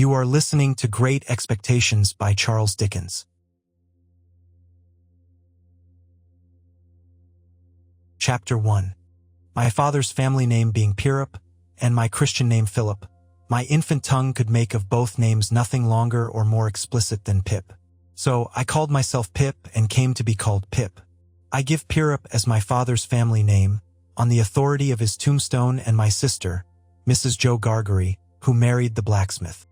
You are listening to Great Expectations by Charles Dickens. Chapter 1. My father's family name being Pirrip, and my Christian name Philip, my infant tongue could make of both names nothing longer or more explicit than Pip. So I called myself Pip and came to be called Pip. I give Pirrip as my father's family name, on the authority of his tombstone and my sister, Mrs. Joe Gargery, who married the blacksmith.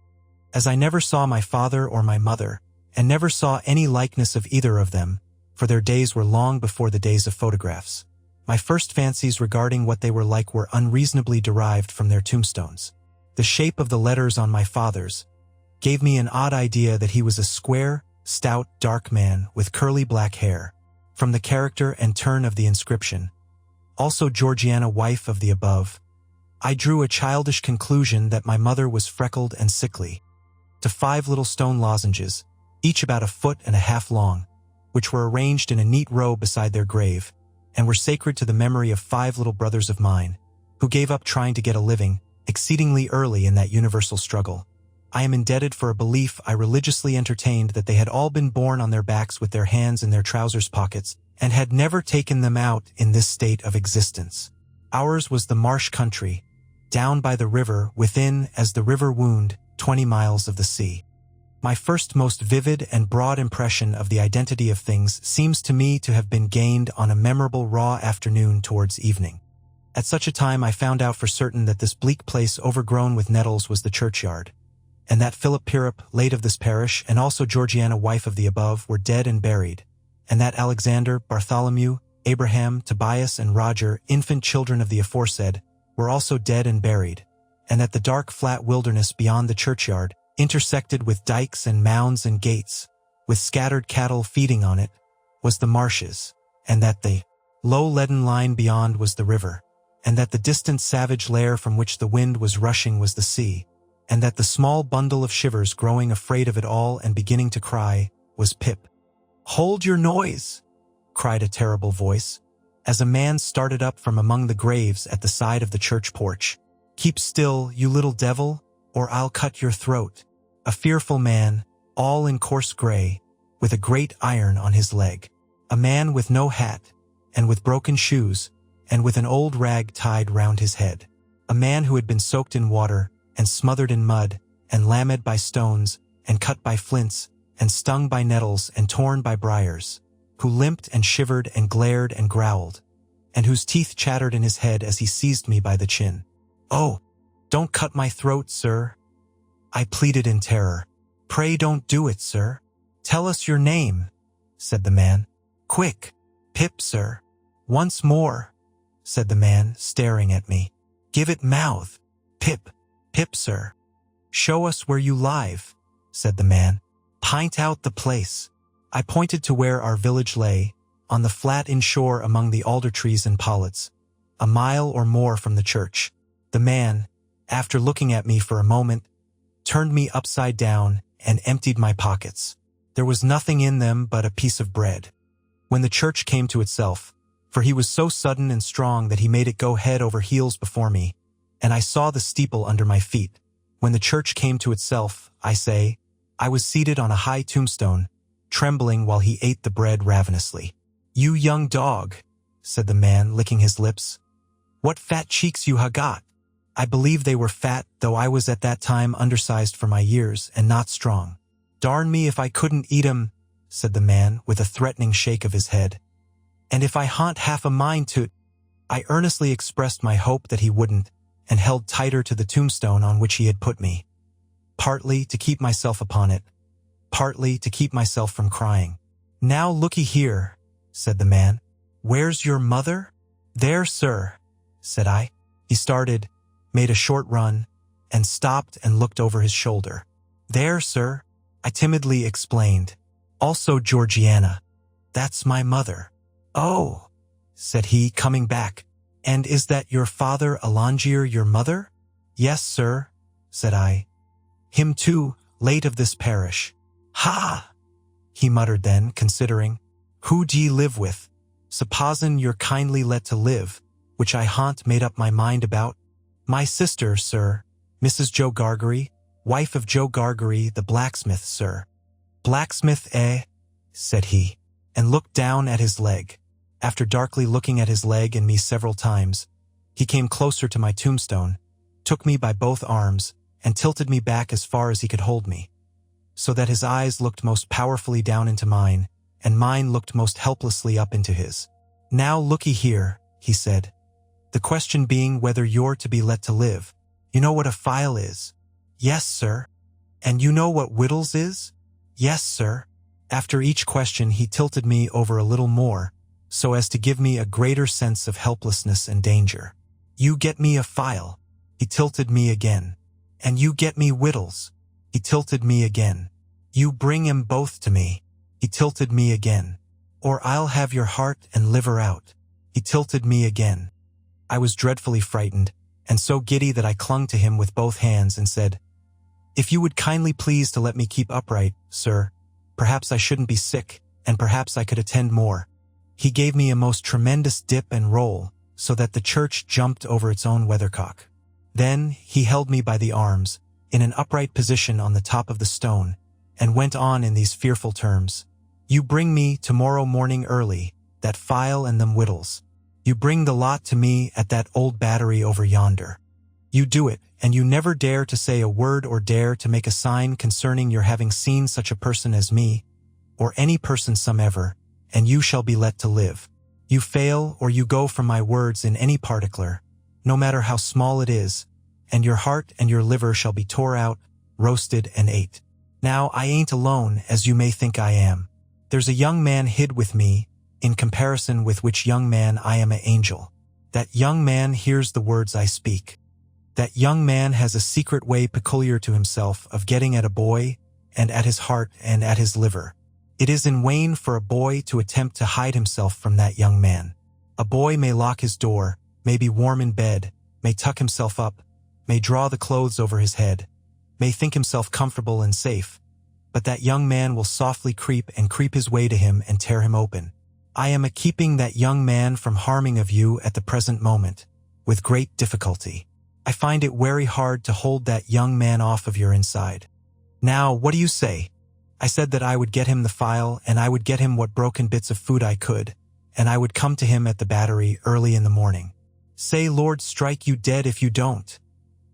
As I never saw my father or my mother, and never saw any likeness of either of them, for their days were long before the days of photographs, my first fancies regarding what they were like were unreasonably derived from their tombstones. The shape of the letters on my father's gave me an odd idea that he was a square, stout, dark man with curly black hair, from the character and turn of the inscription. Also Georgiana, wife of the above, I drew a childish conclusion that my mother was freckled and sickly. To 5 little stone lozenges, each about 1.5 feet long, which were arranged in a neat row beside their grave, and were sacred to the memory of 5 little brothers of mine, who gave up trying to get a living exceedingly early in that universal struggle. I am indebted for a belief I religiously entertained that they had all been born on their backs with their hands in their trousers pockets, and had never taken them out in this state of existence. Ours was the marsh country, down by the river, within, as the river wound, 20 miles of the sea. My first most vivid and broad impression of the identity of things seems to me to have been gained on a memorable raw afternoon towards evening. At such a time I found out for certain that this bleak place overgrown with nettles was the churchyard, and that Philip Pirrip, late of this parish, and also Georgiana, wife of the above, were dead and buried, and that Alexander, Bartholomew, Abraham, Tobias, and Roger, infant children of the aforesaid, were also dead and buried, and that the dark flat wilderness beyond the churchyard, intersected with dikes and mounds and gates, with scattered cattle feeding on it, was the marshes, and that the low leaden line beyond was the river, and that the distant savage lair from which the wind was rushing was the sea, and that the small bundle of shivers growing afraid of it all and beginning to cry was Pip. "Hold your noise!" cried a terrible voice, as a man started up from among the graves at the side of the church porch. "Keep still, you little devil, or I'll cut your throat." A fearful man, all in coarse gray, with a great iron on his leg. A man with no hat, and with broken shoes, and with an old rag tied round his head. A man who had been soaked in water, and smothered in mud, and lammed by stones, and cut by flints, and stung by nettles, and torn by briars, who limped and shivered and glared and growled, and whose teeth chattered in his head as he seized me by the chin. "Oh, don't cut my throat, sir," I pleaded in terror. "Pray don't do it, sir." "Tell us your name," said the man. "Quick." "Pip, sir." "Once more," said the man, staring at me. "Give it mouth." "Pip." "Pip, sir." "Show us where you live," said the man. "Pint out the place." I pointed to where our village lay, on the flat inshore among the alder trees and pollets, a mile or more from the church. The man, after looking at me for a moment, turned me upside down and emptied my pockets. There was nothing in them but a piece of bread. When the church came to itself, for he was so sudden and strong that he made it go head over heels before me, and I saw the steeple under my feet. When the church came to itself, I say, I was seated on a high tombstone, trembling while he ate the bread ravenously. "You young dog," said the man, licking his lips. "What fat cheeks you ha got." I believe they were fat, though I was at that time undersized for my years and not strong. "Darn me if I couldn't eat 'em," said the man, with a threatening shake of his head. "And if I ha'n't half a mind to—" I earnestly expressed my hope that he wouldn't, and held tighter to the tombstone on which he had put me, partly to keep myself upon it, partly to keep myself from crying. "Now looky here," said the man. "Where's your mother?" "There, sir," said I. He started, made a short run, and stopped and looked over his shoulder. "There, sir," I timidly explained. "Also Georgiana. That's my mother." "Oh," said he, coming back. "And is that your father Alangier, your mother?" "Yes, sir," said I. "Him too, late of this parish." "Ha!" he muttered then, considering. "Who d'ye live with? Supposin' you're kindly let to live, which I ha'n't made up my mind about." "My sister, sir, Mrs. Joe Gargery, wife of Joe Gargery, the blacksmith, sir." "Blacksmith, eh?" said he, and looked down at his leg. After darkly looking at his leg and me several times, he came closer to my tombstone, took me by both arms, and tilted me back as far as he could hold me, so that his eyes looked most powerfully down into mine, and mine looked most helplessly up into his. "Now looky here," he said, "the question being whether you're to be let to live. You know what a file is?" "Yes, sir." "And you know what whittles is?" "Yes, sir." After each question he tilted me over a little more, so as to give me a greater sense of helplessness and danger. "You get me a file." He tilted me again. "And you get me whittles." He tilted me again. "You bring 'em both to me." He tilted me again. "Or I'll have your heart and liver out." He tilted me again. I was dreadfully frightened, and so giddy that I clung to him with both hands and said, "If you would kindly please to let me keep upright, sir, perhaps I shouldn't be sick, and perhaps I could attend more." He gave me a most tremendous dip and roll, so that the church jumped over its own weathercock. Then he held me by the arms, in an upright position on the top of the stone, and went on in these fearful terms. "You bring me tomorrow morning early that file and them whittles. You bring the lot to me at that old battery over yonder. You do it, and you never dare to say a word or dare to make a sign concerning your having seen such a person as me, or any person somever, and you shall be let to live. You fail or you go from my words in any particular, no matter how small it is, and your heart and your liver shall be tore out, roasted, and ate. Now I ain't alone, as you may think I am. There's a young man hid with me, in comparison with which young man I am an angel. That young man hears the words I speak. That young man has a secret way peculiar to himself of getting at a boy, and at his heart and at his liver. It is in vain for a boy to attempt to hide himself from that young man. A boy may lock his door, may be warm in bed, may tuck himself up, may draw the clothes over his head, may think himself comfortable and safe, but that young man will softly creep his way to him and tear him open. I am keeping that young man from harming of you at the present moment, with great difficulty. I find it very hard to hold that young man off of your inside. Now, what do you say? I said that I would get him the file, and I would get him what broken bits of food I could, and I would come to him at the battery early in the morning. Say, Lord strike you dead if you don't,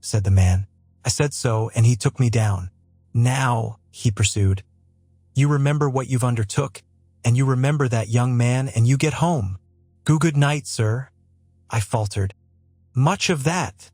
said the man. I said so, and he took me down. Now, he pursued, you remember what you've undertook, and you remember that young man, and you get home. Good night, sir, I faltered. Much of that,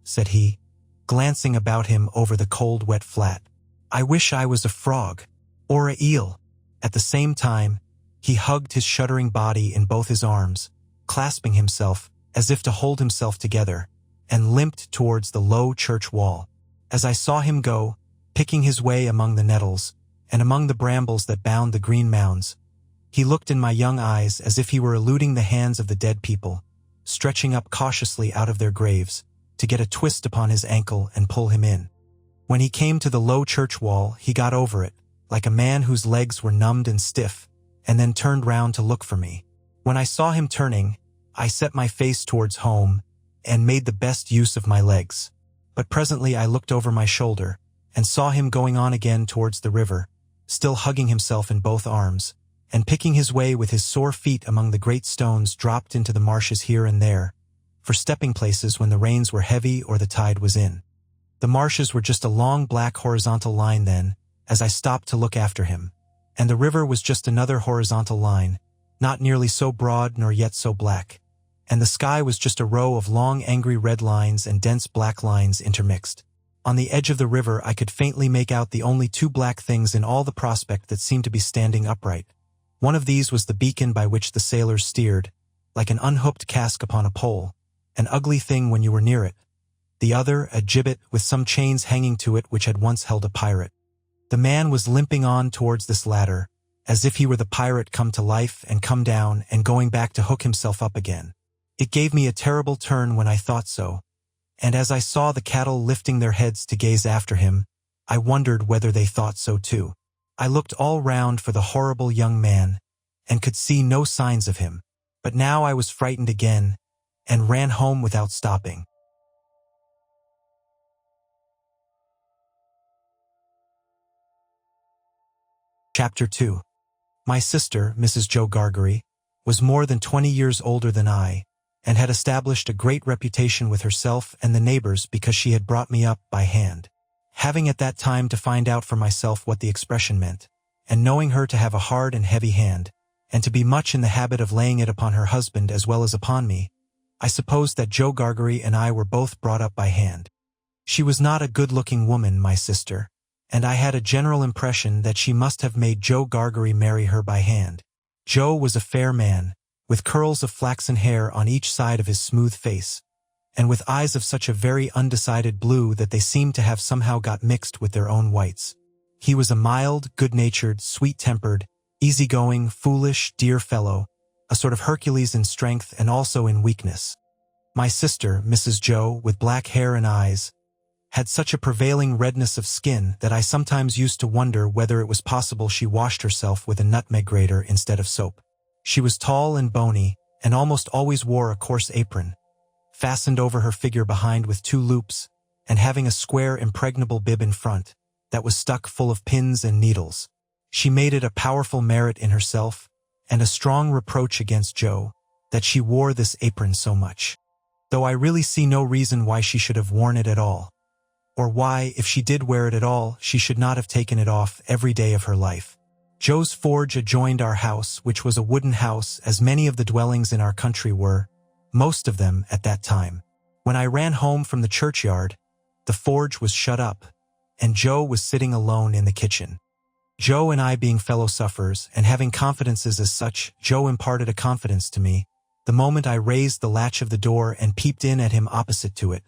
said he, glancing about him over the cold, wet flat. I wish I was a frog, or a eel. At the same time, he hugged his shuddering body in both his arms, clasping himself, as if to hold himself together, and limped towards the low church wall. As I saw him go, picking his way among the nettles, and among the brambles that bound the green mounds, he looked in my young eyes as if he were eluding the hands of the dead people, stretching up cautiously out of their graves, to get a twist upon his ankle and pull him in. When he came to the low church wall, he got over it, like a man whose legs were numbed and stiff, and then turned round to look for me. When I saw him turning, I set my face towards home, and made the best use of my legs. But presently I looked over my shoulder, and saw him going on again towards the river, still hugging himself in both arms, and picking his way with his sore feet among the great stones dropped into the marshes here and there, for stepping places when the rains were heavy or the tide was in. The marshes were just a long black horizontal line then, as I stopped to look after him, and the river was just another horizontal line, not nearly so broad nor yet so black, and the sky was just a row of long angry red lines and dense black lines intermixed. On the edge of the river I could faintly make out the only two black things in all the prospect that seemed to be standing upright. One of these was the beacon by which the sailors steered, like an unhooked cask upon a pole, an ugly thing when you were near it. The other, a gibbet with some chains hanging to it which had once held a pirate. The man was limping on towards this latter, as if he were the pirate come to life and come down and going back to hook himself up again. It gave me a terrible turn when I thought so, and as I saw the cattle lifting their heads to gaze after him, I wondered whether they thought so too. I looked all round for the horrible young man, and could see no signs of him, but now I was frightened again, and ran home without stopping. Chapter 2. My sister, Mrs. Joe Gargery, was more than 20 years older than I, and had established a great reputation with herself and the neighbors because she had brought me up by hand. Having at that time to find out for myself what the expression meant, and knowing her to have a hard and heavy hand, and to be much in the habit of laying it upon her husband as well as upon me, I supposed that Joe Gargery and I were both brought up by hand. She was not a good-looking woman, my sister, and I had a general impression that she must have made Joe Gargery marry her by hand. Joe was a fair man, with curls of flaxen hair on each side of his smooth face, and with eyes of such a very undecided blue that they seemed to have somehow got mixed with their own whites. He was a mild, good-natured, sweet-tempered, easy-going, foolish, dear fellow, a sort of Hercules in strength and also in weakness. My sister, Mrs. Joe, with black hair and eyes, had such a prevailing redness of skin that I sometimes used to wonder whether it was possible she washed herself with a nutmeg grater instead of soap. She was tall and bony, and almost always wore a coarse apron, fastened over her figure behind with 2 loops, and having a square impregnable bib in front, that was stuck full of pins and needles. She made it a powerful merit in herself, and a strong reproach against Joe, that she wore this apron so much. Though I really see no reason why she should have worn it at all, or why, if she did wear it at all, she should not have taken it off every day of her life. Joe's forge adjoined our house, which was a wooden house, as many of the dwellings in our country were, most of them at that time. When I ran home from the churchyard, the forge was shut up, and Joe was sitting alone in the kitchen. Joe and I being fellow sufferers, and having confidences as such, Joe imparted a confidence to me, the moment I raised the latch of the door and peeped in at him opposite to it,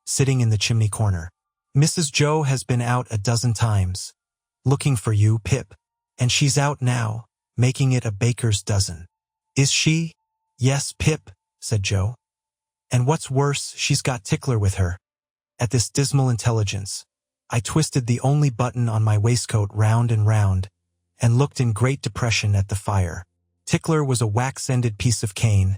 sitting in the chimney corner. "Mrs. Joe has been out a dozen times, looking for you, Pip, and she's out now, making it a baker's dozen." "Is she?" "Yes, Pip," said Joe. "And what's worse, she's got Tickler with her." At this dismal intelligence, I twisted the only button on my waistcoat round and looked in great depression at the fire. Tickler was a wax-ended piece of cane,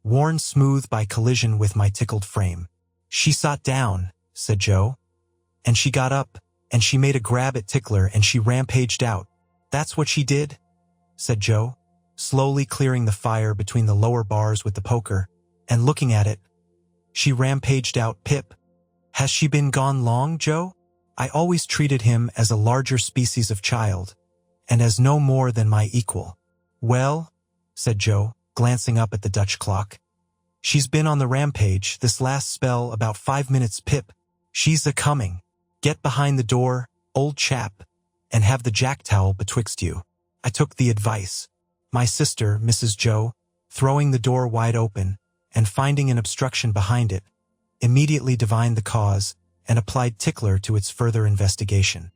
worn smooth by collision with my tickled frame. "She sat down," said Joe, "and she got up, and she made a grab at Tickler and she rampaged out." "That's what she did?" said Joe, slowly clearing the fire between the lower bars with the poker, and looking at it. "She rampaged out, Pip." "Has she been gone long, Joe?" I always treated him as a larger species of child, and as no more than my equal. "Well," said Joe, glancing up at the Dutch clock, "she's been on the rampage this last spell about 5 minutes, Pip. She's a-coming. Get behind the door, old chap, and have the jack-towel betwixt you." I took the advice. My sister, Mrs. Joe, throwing the door wide open, and finding an obstruction behind it, immediately divined the cause, and applied Tickler to its further investigation.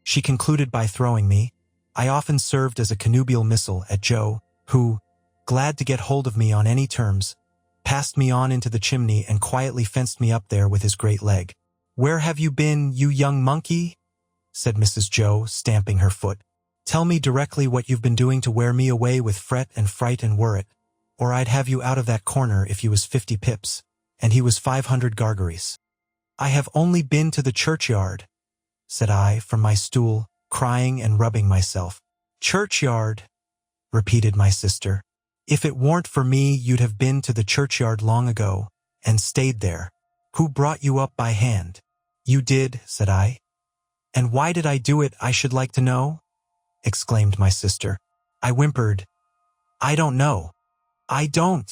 She concluded by throwing me. I often served as a connubial missile at Joe, who, glad to get hold of me on any terms, passed me on into the chimney and quietly fenced me up there with his great leg. "Where have you been, you young monkey?" said Mrs. Joe, stamping her foot. "Tell me directly what you've been doing to wear me away with fret and fright and worrit, or I'd have you out of that corner if you was 50 pips, and he was 500 Gargeries." "I have only been to the churchyard," said I from my stool, crying and rubbing myself. "Churchyard," repeated my sister. "If it weren't for me, you'd have been to the churchyard long ago, and stayed there. Who brought you up by hand?" "You did," said I. "And why did I do it, I should like to know?" exclaimed my sister. I whimpered, "I don't know." "I don't,"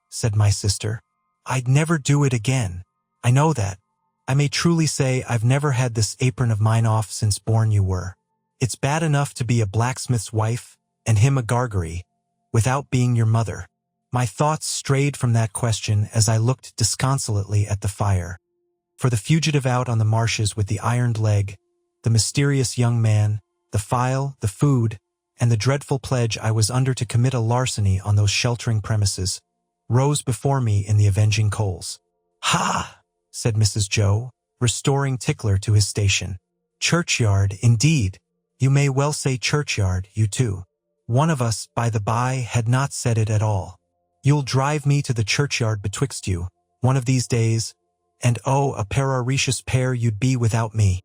said my sister. "I'd never do it again. I know that. I may truly say I've never had this apron of mine off since born you were. It's bad enough to be a blacksmith's wife, and him a Gargery, without being your mother." My thoughts strayed from that question as I looked disconsolately at the fire. For the fugitive out on the marshes with the ironed leg, the mysterious young man, the file, the food, and the dreadful pledge I was under to commit a larceny on those sheltering premises, rose before me in the avenging coals. "Ha!" said Mrs. Joe, restoring Tickler to his station. "Churchyard, indeed. You may well say churchyard, you two. One of us, by the by, had not said it at all. You'll drive me to the churchyard betwixt you, one of these days, and oh, a peraricious pair you'd be without me."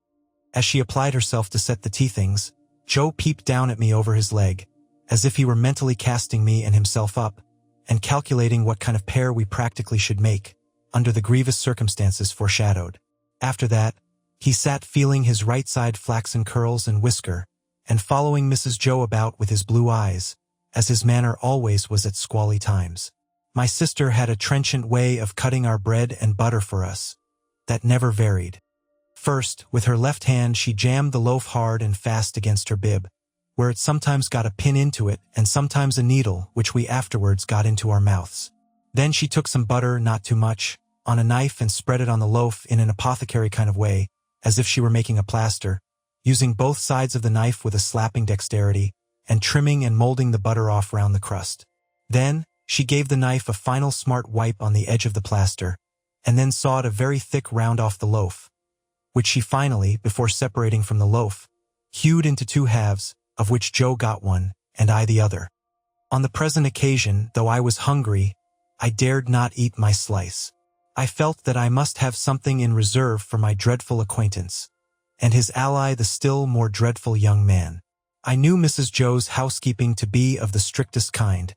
As she applied herself to set the tea things, Joe peeped down at me over his leg, as if he were mentally casting me and himself up, and calculating what kind of pair we practically should make, under the grievous circumstances foreshadowed. After that, he sat feeling his right side flaxen curls and whisker, and following Mrs. Joe about with his blue eyes, as his manner always was at squally times. My sister had a trenchant way of cutting our bread and butter for us, that never varied. First, with her left hand she jammed the loaf hard and fast against her bib, where it sometimes got a pin into it and sometimes a needle which we afterwards got into our mouths. Then she took some butter, not too much, on a knife and spread it on the loaf in an apothecary kind of way, as if she were making a plaster, using both sides of the knife with a slapping dexterity, and trimming and molding the butter off round the crust. Then, she gave the knife a final smart wipe on the edge of the plaster, and then sawed a very thick round off the loaf, which she finally, before separating from the loaf, hewed into 2 halves, of which Joe got one, and I the other. On the present occasion, though I was hungry, I dared not eat my slice. I felt that I must have something in reserve for my dreadful acquaintance, and his ally the still more dreadful young man. I knew Mrs. Joe's housekeeping to be of the strictest kind,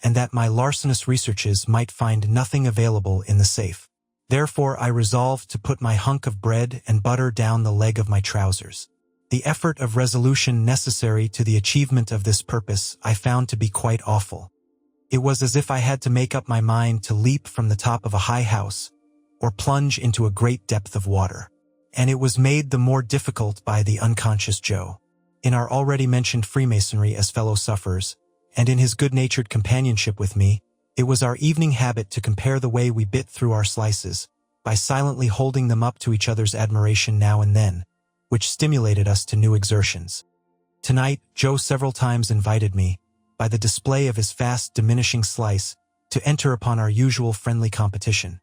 and that my larcenous researches might find nothing available in the safe. Therefore I resolved to put my hunk of bread and butter down the leg of my trousers. The effort of resolution necessary to the achievement of this purpose I found to be quite awful. It was as if I had to make up my mind to leap from the top of a high house, or plunge into a great depth of water. And it was made the more difficult by the unconscious Joe. In our already mentioned Freemasonry as fellow sufferers, and in his good-natured companionship with me, it was our evening habit to compare the way we bit through our slices, by silently holding them up to each other's admiration now and then, which stimulated us to new exertions. Tonight, Joe several times invited me, by the display of his fast diminishing slice, to enter upon our usual friendly competition.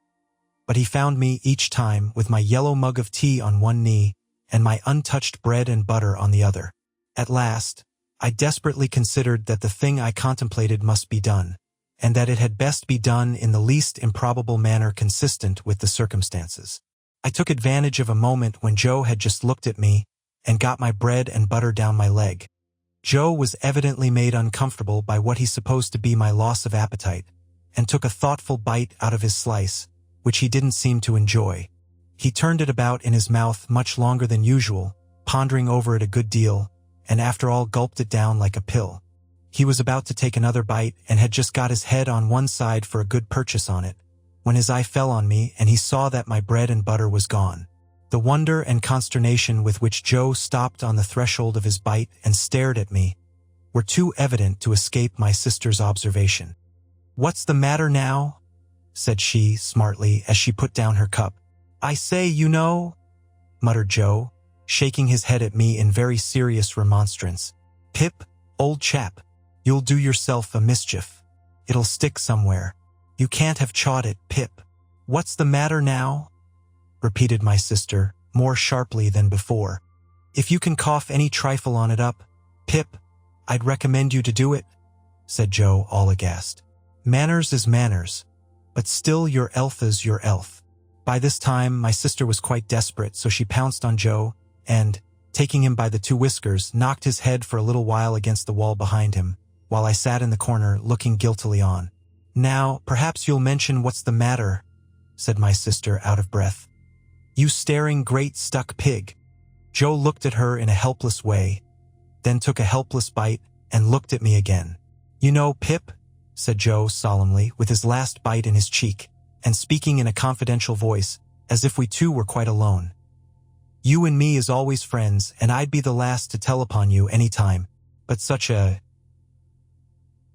But he found me each time with my yellow mug of tea on one knee and my untouched bread and butter on the other. At last, I desperately considered that the thing I contemplated must be done, and that it had best be done in the least improbable manner consistent with the circumstances. I took advantage of a moment when Joe had just looked at me and got my bread and butter down my leg. Joe was evidently made uncomfortable by what he supposed to be my loss of appetite, and took a thoughtful bite out of his slice, which he didn't seem to enjoy. He turned it about in his mouth much longer than usual, pondering over it a good deal, and after all gulped it down like a pill. He was about to take another bite and had just got his head on one side for a good purchase on it, when his eye fell on me and he saw that my bread and butter was gone. The wonder and consternation with which Joe stopped on the threshold of his bite and stared at me were too evident to escape my sister's observation. "What's the matter now?" said she smartly as she put down her cup. "I say, you know," muttered Joe, shaking his head at me in very serious remonstrance. "Pip, old chap, you'll do yourself a mischief. It'll stick somewhere. You can't have chawed it, Pip." "What's the matter now?" repeated my sister, more sharply than before. "If you can cough any trifle on it up, Pip, I'd recommend you to do it," said Joe, all aghast. "Manners is manners, but still your elf is your elf." By this time, my sister was quite desperate, so she pounced on Joe and, taking him by the 2 whiskers, knocked his head for a little while against the wall behind him, while I sat in the corner looking guiltily on. "Now, perhaps you'll mention what's the matter," said my sister, out of breath. "You staring great stuck pig." Joe looked at her in a helpless way, then took a helpless bite and looked at me again. "You know, Pip," said Joe solemnly, with his last bite in his cheek, and speaking in a confidential voice, as if we two were quite alone. "You and me is always friends, and I'd be the last to tell upon you any time, but such a—"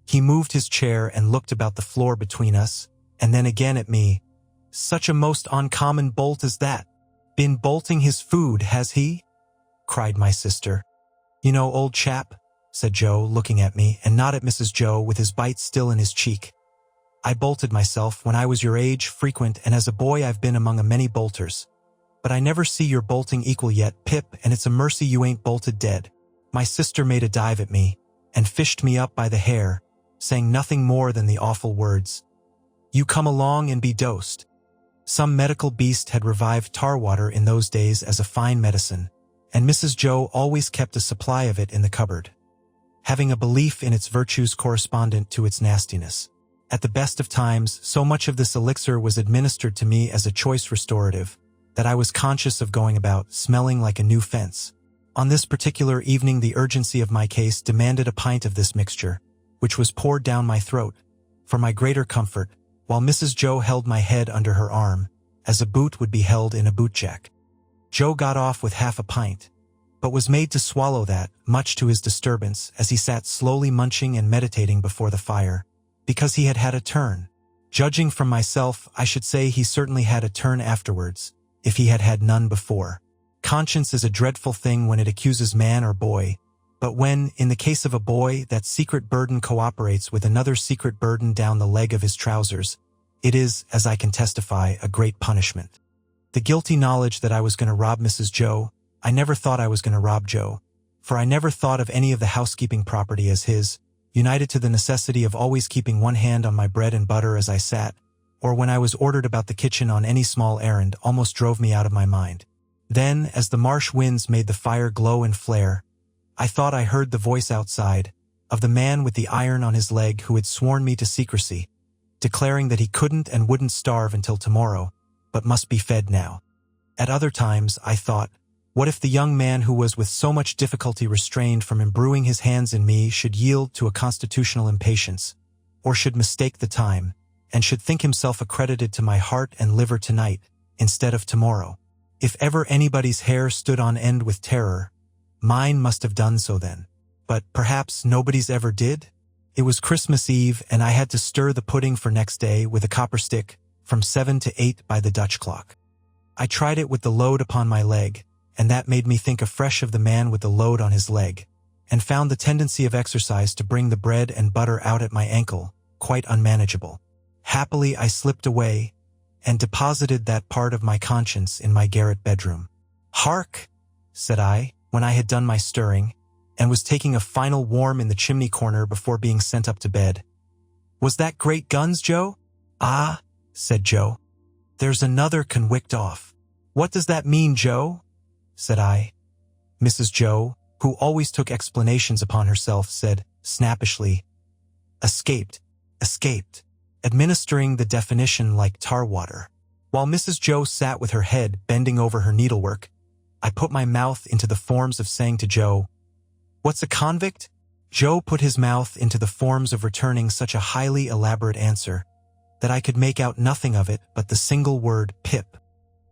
He moved his chair and looked about the floor between us, and then again at me. "Such a most uncommon bolt as that. Been bolting his food, has he?" cried my sister. "You know, old chap," said Joe, looking at me, and not at Mrs. Joe, with his bite still in his cheek. "I bolted myself when I was your age, frequent, and as a boy I've been among a many bolters. But I never see your bolting equal yet, Pip, and it's a mercy you ain't bolted dead." My sister made a dive at me, and fished me up by the hair, saying nothing more than the awful words, "You come along and be dosed." Some medical beast had revived tar water in those days as a fine medicine, and Mrs. Joe always kept a supply of it in the cupboard, having a belief in its virtues correspondent to its nastiness. At the best of times, so much of this elixir was administered to me as a choice restorative that I was conscious of going about smelling like a new fence. On this particular evening, the urgency of my case demanded a pint of this mixture, which was poured down my throat, for my greater comfort, while Mrs. Joe held my head under her arm, as a boot would be held in a bootjack. Joe got off with half a pint, but was made to swallow that, much to his disturbance, as he sat slowly munching and meditating before the fire, because he had had a turn. Judging from myself, I should say he certainly had a turn afterwards, if he had had none before. Conscience is a dreadful thing when it accuses man or boy, but when, in the case of a boy, that secret burden cooperates with another secret burden down the leg of his trousers, it is, as I can testify, a great punishment. The guilty knowledge that I was going to rob Mrs. Joe, I never thought I was going to rob Joe, for I never thought of any of the housekeeping property as his, united to the necessity of always keeping one hand on my bread and butter as I sat, or when I was ordered about the kitchen on any small errand, almost drove me out of my mind. Then, as the marsh winds made the fire glow and flare, I thought I heard the voice outside, of the man with the iron on his leg who had sworn me to secrecy, declaring that he couldn't and wouldn't starve until tomorrow, but must be fed now. At other times, I thought, what if the young man who was with so much difficulty restrained from imbruing his hands in me should yield to a constitutional impatience, or should mistake the time, and should think himself accredited to my heart and liver tonight, instead of tomorrow? If ever anybody's hair stood on end with terror, mine must have done so then. But perhaps nobody's ever did? It was Christmas Eve, and I had to stir the pudding for next day with a copper stick, from 7 to 8 by the Dutch clock. I tried it with the load upon my leg, and that made me think afresh of the man with the load on his leg, and found the tendency of exercise to bring the bread and butter out at my ankle quite unmanageable. Happily I slipped away, and deposited that part of my conscience in my garret bedroom. "Hark!" said I, when I had done my stirring, and was taking a final warm in the chimney corner before being sent up to bed. "Was that great guns, Joe?" "Ah," said Joe. "There's another conwict off." "What does that mean, Joe?" said I. Mrs. Joe, who always took explanations upon herself, said, snappishly, "Escaped, escaped," administering the definition like tar water. While Mrs. Joe sat with her head bending over her needlework, I put my mouth into the forms of saying to Joe, "What's a convict?" Joe put his mouth into the forms of returning such a highly elaborate answer that I could make out nothing of it but the single word Pip.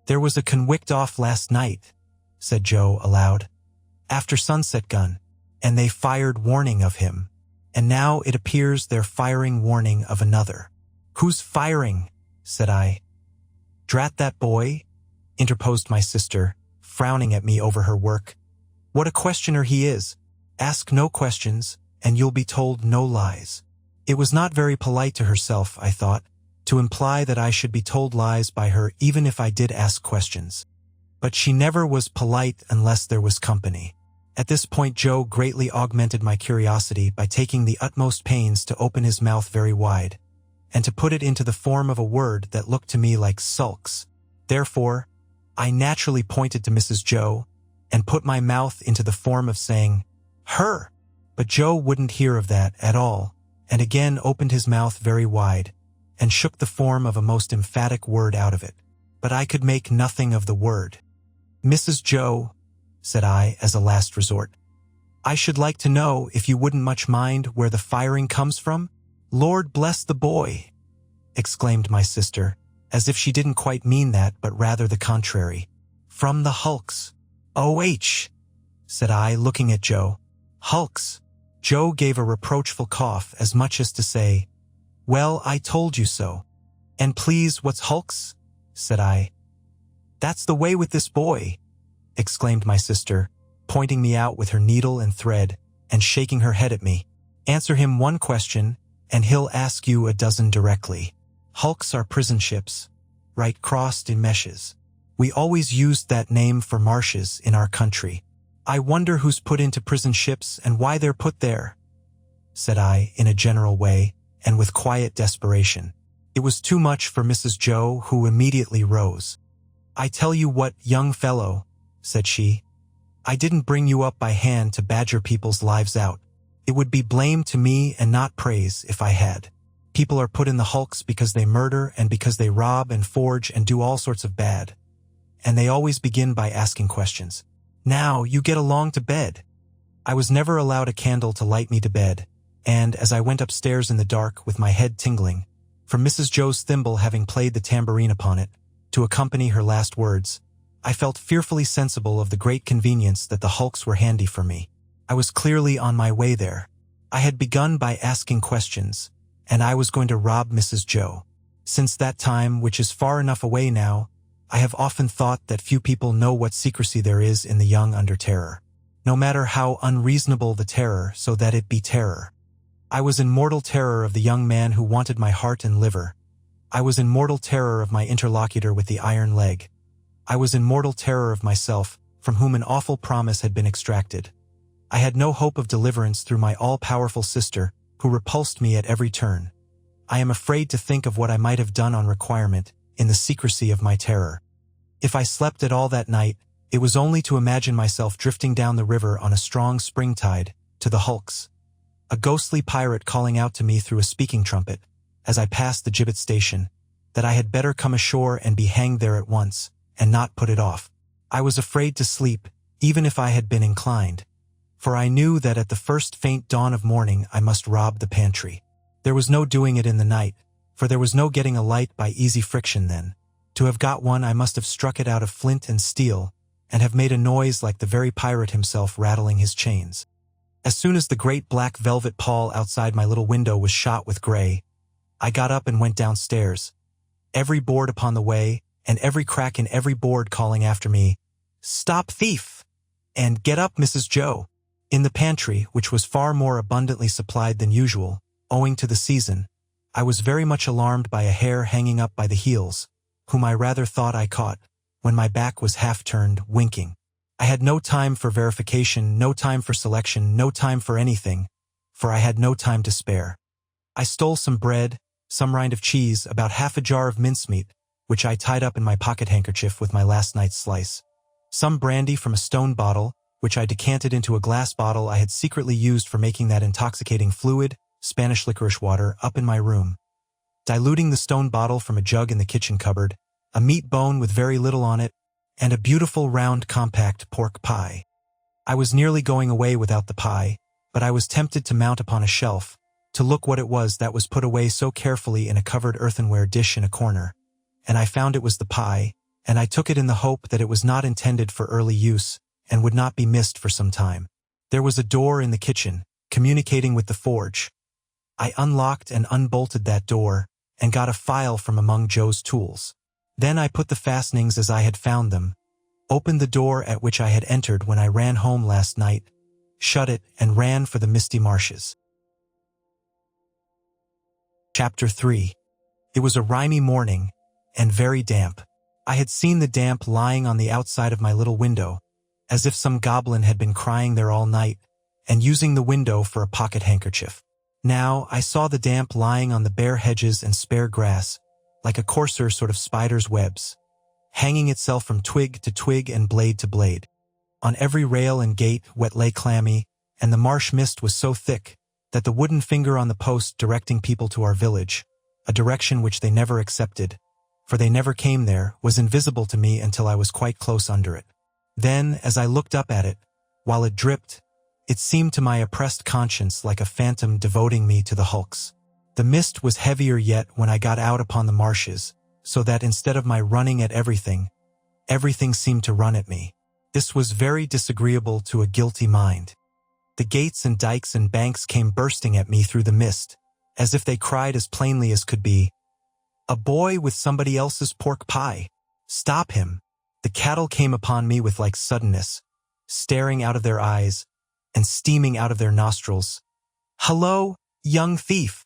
"There was a conwict off last night," said Joe aloud, "after sunset gun, and they fired warning of him, and now it appears they're firing warning of another." "Who's firing?" said I. "Drat that boy," interposed my sister, frowning at me over her work. "What a questioner he is. Ask no questions, and you'll be told no lies." It was not very polite to herself, I thought, to imply that I should be told lies by her even if I did ask questions. But she never was polite unless there was company. At this point Joe greatly augmented my curiosity by taking the utmost pains to open his mouth very wide, and to put it into the form of a word that looked to me like sulks. Therefore, I naturally pointed to Mrs. Joe, and put my mouth into the form of saying, "Her!" But Joe wouldn't hear of that at all, and again opened his mouth very wide, and shook the form of a most emphatic word out of it. But I could make nothing of the word. "Mrs. Joe," said I as a last resort, "I should like to know, if you wouldn't much mind, where the firing comes from?" "Lord bless the boy!" exclaimed my sister, as if she didn't quite mean that, but rather the contrary. "From the hulks." "O.H.," said I, looking at Joe. "Hulks." Joe gave a reproachful cough, as much as to say, "Well, I told you so." "And please, what's hulks?" said I. "That's the way with this boy," exclaimed my sister, pointing me out with her needle and thread, and shaking her head at me. "Answer him one question, and he'll ask you a dozen directly. Hulks are prison ships, right crossed in meshes. We always used that name for marshes in our country. I wonder who's put into prison ships and why they're put there," said I in a general way, and with quiet desperation. It was too much for Mrs. Joe, who immediately rose. "I tell you what, young fellow," said she, I didn't bring you up by hand to badger people's lives out. It would be blame to me and not praise if I had. People are put in the hulks because they murder and because they rob and forge and do all sorts of bad. And they always begin by asking questions. Now you get along to bed. I was never allowed a candle to light me to bed, and as I went upstairs in the dark with my head tingling, from Mrs. Joe's thimble having played the tambourine upon it, to accompany her last words, I felt fearfully sensible of the great convenience that the hulks were handy for me. I was clearly on my way there. I had begun by asking questions, and I was going to rob Mrs. Joe. Since that time, which is far enough away now, I have often thought that few people know what secrecy there is in the young under terror. No matter how unreasonable the terror, so that it be terror. I was in mortal terror of the young man who wanted my heart and liver. I was in mortal terror of my interlocutor with the iron leg. I was in mortal terror of myself, from whom an awful promise had been extracted. I had no hope of deliverance through my all-powerful sister, who repulsed me at every turn. I am afraid to think of what I might have done on requirement, in the secrecy of my terror. If I slept at all that night, it was only to imagine myself drifting down the river on a strong spring tide, to the hulks. A ghostly pirate calling out to me through a speaking trumpet, as I passed the gibbet station, that I had better come ashore and be hanged there at once, and not put it off. I was afraid to sleep, even if I had been inclined, for I knew that at the first faint dawn of morning I must rob the pantry. There was no doing it in the night, for there was no getting a light by easy friction then. To have got one I must have struck it out of flint and steel, and have made a noise like the very pirate himself rattling his chains. As soon as the great black velvet pall outside my little window was shot with gray, I got up and went downstairs, every board upon the way, and every crack in every board calling after me, "Stop, thief!" and "Get up, Mrs. Joe." In the pantry, which was far more abundantly supplied than usual, owing to the season, I was very much alarmed by a hare hanging up by the heels, whom I rather thought I caught, when my back was half turned, winking. I had no time for verification, no time for selection, no time for anything, for I had no time to spare. I stole some bread, some rind of cheese, about half a jar of mincemeat, which I tied up in my pocket handkerchief with my last night's slice, some brandy from a stone bottle, which I decanted into a glass bottle I had secretly used for making that intoxicating fluid, Spanish licorice water, up in my room, diluting the stone bottle from a jug in the kitchen cupboard, a meat bone with very little on it, and a beautiful round compact pork pie. I was nearly going away without the pie, but I was tempted to mount upon a shelf, to look what it was that was put away so carefully in a covered earthenware dish in a corner, and I found it was the pie, and I took it in the hope that it was not intended for early use, and would not be missed for some time. There was a door in the kitchen, communicating with the forge. I unlocked and unbolted that door, and got a file from among Joe's tools. Then I put the fastenings as I had found them, opened the door at which I had entered when I ran home last night, shut it, and ran for the misty marshes. Chapter 3. It was a rimy morning, and very damp. I had seen the damp lying on the outside of my little window, as if some goblin had been crying there all night, and using the window for a pocket handkerchief. Now I saw the damp lying on the bare hedges and spare grass, like a coarser sort of spider's webs, hanging itself from twig to twig and blade to blade. On every rail and gate wet lay clammy, and the marsh mist was so thick that the wooden finger on the post directing people to our village, a direction which they never accepted, for they never came there, was invisible to me until I was quite close under it. Then, as I looked up at it, while it dripped, it seemed to my oppressed conscience like a phantom devoting me to the hulks. The mist was heavier yet when I got out upon the marshes, so that instead of my running at everything, everything seemed to run at me. This was very disagreeable to a guilty mind. The gates and dikes and banks came bursting at me through the mist, as if they cried as plainly as could be, "A boy with somebody else's pork pie! Stop him!" The cattle came upon me with like suddenness, staring out of their eyes, and steaming out of their nostrils. "Hello, young thief!"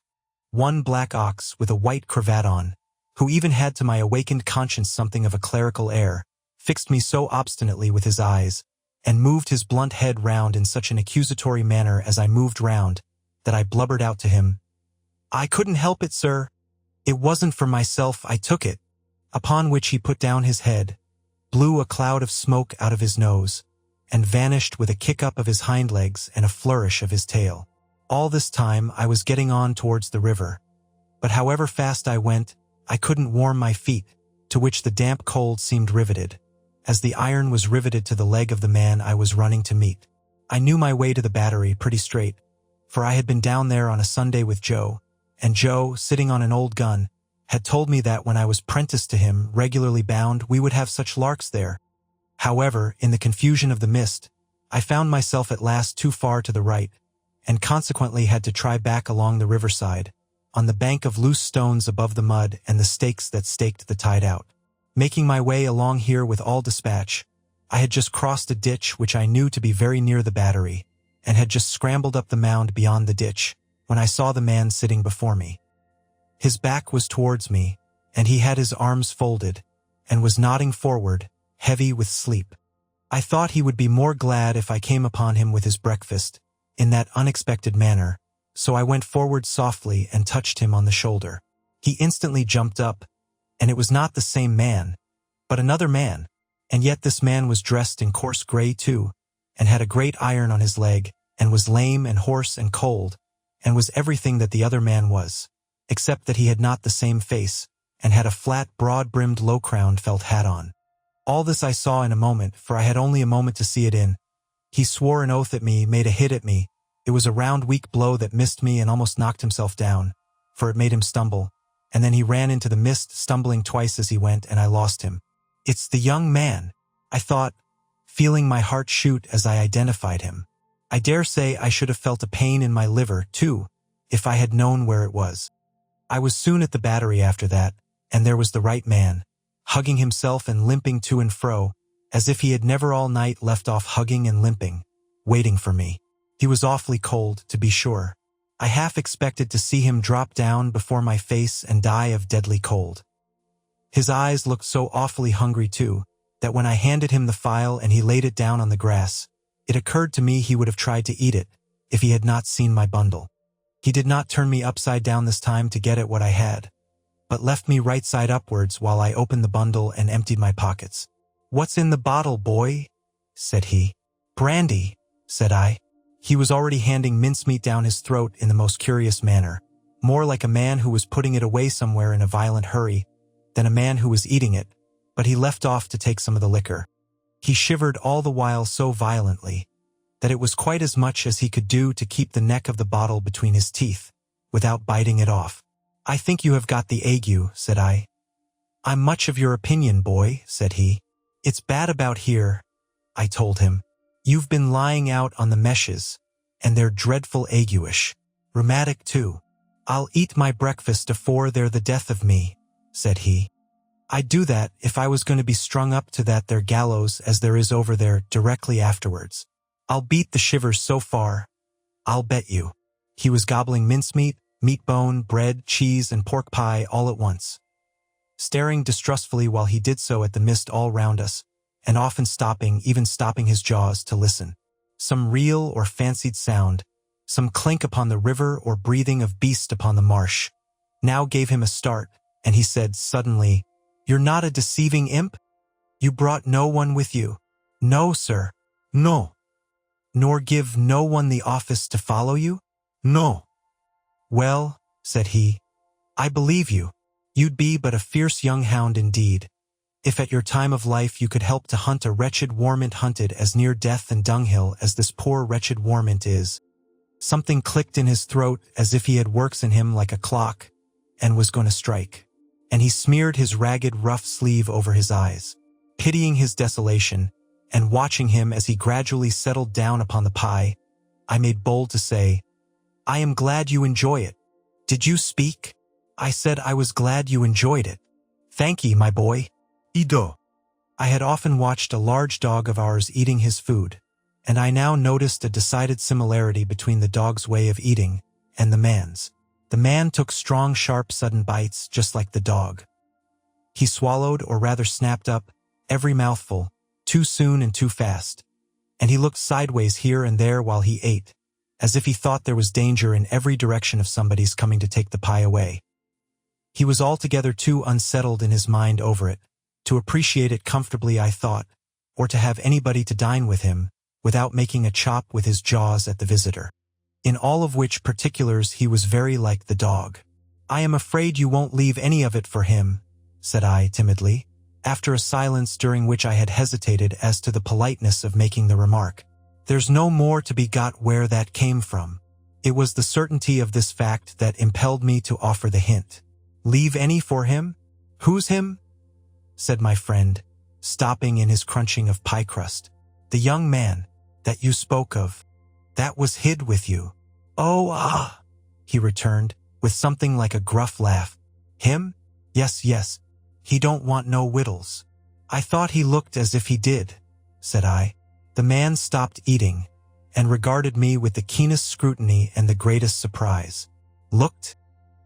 One black ox with a white cravat on, who even had to my awakened conscience something of a clerical air, fixed me so obstinately with his eyes, and moved his blunt head round in such an accusatory manner as I moved round, that I blubbered out to him, "I couldn't help it, sir. It wasn't for myself I took it." Upon which he put down his head, blew a cloud of smoke out of his nose, and vanished with a kick-up of his hind legs and a flourish of his tail. All this time I was getting on towards the river, but however fast I went, I couldn't warm my feet, to which the damp cold seemed riveted, as the iron was riveted to the leg of the man I was running to meet. I knew my way to the Battery pretty straight, for I had been down there on a Sunday with Joe, and Joe, sitting on an old gun, had told me that when I was prenticed to him, regularly bound, we would have such larks there. However, in the confusion of the mist, I found myself at last too far to the right, and consequently had to try back along the riverside, on the bank of loose stones above the mud and the stakes that staked the tide out. Making my way along here with all dispatch, I had just crossed a ditch which I knew to be very near the Battery, and had just scrambled up the mound beyond the ditch, when I saw the man sitting before me. His back was towards me, and he had his arms folded, and was nodding forward, heavy with sleep. I thought he would be more glad if I came upon him with his breakfast, in that unexpected manner, so I went forward softly and touched him on the shoulder. He instantly jumped up, and it was not the same man, but another man, and yet this man was dressed in coarse gray too, and had a great iron on his leg, and was lame and hoarse and cold, and was everything that the other man was, except that he had not the same face, and had a flat, broad-brimmed, low-crowned felt hat on. All this I saw in a moment, for I had only a moment to see it in. He swore an oath at me, made a hit at me. It was a round, weak blow that missed me and almost knocked himself down, for it made him stumble, and then he ran into the mist, stumbling twice as he went, and I lost him. It's the young man, I thought, feeling my heart shoot as I identified him. I dare say I should have felt a pain in my liver, too, if I had known where it was. I was soon at the Battery after that, and there was the right man, hugging himself and limping to and fro, as if he had never all night left off hugging and limping, waiting for me. He was awfully cold, to be sure. I half expected to see him drop down before my face and die of deadly cold. His eyes looked so awfully hungry too, that when I handed him the file and he laid it down on the grass, it occurred to me he would have tried to eat it, if he had not seen my bundle. He did not turn me upside down this time to get at what I had, but left me right side upwards while I opened the bundle and emptied my pockets. "What's in the bottle, boy?" said he. "Brandy," said I. He was already handing mincemeat down his throat in the most curious manner, more like a man who was putting it away somewhere in a violent hurry than a man who was eating it, but he left off to take some of the liquor. He shivered all the while so violently that it was quite as much as he could do to keep the neck of the bottle between his teeth, without biting it off. "I think you have got the ague," said I. "I'm much of your opinion, boy," said he. "It's bad about here," I told him. "You've been lying out on the meshes, and they're dreadful aguish. Rheumatic too." "I'll eat my breakfast afore they're the death of me," said he. "I'd do that if I was going to be strung up to that there gallows as there is over there directly afterwards. I'll beat the shivers so far, I'll bet you." He was gobbling mincemeat, meat bone, bread, cheese, and pork pie all at once, staring distrustfully while he did so at the mist all round us, and often stopping, even stopping his jaws to listen. Some real or fancied sound, some clink upon the river or breathing of beast upon the marsh, now gave him a start, and he said suddenly, "You're not a deceiving imp? You brought no one with you?" "No, sir." "No." "Nor give no one the office to follow you?" "No." "Well," said he, "I believe you. You'd be but a fierce young hound indeed, if at your time of life you could help to hunt a wretched warmint hunted as near death and dunghill as this poor wretched warmint is." Something clicked in his throat as if he had works in him like a clock, and was going to strike, and he smeared his ragged rough sleeve over his eyes. Pitying his desolation, and watching him as he gradually settled down upon the pie, I made bold to say, "I am glad you enjoy it." "Did you speak?" I said I was glad you enjoyed it. "Thank ye, my boy." Ido. I had often watched a large dog of ours eating his food, and I now noticed a decided similarity between the dog's way of eating and the man's. The man took strong, sharp, sudden bites just like the dog. He swallowed, or rather snapped up, every mouthful, too soon and too fast, and he looked sideways here and there while he ate, as if he thought there was danger in every direction of somebody's coming to take the pie away. He was altogether too unsettled in his mind over it, to appreciate it comfortably, I thought, or to have anybody to dine with him, without making a chop with his jaws at the visitor. In all of which particulars he was very like the dog. "I am afraid you won't leave any of it for him," said I timidly, after a silence during which I had hesitated as to the politeness of making the remark. "There's no more to be got where that came from." It was the certainty of this fact that impelled me to offer the hint. "Leave any for him? Who's him?" said my friend, stopping in his crunching of pie crust. "The young man that you spoke of. That was hid with you." "Oh, ah," he returned, with something like a gruff laugh. "Him? Yes. He don't want no wittles." "I thought he looked as if he did," said I. The man stopped eating, and regarded me with the keenest scrutiny and the greatest surprise. "Looked?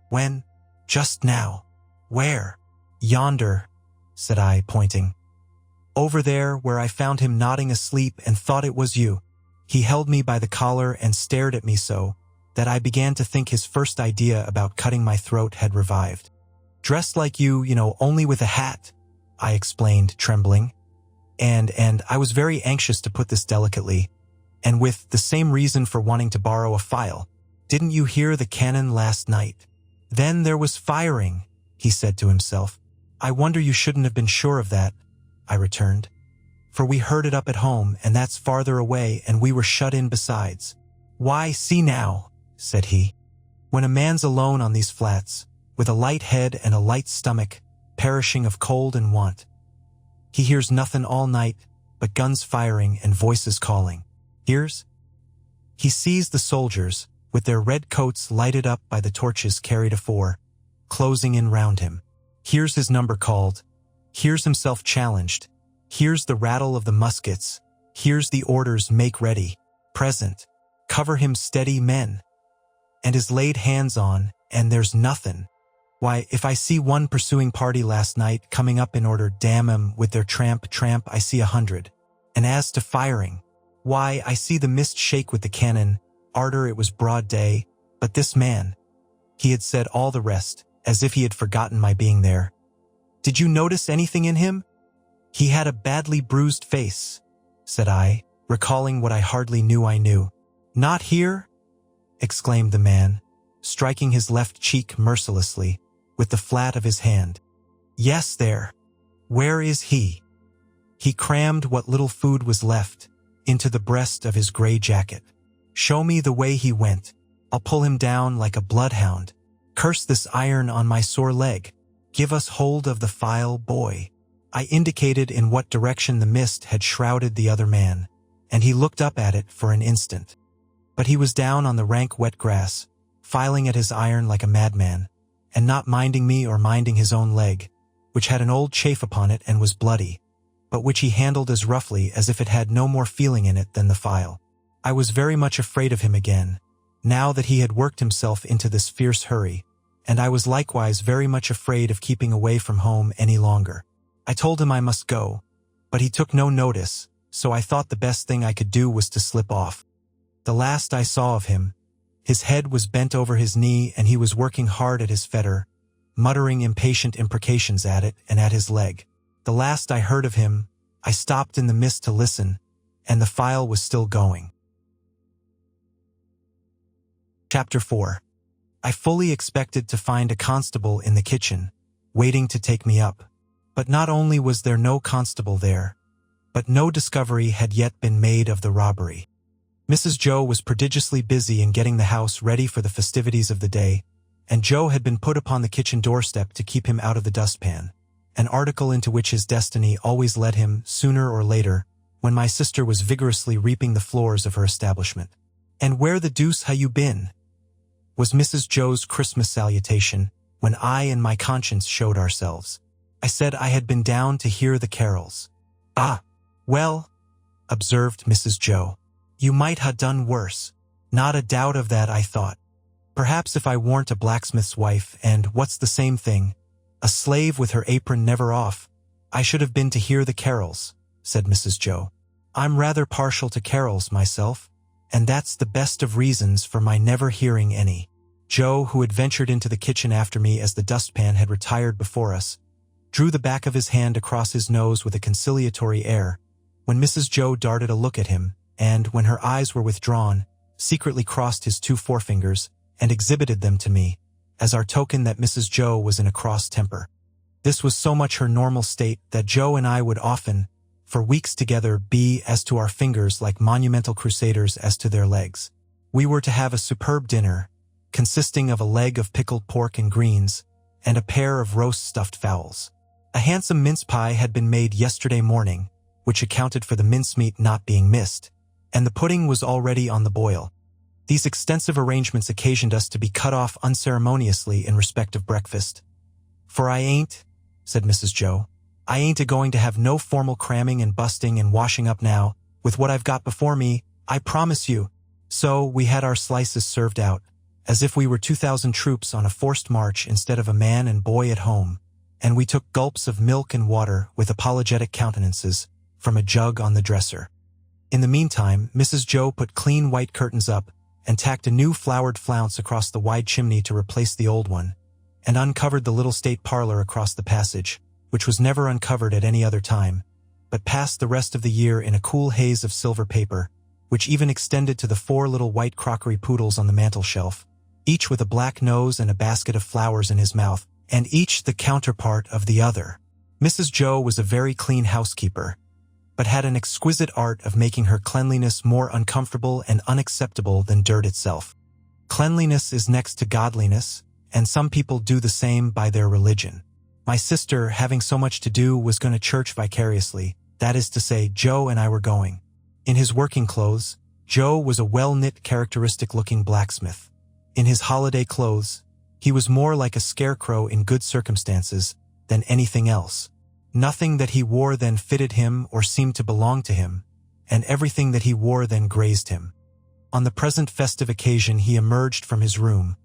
When?" "Just now." "Where?" "Yonder," said I, pointing. "Over there, where I found him nodding asleep and thought it was you." He held me by the collar and stared at me so that I began to think his first idea about cutting my throat had revived. "Dressed like you, only with a hat," I explained, trembling. And I was very anxious to put this delicately, and with the same reason for wanting to borrow a file. "Didn't you hear the cannon last night?" "Then there was firing," he said to himself. "I wonder you shouldn't have been sure of that," I returned. "For we heard it up at home, and that's farther away, and we were shut in besides." "Why, see now," said he. "When a man's alone on these flats, with a light head and a light stomach, perishing of cold and want, he hears nothing all night but guns firing and voices calling. He sees the soldiers, with their red coats lighted up by the torches carried afore, closing in round him. Hears his number called, hears himself challenged, hears the rattle of the muskets, hears the orders make ready, present, cover him steady men, and is laid hands on, and there's nothing. Why, if I see one pursuing party last night coming up in order, damn 'em, with their tramp, I see 100. And as to firing, why, I see the mist shake with the cannon, arter it was broad day, but this man," he had said all the rest, as if he had forgotten my being there. "Did you notice anything in him?" "He had a badly bruised face," said I, recalling what I hardly knew I knew. "Not here?" exclaimed the man, striking his left cheek mercilessly with the flat of his hand. "Yes, there." "Where is he?" He crammed what little food was left into the breast of his gray jacket. "Show me the way he went. I'll pull him down like a bloodhound. Curse this iron on my sore leg. Give us hold of the file, boy." I indicated in what direction the mist had shrouded the other man, and he looked up at it for an instant. But he was down on the rank wet grass, filing at his iron like a madman, and not minding me or minding his own leg, which had an old chafe upon it and was bloody, but which he handled as roughly as if it had no more feeling in it than the file. I was very much afraid of him again, now that he had worked himself into this fierce hurry, and I was likewise very much afraid of keeping away from home any longer. I told him I must go, but he took no notice, so I thought the best thing I could do was to slip off. The last I saw of him, his head was bent over his knee and he was working hard at his fetter, muttering impatient imprecations at it and at his leg. The last I heard of him, I stopped in the mist to listen, and the file was still going. Chapter 4. I fully expected to find a constable in the kitchen, waiting to take me up. But not only was there no constable there, but no discovery had yet been made of the robbery. Mrs. Joe was prodigiously busy in getting the house ready for the festivities of the day, and Joe had been put upon the kitchen doorstep to keep him out of the dustpan, an article into which his destiny always led him sooner or later, when my sister was vigorously reaping the floors of her establishment. "And where the deuce ha' you been?" was Mrs. Joe's Christmas salutation when I and my conscience showed ourselves. I said I had been down to hear the carols. "Ah, well," observed Mrs. Joe, "you might ha' done worse." Not a doubt of that, I thought. Perhaps if I weren't a blacksmith's wife and, what's the same thing, a slave with her apron never off, I should have been to hear the carols, said Mrs. Joe. "I'm rather partial to carols myself, and that's the best of reasons for my never hearing any." Joe, who had ventured into the kitchen after me as the dustpan had retired before us, drew the back of his hand across his nose with a conciliatory air, when Mrs. Joe darted a look at him, and, when her eyes were withdrawn, secretly crossed his 2 forefingers and exhibited them to me, as our token that Mrs. Joe was in a cross temper. This was so much her normal state that Joe and I would often, for weeks together, be as to our fingers like monumental crusaders as to their legs. We were to have a superb dinner, consisting of a leg of pickled pork and greens, and a pair of roast stuffed fowls. A handsome mince pie had been made yesterday morning, which accounted for the mincemeat not being missed, and the pudding was already on the boil. These extensive arrangements occasioned us to be cut off unceremoniously in respect of breakfast. "For I ain't," said Mrs. Joe, "I ain't a-going to have no formal cramming and busting and washing up now, with what I've got before me, I promise you." So we had our slices served out, as if we were 2,000 troops on a forced march instead of a man and boy at home, and we took gulps of milk and water with apologetic countenances from a jug on the dresser. In the meantime, Mrs. Joe put clean white curtains up and tacked a new flowered flounce across the wide chimney to replace the old one, and uncovered the little state parlor across the passage, which was never uncovered at any other time, but passed the rest of the year in a cool haze of silver paper, which even extended to the 4 little white crockery poodles on the mantel-shelf, each with a black nose and a basket of flowers in his mouth, and each the counterpart of the other. Mrs. Joe was a very clean housekeeper, but had an exquisite art of making her cleanliness more uncomfortable and unacceptable than dirt itself. Cleanliness is next to godliness, and some people do the same by their religion. My sister, having so much to do, was going to church vicariously, that is to say, Joe and I were going. In his working clothes, Joe was a well-knit, characteristic-looking blacksmith. In his holiday clothes, he was more like a scarecrow in good circumstances than anything else. Nothing that he wore then fitted him or seemed to belong to him, and everything that he wore then grazed him. On the present festive occasion he emerged from his room,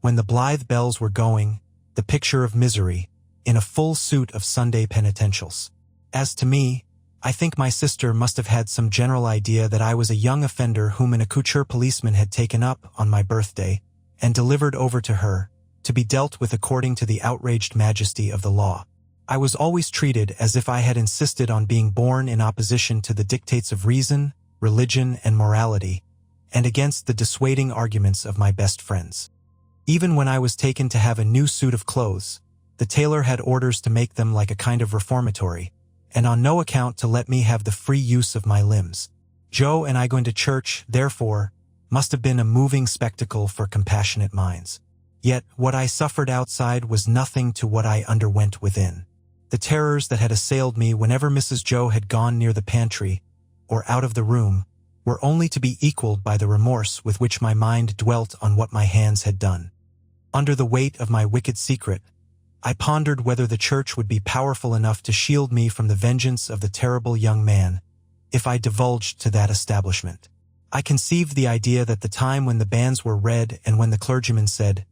when the blithe bells were going, the picture of misery, in a full suit of Sunday penitentials. As to me, I think my sister must have had some general idea that I was a young offender whom an accoucheur policeman had taken up on my birthday and delivered over to her, to be dealt with according to the outraged majesty of the law. I was always treated as if I had insisted on being born in opposition to the dictates of reason, religion, and morality, and against the dissuading arguments of my best friends. Even when I was taken to have a new suit of clothes, the tailor had orders to make them like a kind of reformatory, and on no account to let me have the free use of my limbs. Joe and I going to church, therefore, must have been a moving spectacle for compassionate minds. Yet what I suffered outside was nothing to what I underwent within. The terrors that had assailed me whenever Mrs. Joe had gone near the pantry or out of the room were only to be equaled by the remorse with which my mind dwelt on what my hands had done. Under the weight of my wicked secret, I pondered whether the church would be powerful enough to shield me from the vengeance of the terrible young man if I divulged to that establishment. I conceived the idea that the time when the banns were read and when the clergyman said,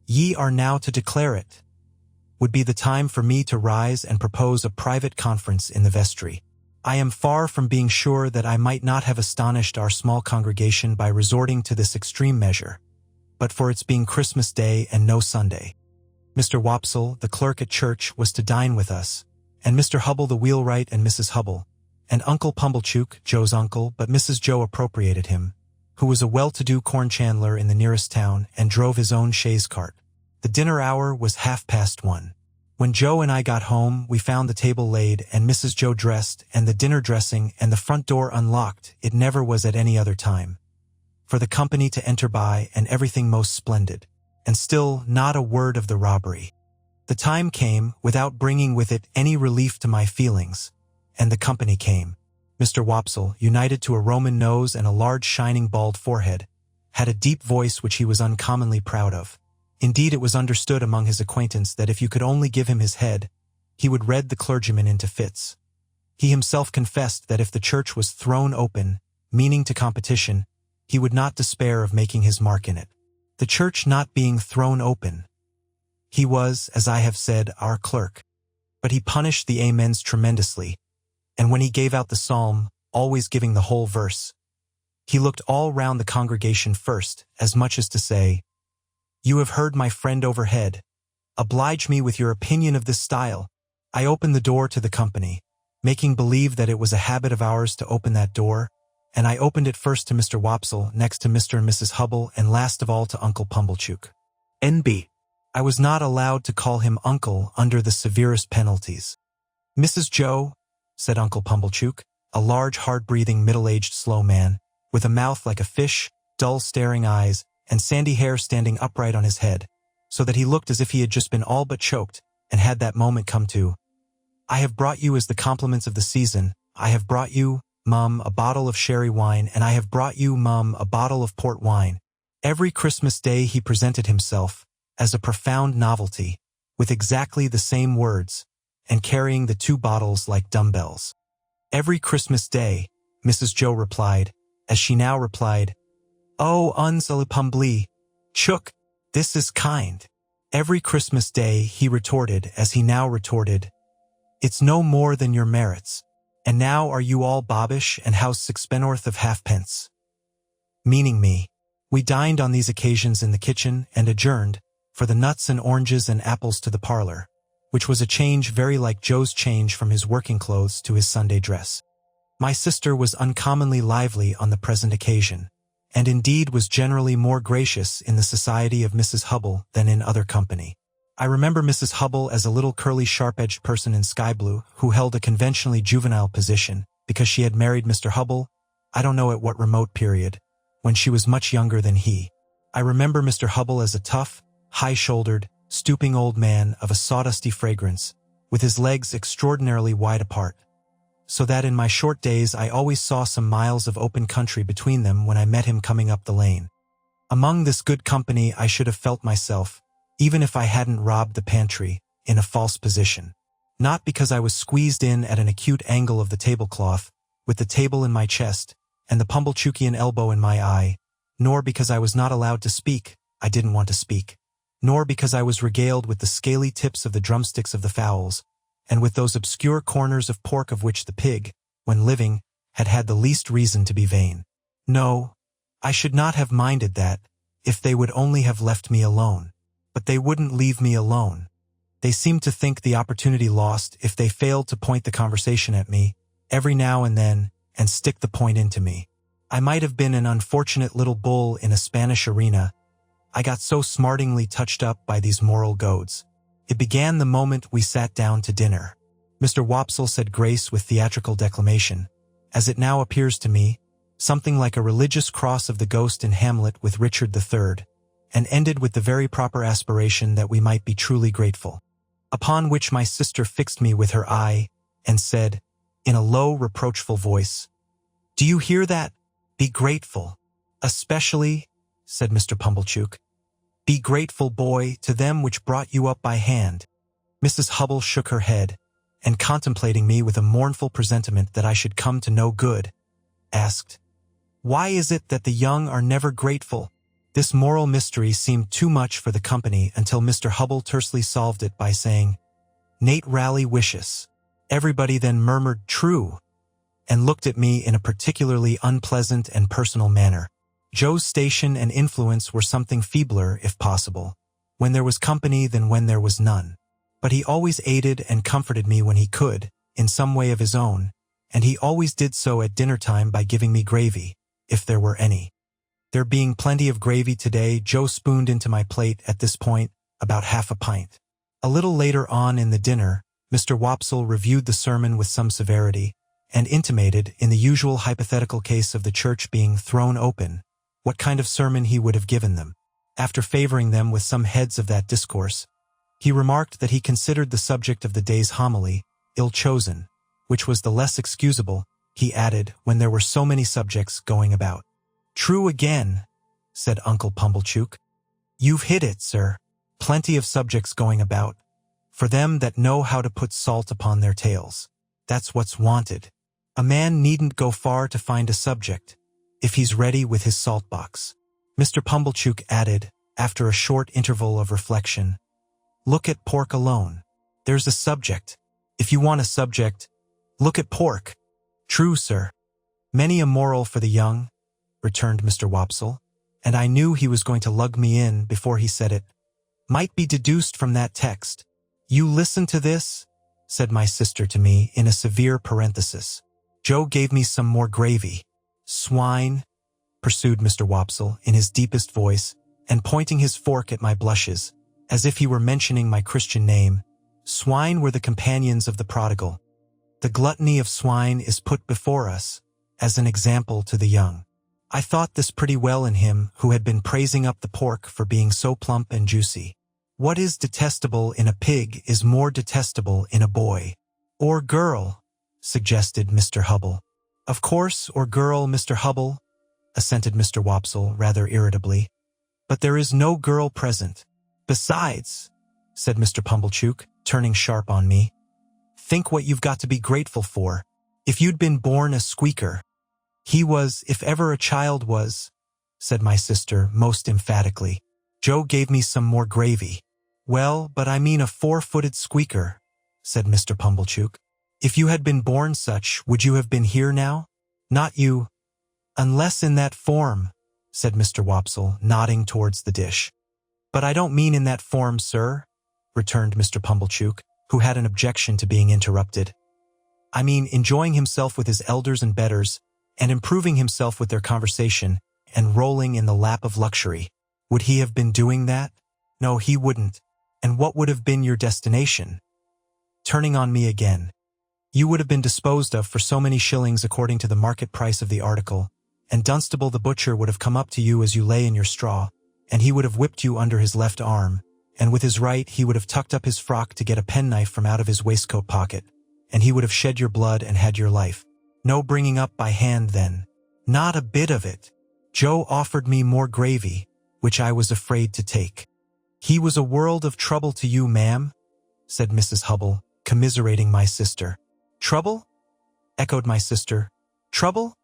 "Ye are now to declare it," would be the time for me to rise and propose a private conference in the vestry. I am far from being sure that I might not have astonished our small congregation by resorting to this extreme measure, but for its being Christmas Day and no Sunday. Mr. Wopsle, the clerk at church, was to dine with us, and Mr. Hubble the wheelwright and Mrs. Hubble, and Uncle Pumblechook, Joe's uncle, but Mrs. Joe appropriated him, who was a well-to-do corn chandler in the nearest town and drove his own chaise cart. The dinner hour was 1:30. When Joe and I got home, we found the table laid and Mrs. Joe dressed and the dinner dressing and the front door unlocked. It never was at any other time, for the company to enter by and everything most splendid, and still not a word of the robbery. The time came without bringing with it any relief to my feelings, and the company came. Mr. Wopsle, united to a Roman nose and a large shining bald forehead, had a deep voice which he was uncommonly proud of. Indeed, it was understood among his acquaintance that if you could only give him his head, he would read the clergyman into fits. He himself confessed that if the church was thrown open, meaning to competition, he would not despair of making his mark in it. The church not being thrown open, he was, as I have said, our clerk. But he punished the amens tremendously, and when he gave out the psalm, always giving the whole verse, he looked all round the congregation first, as much as to say, "You have heard my friend overhead. Oblige me with your opinion of this style." I opened the door to the company, making believe that it was a habit of ours to open that door, and I opened it first to Mr. Wopsle, next to Mr. and Mrs. Hubble, and last of all to Uncle Pumblechook. N.B. I was not allowed to call him uncle under the severest penalties. Mrs. Joe, said Uncle Pumblechook, a large, hard-breathing, middle-aged, slow man, with a mouth like a fish, dull, staring eyes, and sandy hair standing upright on his head, so that he looked as if he had just been all but choked, and had that moment come to. I have brought you as the compliments of the season. I have brought you, Mum, a bottle of sherry wine, and I have brought you, Mum, a bottle of port wine. Every Christmas Day he presented himself, as a profound novelty, with exactly the same words, and carrying the 2 bottles like dumbbells. Every Christmas Day, Mrs. Joe replied, as she now replied, "Oh, Unsalipumble, Chook, this is kind." Every Christmas Day he retorted, as he now retorted, "It's no more than your merits. And now are you all bobbish and house sixpennorth of halfpence?" Meaning me. We dined on these occasions in the kitchen and adjourned, for the nuts and oranges and apples to the parlor, which was a change very like Joe's change from his working clothes to his Sunday dress. My sister was uncommonly lively on the present occasion, and indeed was generally more gracious in the society of Mrs. Hubble than in other company. I remember Mrs. Hubble as a little curly sharp-edged person in sky blue who held a conventionally juvenile position because she had married Mr. Hubble, I don't know at what remote period, when she was much younger than he. I remember Mr. Hubble as a tough, high-shouldered, stooping old man of a sawdusty fragrance, with his legs extraordinarily wide apart, so that in my short days I always saw some miles of open country between them when I met him coming up the lane. Among this good company I should have felt myself, even if I hadn't robbed the pantry, in a false position. Not because I was squeezed in at an acute angle of the tablecloth, with the table in my chest, and the Pumblechookian elbow in my eye, nor because I was not allowed to speak, I didn't want to speak, nor because I was regaled with the scaly tips of the drumsticks of the fowls, and with those obscure corners of pork of which the pig, when living, had had the least reason to be vain. No, I should not have minded that, if they would only have left me alone. But they wouldn't leave me alone. They seemed to think the opportunity lost if they failed to point the conversation at me, every now and then, and stick the point into me. I might have been an unfortunate little bull in a Spanish arena. I got so smartingly touched up by these moral goads. It began the moment we sat down to dinner. Mr. Wopsle said grace with theatrical declamation, as it now appears to me, something like a religious cross of the ghost in Hamlet with Richard III, and ended with the very proper aspiration that we might be truly grateful. Upon which my sister fixed me with her eye, and said, in a low, reproachful voice, "Do you hear that? Be grateful. Especially," said Mr. Pumblechook, "be grateful, boy, to them which brought you up by hand." Mrs. Hubble shook her head, and contemplating me with a mournful presentiment that I should come to no good, asked, "Why is it that the young are never grateful?" This moral mystery seemed too much for the company until Mr. Hubble tersely solved it by saying, "Nate rally wishes." Everybody then murmured "True," and looked at me in a particularly unpleasant and personal manner. Joe's station and influence were something feebler, if possible, when there was company than when there was none. But he always aided and comforted me when he could, in some way of his own, and he always did so at dinner-time by giving me gravy, if there were any. There being plenty of gravy today, Joe spooned into my plate at this point about half a pint. A little later on in the dinner, Mr. Wopsle reviewed the sermon with some severity, and intimated, in the usual hypothetical case of the church being thrown open, what kind of sermon he would have given them. After favoring them with some heads of that discourse, he remarked that he considered the subject of the day's homily ill-chosen, which was the less excusable, he added, when there were so many subjects going about. "True again," said Uncle Pumblechook. "You've hit it, sir. Plenty of subjects going about. For them that know how to put salt upon their tails. That's what's wanted. A man needn't go far to find a subject, if he's ready with his salt box." Mr. Pumblechook added, after a short interval of reflection, "Look at pork alone. There's a subject. If you want a subject, look at pork." "True, sir. Many a moral for the young," returned Mr. Wopsle, and I knew he was going to lug me in before he said it, "might be deduced from that text. You listen to this," said my sister to me in a severe parenthesis. Joe gave me some more gravy. Swine, pursued Mr. Wopsle in his deepest voice, and pointing his fork at my blushes, as if he were mentioning my Christian name. Swine were the companions of the prodigal. The gluttony of swine is put before us, as an example to the young. I thought this pretty well in him who had been praising up the pork for being so plump and juicy. What is detestable in a pig is more detestable in a boy. Or girl, suggested Mr. Hubble. Of course, or girl, Mr. Hubble, assented Mr. Wopsle rather irritably. But there is no girl present. Besides, said Mr. Pumblechook, turning sharp on me, think what you've got to be grateful for. If you'd been born a squeaker. He was, if ever a child was, said my sister most emphatically. Joe gave me some more gravy. Well, but I mean a 4-footed squeaker, said Mr. Pumblechook. If you had been born such, would you have been here now? Not you. Unless in that form, said Mr. Wopsle, nodding towards the dish. But I don't mean in that form, sir, returned Mr. Pumblechook, who had an objection to being interrupted. I mean enjoying himself with his elders and betters, and improving himself with their conversation, and rolling in the lap of luxury. Would he have been doing that? No, he wouldn't. And what would have been your destination? Turning on me again. You would have been disposed of for so many shillings according to the market price of the article, and Dunstable the butcher would have come up to you as you lay in your straw, and he would have whipped you under his left arm, and with his right he would have tucked up his frock to get a penknife from out of his waistcoat pocket, and he would have shed your blood and had your life. No bringing up by hand then. Not a bit of it. Joe offered me more gravy, which I was afraid to take. He was a world of trouble to you, ma'am, said Mrs. Hubble, commiserating my sister. Trouble? Echoed my sister. Trouble?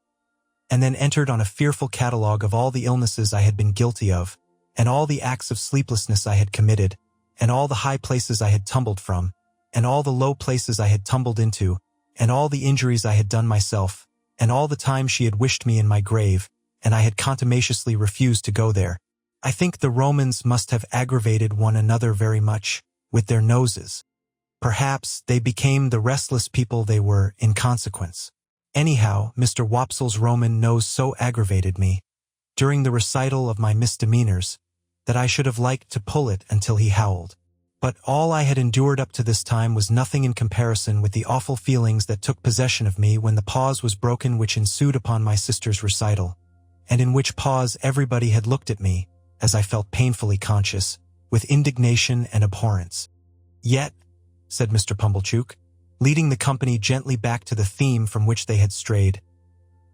And then entered on a fearful catalogue of all the illnesses I had been guilty of, and all the acts of sleeplessness I had committed, and all the high places I had tumbled from, and all the low places I had tumbled into, and all the injuries I had done myself, and all the time she had wished me in my grave, and I had contumaciously refused to go there. I think the Romans must have aggravated one another very much, with their noses. Perhaps they became the restless people they were in consequence. Anyhow, Mr. Wopsle's Roman nose so aggravated me, during the recital of my misdemeanors, that I should have liked to pull it until he howled. But all I had endured up to this time was nothing in comparison with the awful feelings that took possession of me when the pause was broken which ensued upon my sister's recital, and in which pause everybody had looked at me, as I felt painfully conscious, with indignation and abhorrence. Yet, said Mr. Pumblechook, leading the company gently back to the theme from which they had strayed,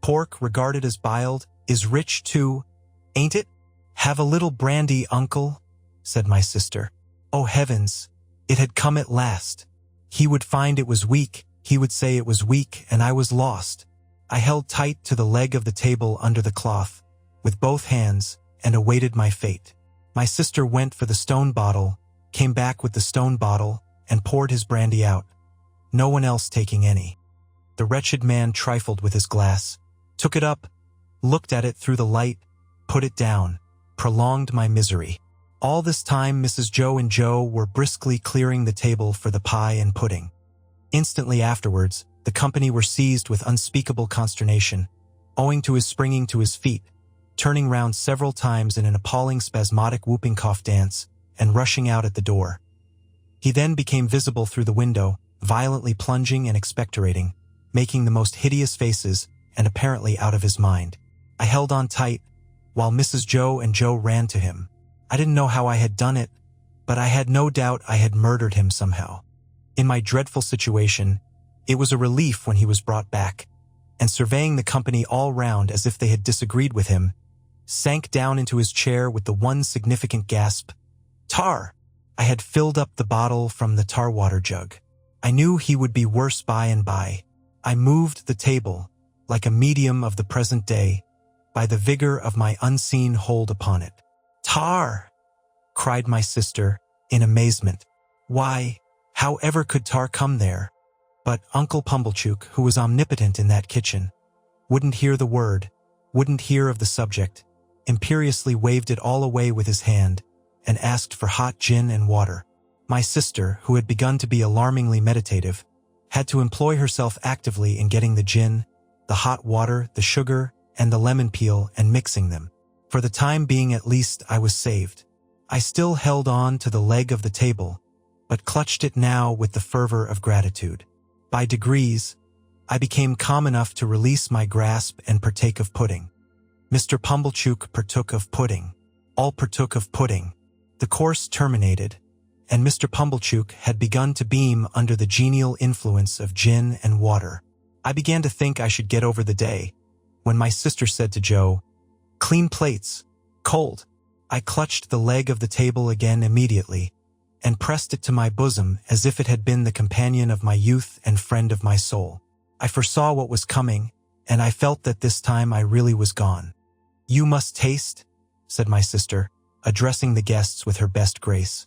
pork, regarded as biled, is rich too, ain't it? Have a little brandy, uncle, said my sister. Oh heavens, it had come at last. He would find it was weak, he would say it was weak, and I was lost. I held tight to the leg of the table under the cloth, with both hands, and awaited my fate. My sister went for the stone bottle, came back with the stone bottle, and poured his brandy out, no one else taking any. The wretched man trifled with his glass, took it up, looked at it through the light, put it down, prolonged my misery. All this time Mrs. Joe and Joe were briskly clearing the table for the pie and pudding. Instantly afterwards, the company were seized with unspeakable consternation, owing to his springing to his feet, turning round several times in an appalling spasmodic whooping cough dance, and rushing out at the door. He then became visible through the window, violently plunging and expectorating, making the most hideous faces, and apparently out of his mind. I held on tight, while Mrs. Joe and Joe ran to him. I didn't know how I had done it, but I had no doubt I had murdered him somehow. In my dreadful situation, it was a relief when he was brought back, and surveying the company all round as if they had disagreed with him, sank down into his chair with the one significant gasp, "Tar!" I had filled up the bottle from the tar water jug. I knew he would be worse by and by. I moved the table, like a medium of the present day, by the vigor of my unseen hold upon it. "Tar!" cried my sister, in amazement. Why, however could tar come there? But Uncle Pumblechook, who was omnipotent in that kitchen, wouldn't hear the word, wouldn't hear of the subject, imperiously waved it all away with his hand, and asked for hot gin and water. My sister, who had begun to be alarmingly meditative, had to employ herself actively in getting the gin, the hot water, the sugar, and the lemon peel and mixing them. For the time being at least I was saved. I still held on to the leg of the table, but clutched it now with the fervor of gratitude. By degrees, I became calm enough to release my grasp and partake of pudding. Mr. Pumblechook partook of pudding. All partook of pudding. The course terminated, and Mr. Pumblechook had begun to beam under the genial influence of gin and water. I began to think I should get over the day, when my sister said to Joe, "Clean plates, cold." I clutched the leg of the table again immediately, and pressed it to my bosom as if it had been the companion of my youth and friend of my soul. I foresaw what was coming, and I felt that this time I really was gone. "You must taste," said my sister, addressing the guests with her best grace.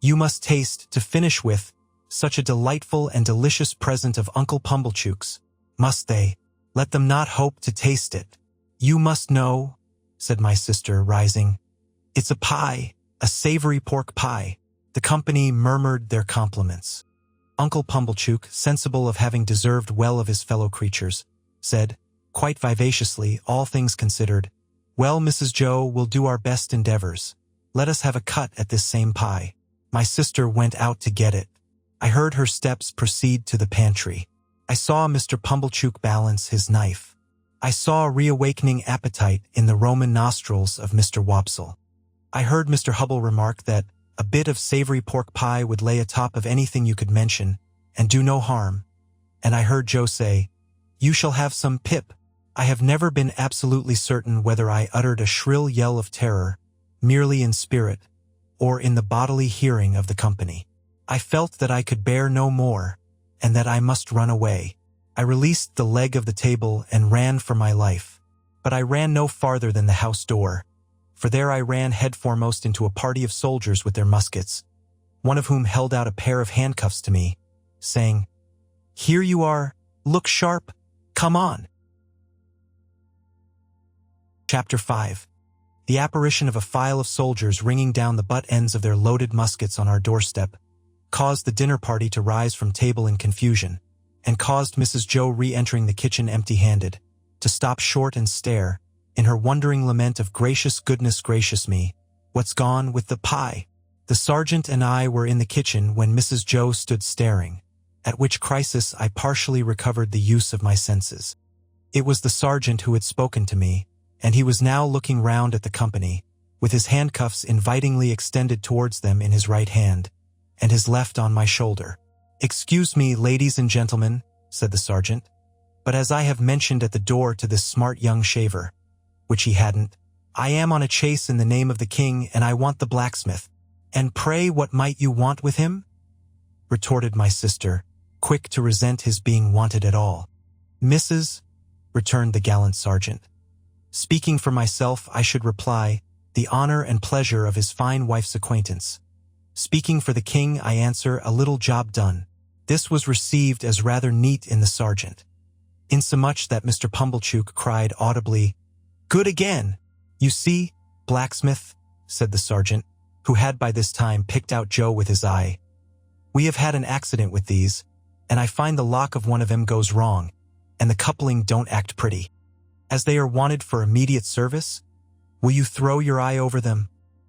"You must taste, to finish with, such a delightful and delicious present of Uncle Pumblechook's. Must they? Let them not hope to taste it. You must know," said my sister, rising. "It's a pie, a savory pork pie." The company murmured their compliments. Uncle Pumblechook, sensible of having deserved well of his fellow creatures, said, quite vivaciously, all things considered, "Well, Mrs. Joe, we'll do our best endeavors. Let us have a cut at this same pie." My sister went out to get it. I heard her steps proceed to the pantry. I saw Mr. Pumblechook balance his knife. I saw a reawakening appetite in the Roman nostrils of Mr. Wopsle. I heard Mr. Hubble remark that a bit of savory pork pie would lay atop of anything you could mention and do no harm, and I heard Joe say, "You shall have some, Pip." I have never been absolutely certain whether I uttered a shrill yell of terror, merely in spirit, or in the bodily hearing of the company. I felt that I could bear no more, and that I must run away. I released the leg of the table and ran for my life. But I ran no farther than the house door, for there I ran headforemost into a party of soldiers with their muskets, one of whom held out a pair of handcuffs to me, saying, "Here you are, look sharp, come on." Chapter 5. The apparition of a file of soldiers ringing down the butt ends of their loaded muskets on our doorstep caused the dinner party to rise from table in confusion, and caused Mrs. Joe re-entering the kitchen empty-handed, to stop short and stare, in her wondering lament of "Gracious goodness gracious me, what's gone with the pie?" The sergeant and I were in the kitchen when Mrs. Joe stood staring, at which crisis I partially recovered the use of my senses. It was the sergeant who had spoken to me, and he was now looking round at the company, with his handcuffs invitingly extended towards them in his right hand, and his left on my shoulder. "Excuse me, ladies and gentlemen," said the sergeant, "but as I have mentioned at the door to this smart young shaver," which he hadn't, "I am on a chase in the name of the king, and I want the blacksmith." "And pray what might you want with him?" retorted my sister, quick to resent his being wanted at all. "Mrs.," returned the gallant sergeant. "Speaking for myself, I should reply, the honor and pleasure of his fine wife's acquaintance. Speaking for the king, I answer, a little job done." This was received as rather neat in the sergeant, insomuch that Mr. Pumblechook cried audibly, "Good again!" "You see, blacksmith," said the sergeant, who had by this time picked out Joe with his eye, "we have had an accident with these, and I find the lock of one of 'em goes wrong, and the coupling don't act pretty. As they are wanted for immediate service, will you throw your eye over them?"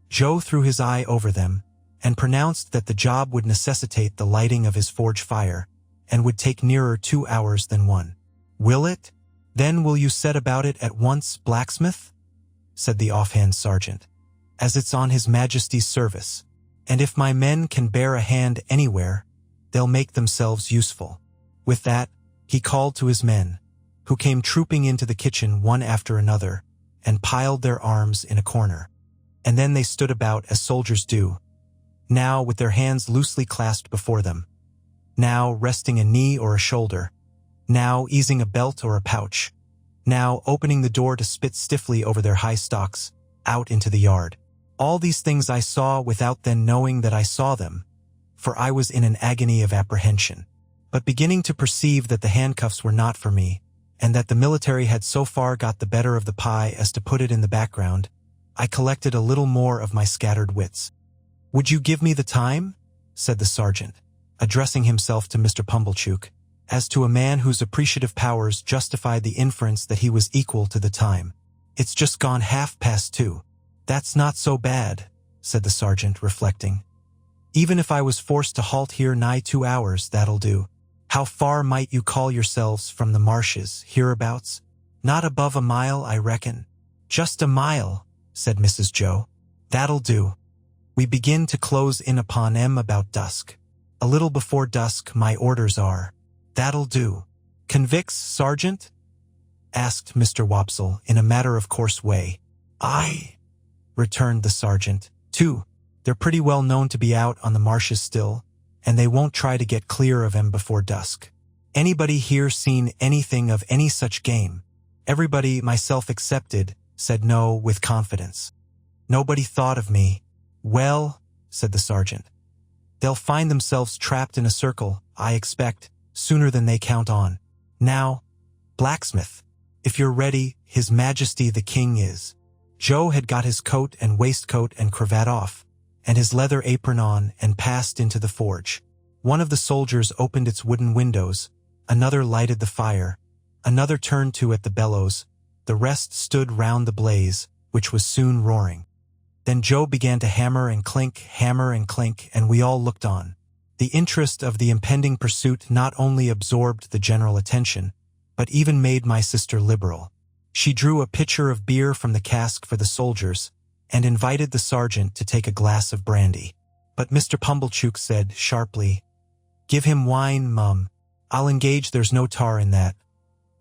Joe threw his eye over them, and pronounced that the job would necessitate the lighting of his forge fire, and would take nearer 2 hours than 1. "Will it? Then will you set about it at once, blacksmith?" said the offhand sergeant, "as it's on his Majesty's service, and if my men can bear a hand anywhere, they'll make themselves useful." With that, he called to his men, who came trooping into the kitchen one after another, and piled their arms in a corner. And then they stood about as soldiers do, now with their hands loosely clasped before them, now resting a knee or a shoulder, now easing a belt or a pouch, now opening the door to spit stiffly over their high stocks, out into the yard. All these things I saw without then knowing that I saw them, for I was in an agony of apprehension. But beginning to perceive that the handcuffs were not for me, and that the military had so far got the better of the pie as to put it in the background, I collected a little more of my scattered wits. "Would you give me the time?" said the sergeant, addressing himself to Mr. Pumblechook, as to a man whose appreciative powers justified the inference that he was equal to the time. "It's just gone 2:30. "That's not so bad," said the sergeant, reflecting. "Even if I was forced to halt here nigh 2 hours, that'll do. How far might you call yourselves from the marshes, hereabouts?" "Not above a mile, I reckon." "Just a mile," said Mrs. Joe. "That'll do. We begin to close in upon 'em about dusk. A little before dusk, my orders are." "That'll do." "Convicts, Sergeant?" asked Mr. Wopsle in a matter-of-course way. "Aye," returned the sergeant. "Two. They're pretty well known to be out on the marshes still, and they won't try to get clear of 'em before dusk." "Anybody here seen anything of any such game?" Everybody, myself excepted, said no with confidence. Nobody thought of me. "Well," said the sergeant, "they'll find themselves trapped in a circle, I expect, sooner than they count on. Now, blacksmith, if you're ready, His Majesty the King is." Joe had got his coat and waistcoat and cravat off, and his leather apron on, and passed into the forge. One of the soldiers opened its wooden windows, another lighted the fire, another turned to at the bellows, the rest stood round the blaze, which was soon roaring. Then Joe began to hammer and clink, and we all looked on. The interest of the impending pursuit not only absorbed the general attention, but even made my sister liberal. She drew a pitcher of beer from the cask for the soldiers, and invited the sergeant to take a glass of brandy. But Mr. Pumblechook said sharply, "Give him wine, mum. I'll engage there's no tar in that."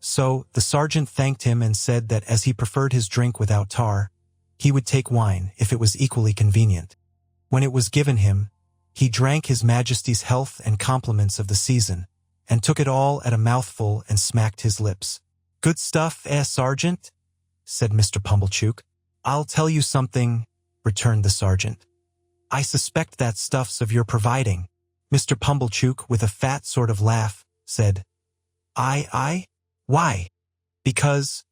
So the sergeant thanked him and said that as he preferred his drink without tar, he would take wine if it was equally convenient. When it was given him, he drank His Majesty's health and compliments of the season, and took it all at a mouthful and smacked his lips. "Good stuff, Sergeant?" said Mr. Pumblechook. "I'll tell you something," returned the sergeant. "I suspect that stuff's of your providing." Mr. Pumblechook, with a fat sort of laugh, said, "I? Why?" "Because,"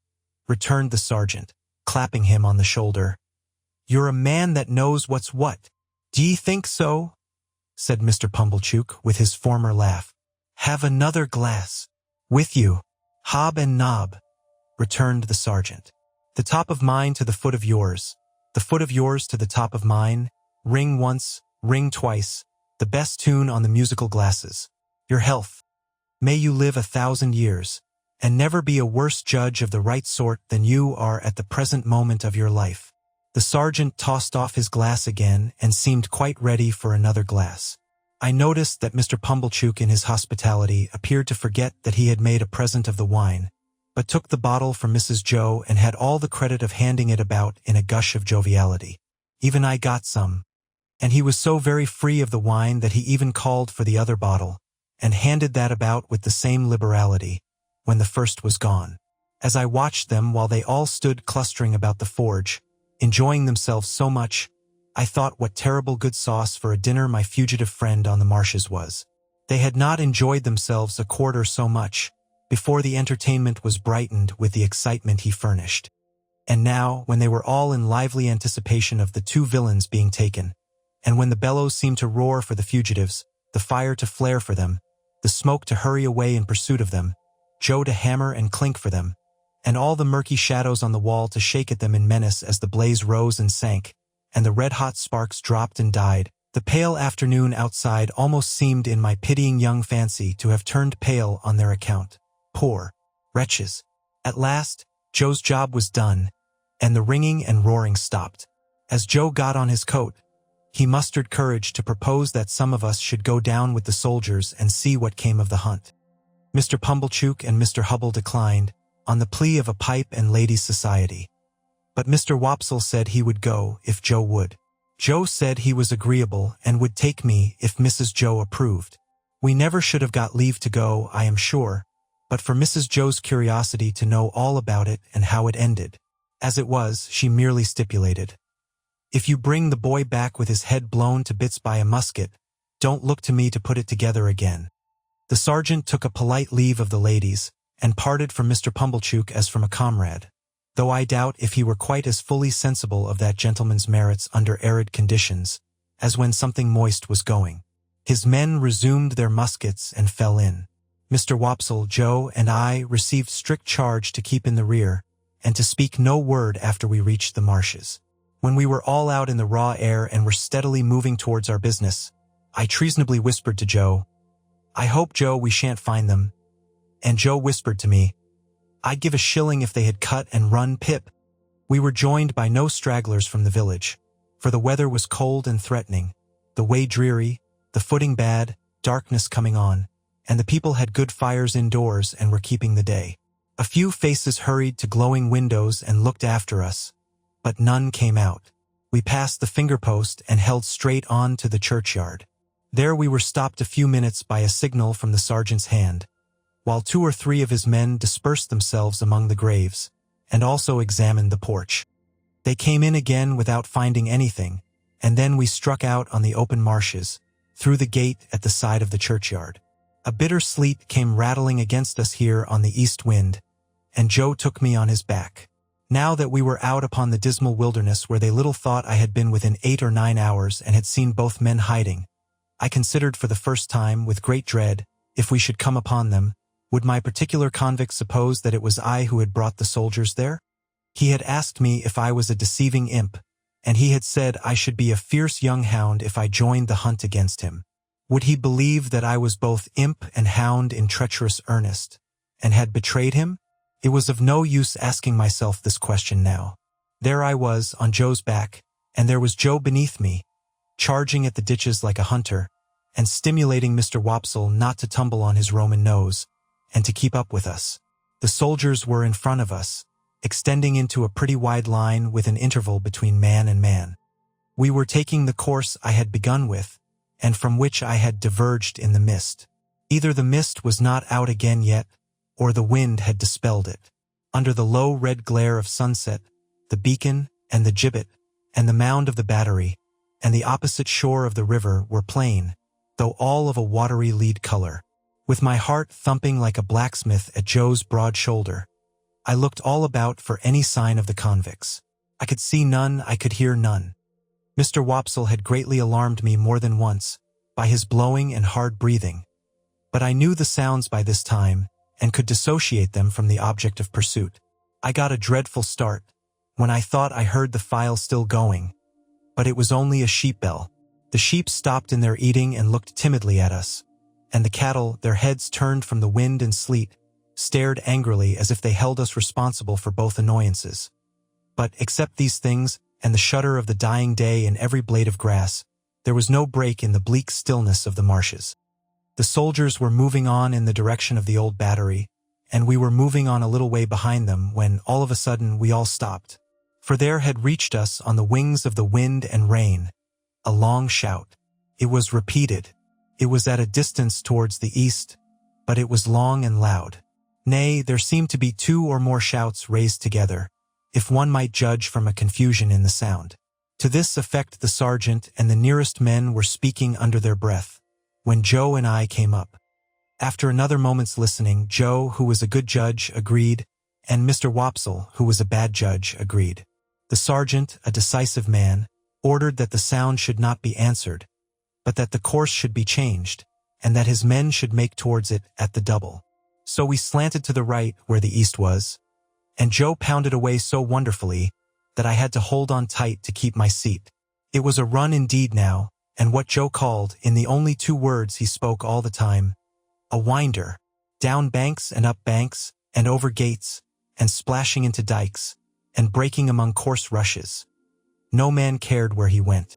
returned the sergeant, clapping him on the shoulder, "you're a man that knows what's what." "D'ye think so?" said Mr. Pumblechook, with his former laugh. "Have another glass." "With you, hob and nob," returned the sergeant. "The top of mine to the foot of yours, the foot of yours to the top of mine, ring once, ring twice, the best tune on the musical glasses. Your health. May you live 1,000 years, and never be a worse judge of the right sort than you are at the present moment of your life." The sergeant tossed off his glass again and seemed quite ready for another glass. I noticed that Mr. Pumblechook in his hospitality appeared to forget that he had made a present of the wine, but took the bottle from Mrs. Joe and had all the credit of handing it about in a gush of joviality. Even I got some, and he was so very free of the wine that he even called for the other bottle, and handed that about with the same liberality, when the first was gone. As I watched them while they all stood clustering about the forge, enjoying themselves so much, I thought what terrible good sauce for a dinner my fugitive friend on the marshes was. They had not enjoyed themselves a quarter so much before the entertainment was brightened with the excitement he furnished. And now, when they were all in lively anticipation of the two villains being taken, and when the bellows seemed to roar for the fugitives, the fire to flare for them, the smoke to hurry away in pursuit of them, Joe to hammer and clink for them, and all the murky shadows on the wall to shake at them in menace as the blaze rose and sank, and the red-hot sparks dropped and died, the pale afternoon outside almost seemed in my pitying young fancy to have turned pale on their account. Poor wretches! At last, Joe's job was done, and the ringing and roaring stopped. As Joe got on his coat, he mustered courage to propose that some of us should go down with the soldiers and see what came of the hunt. Mr. Pumblechook and Mr. Hubble declined, on the plea of a pipe and ladies' society. But Mr. Wopsle said he would go if Joe would. Joe said he was agreeable and would take me if Mrs. Joe approved. We never should have got leave to go, I am sure, but for Mrs. Joe's curiosity to know all about it and how it ended. As it was, she merely stipulated, "If you bring the boy back with his head blown to bits by a musket, don't look to me to put it together again." The sergeant took a polite leave of the ladies, and parted from Mr. Pumblechook as from a comrade, though I doubt if he were quite as fully sensible of that gentleman's merits under arid conditions, as when something moist was going. His men resumed their muskets and fell in. Mr. Wopsle, Joe, and I received strict charge to keep in the rear, and to speak no word after we reached the marshes. When we were all out in the raw air and were steadily moving towards our business, I treasonably whispered to Joe, "I hope, Joe, we shan't find them." And Joe whispered to me, "I'd give a shilling if they had cut and run, Pip." We were joined by no stragglers from the village, for the weather was cold and threatening, the way dreary, the footing bad, darkness coming on, and the people had good fires indoors and were keeping the day. A few faces hurried to glowing windows and looked after us, but none came out. We passed the finger post and held straight on to the churchyard. There we were stopped a few minutes by a signal from the sergeant's hand, while 2 or 3 of his men dispersed themselves among the graves, and also examined the porch. They came in again without finding anything, and then we struck out on the open marshes, through the gate at the side of the churchyard. A bitter sleet came rattling against us here on the east wind, and Joe took me on his back. Now that we were out upon the dismal wilderness where they little thought I had been within 8 or 9 hours and had seen both men hiding, I considered for the first time, with great dread, if we should come upon them, would my particular convict suppose that it was I who had brought the soldiers there? He had asked me if I was a deceiving imp, and he had said I should be a fierce young hound if I joined the hunt against him. Would he believe that I was both imp and hound in treacherous earnest, and had betrayed him? It was of no use asking myself this question now. There I was, on Joe's back, and there was Joe beneath me, charging at the ditches like a hunter, and stimulating Mr. Wopsle not to tumble on his Roman nose, and to keep up with us. The soldiers were in front of us, extending into a pretty wide line with an interval between man and man. We were taking the course I had begun with, and from which I had diverged in the mist. Either the mist was not out again yet, or the wind had dispelled it. Under the low red glare of sunset, the beacon and the gibbet and the mound of the battery and the opposite shore of the river were plain, though all of a watery lead color. With my heart thumping like a blacksmith at Joe's broad shoulder, I looked all about for any sign of the convicts. I could see none, I could hear none. Mr. Wopsle had greatly alarmed me more than once by his blowing and hard breathing, but I knew the sounds by this time and could dissociate them from the object of pursuit. I got a dreadful start when I thought I heard the file still going, but it was only a sheep bell. The sheep stopped in their eating and looked timidly at us, and the cattle, their heads turned from the wind and sleet, stared angrily as if they held us responsible for both annoyances. But except these things and the shudder of the dying day in every blade of grass, there was no break in the bleak stillness of the marshes. The soldiers were moving on in the direction of the old battery, and we were moving on a little way behind them when, all of a sudden, we all stopped. For there had reached us on the wings of the wind and rain a long shout. It was repeated. It was at a distance towards the east, but it was long and loud. Nay, there seemed to be 2 or more shouts raised together, if one might judge from a confusion in the sound. To this effect the sergeant and the nearest men were speaking under their breath, when Joe and I came up. After another moment's listening, Joe, who was a good judge, agreed, and Mr. Wopsle, who was a bad judge, agreed. The sergeant, a decisive man, ordered that the sound should not be answered, but that the course should be changed, and that his men should make towards it at the double. So we slanted to the right where the east was, and Joe pounded away so wonderfully that I had to hold on tight to keep my seat. It was a run indeed now, and what Joe called, in the only 2 words he spoke all the time, a winder, down banks and up banks, and over gates, and splashing into dikes, and breaking among coarse rushes. No man cared where he went.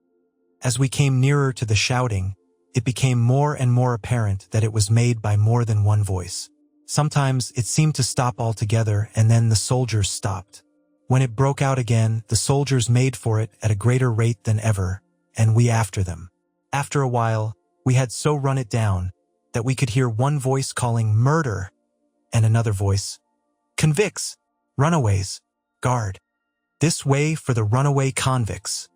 As we came nearer to the shouting, it became more and more apparent that it was made by more than one voice. Sometimes it seemed to stop altogether, and then the soldiers stopped. When it broke out again, the soldiers made for it at a greater rate than ever, and we after them. After a while, we had so run it down that we could hear one voice calling "Murder!" and another voice, "Convicts! Runaways! Guard! This way for the runaway convicts!"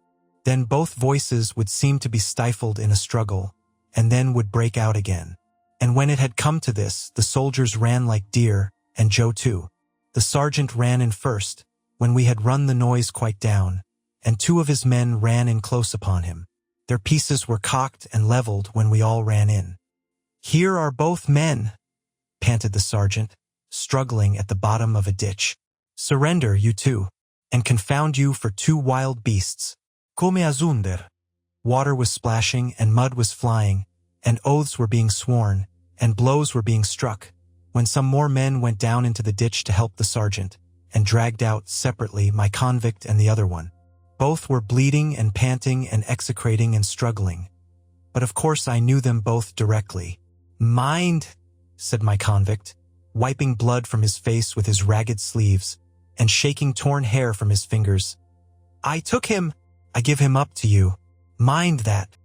Then both voices would seem to be stifled in a struggle, and then would break out again. And when it had come to this, the soldiers ran like deer, and Joe too. The sergeant ran in first, when we had run the noise quite down, and 2 of his men ran in close upon him. Their pieces were cocked and leveled when we all ran in. "Here are both men," panted the sergeant, struggling at the bottom of a ditch. Surrender, you two, and confound you for two wild beasts. Come azunder. Water was splashing and mud was flying, and oaths were being sworn, and blows were being struck, when some more men went down into the ditch to help the sergeant, and dragged out, separately, my convict and the other one. Both were bleeding and panting and execrating and struggling. But of course I knew them both directly. Mind, said my convict, wiping blood from his face with his ragged sleeves, and shaking torn hair from his fingers. I took him. I give him up to you. Mind that.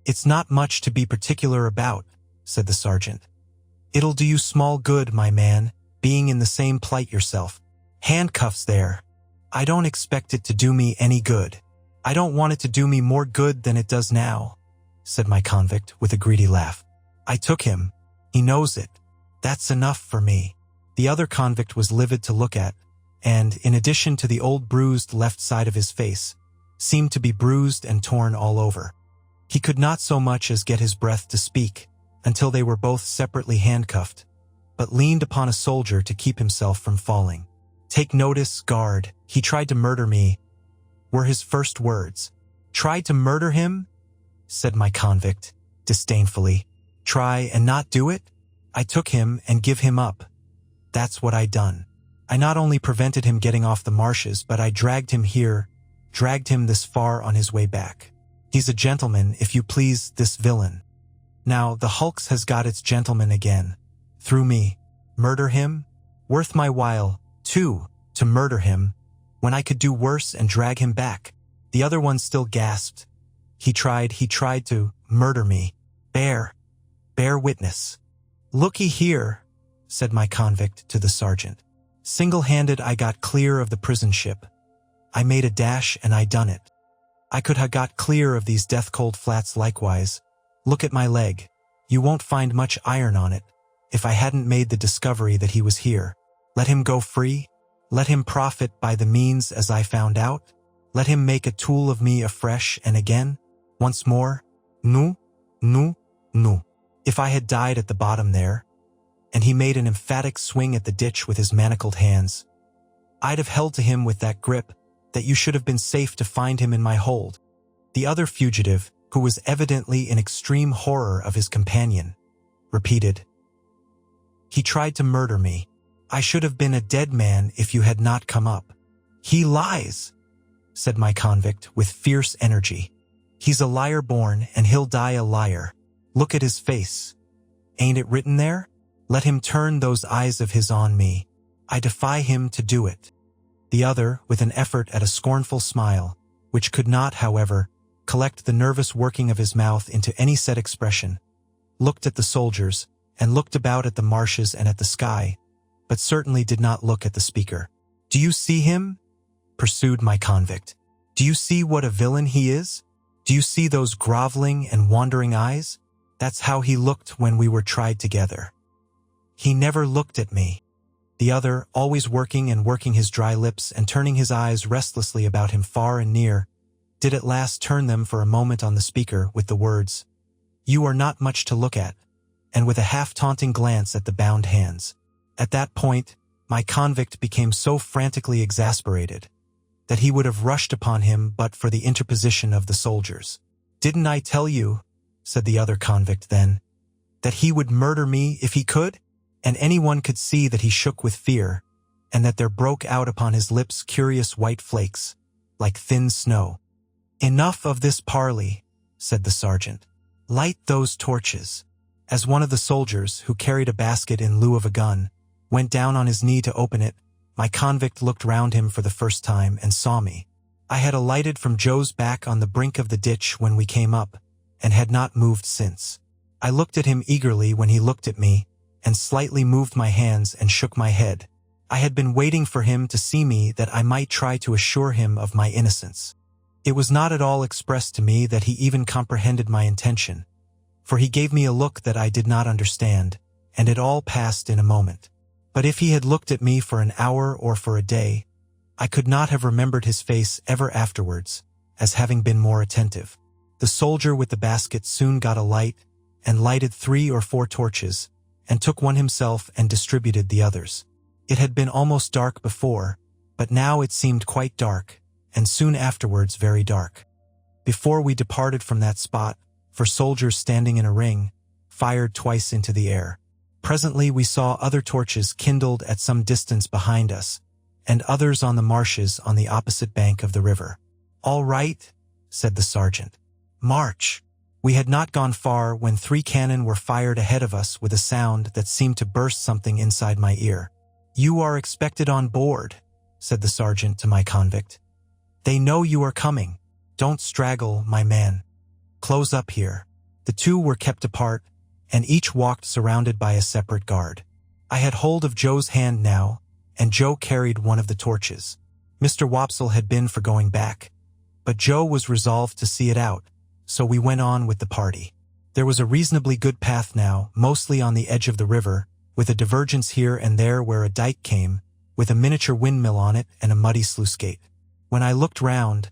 It's not much to be particular about, said the sergeant. It'll do you small good, my man, being in the same plight yourself. Handcuffs there. I don't expect it to do me any good. I don't want it to do me more good than it does now, said my convict with a greedy laugh. I took him. He knows it. That's enough for me. The other convict was livid to look at, and, in addition to the old bruised left side of his face, seemed to be bruised and torn all over. He could not so much as get his breath to speak, until they were both separately handcuffed, but leaned upon a soldier to keep himself from falling. Take notice, guard, he tried to murder me, were his first words. Tried to murder him? Said my convict, disdainfully. Try and not do it? I took him and give him up. That's what I done. I not only prevented him getting off the marshes, but I dragged him here, dragged him this far on his way back. He's a gentleman, if you please, this villain. Now, the hulks has got its gentleman again. Through me. Murder him? Worth my while, too, to murder him, when I could do worse and drag him back. The other one still gasped. He tried to murder me. Bear witness. Looky here, said my convict to the sergeant. Single-handed I got clear of the prison ship. I made a dash and I done it. I could ha' got clear of these death-cold flats likewise. Look at my leg. You won't find much iron on it, if I hadn't made the discovery that he was here. Let him go free? Let him profit by the means as I found out? Let him make a tool of me afresh and again? Once more? No. If I had died at the bottom there, and he made an emphatic swing at the ditch with his manacled hands, I'd have held to him with that grip that you should have been safe to find him in my hold. The other fugitive, who was evidently in extreme horror of his companion, repeated, He tried to murder me. I should have been a dead man if you had not come up. He lies, said my convict with fierce energy. He's a liar born and he'll die a liar. Look at his face. Ain't it written there? Let him turn those eyes of his on me. I defy him to do it. The other, with an effort at a scornful smile, which could not, however, collect the nervous working of his mouth into any set expression, looked at the soldiers, and looked about at the marshes and at the sky, but certainly did not look at the speaker. Do you see him? Pursued my convict. Do you see what a villain he is? Do you see those groveling and wandering eyes? That's how he looked when we were tried together. He never looked at me. The other, always working and working his dry lips and turning his eyes restlessly about him far and near, did at last turn them for a moment on the speaker with the words, You are not much to look at, and with a half-taunting glance at the bound hands. At that point, my convict became so frantically exasperated that he would have rushed upon him but for the interposition of the soldiers. Didn't I tell you, said the other convict then, that he would murder me if he could? And anyone could see that he shook with fear, and that there broke out upon his lips curious white flakes, like thin snow. Enough of this parley, said the sergeant. Light those torches. As one of the soldiers, who carried a basket in lieu of a gun, went down on his knee to open it, my convict looked round him for the first time and saw me. I had alighted from Joe's back on the brink of the ditch when we came up, and had not moved since. I looked at him eagerly when he looked at me, and slightly moved my hands and shook my head. I had been waiting for him to see me that I might try to assure him of my innocence. It was not at all expressed to me that he even comprehended my intention, for he gave me a look that I did not understand, and it all passed in a moment. But if he had looked at me for an hour or for a day, I could not have remembered his face ever afterwards, as having been more attentive. The soldier with the basket soon got a light, and lighted 3 or 4 torches, and took one himself and distributed the others. It had been almost dark before, but now it seemed quite dark, and soon afterwards very dark. Before we departed from that spot, for soldiers standing in a ring, fired twice into the air. Presently we saw other torches kindled at some distance behind us, and others on the marshes on the opposite bank of the river. "All right," said the sergeant. "March." We had not gone far when 3 cannon were fired ahead of us with a sound that seemed to burst something inside my ear. "You are expected on board," said the sergeant to my convict. "They know you are coming. Don't straggle, my man. Close up here." The two were kept apart, and each walked surrounded by a separate guard. I had hold of Joe's hand now, and Joe carried one of the torches. Mr. Wopsle had been for going back, but Joe was resolved to see it out, so we went on with the party. There was a reasonably good path now, mostly on the edge of the river, with a divergence here and there where a dike came, with a miniature windmill on it and a muddy sluice gate. When I looked round,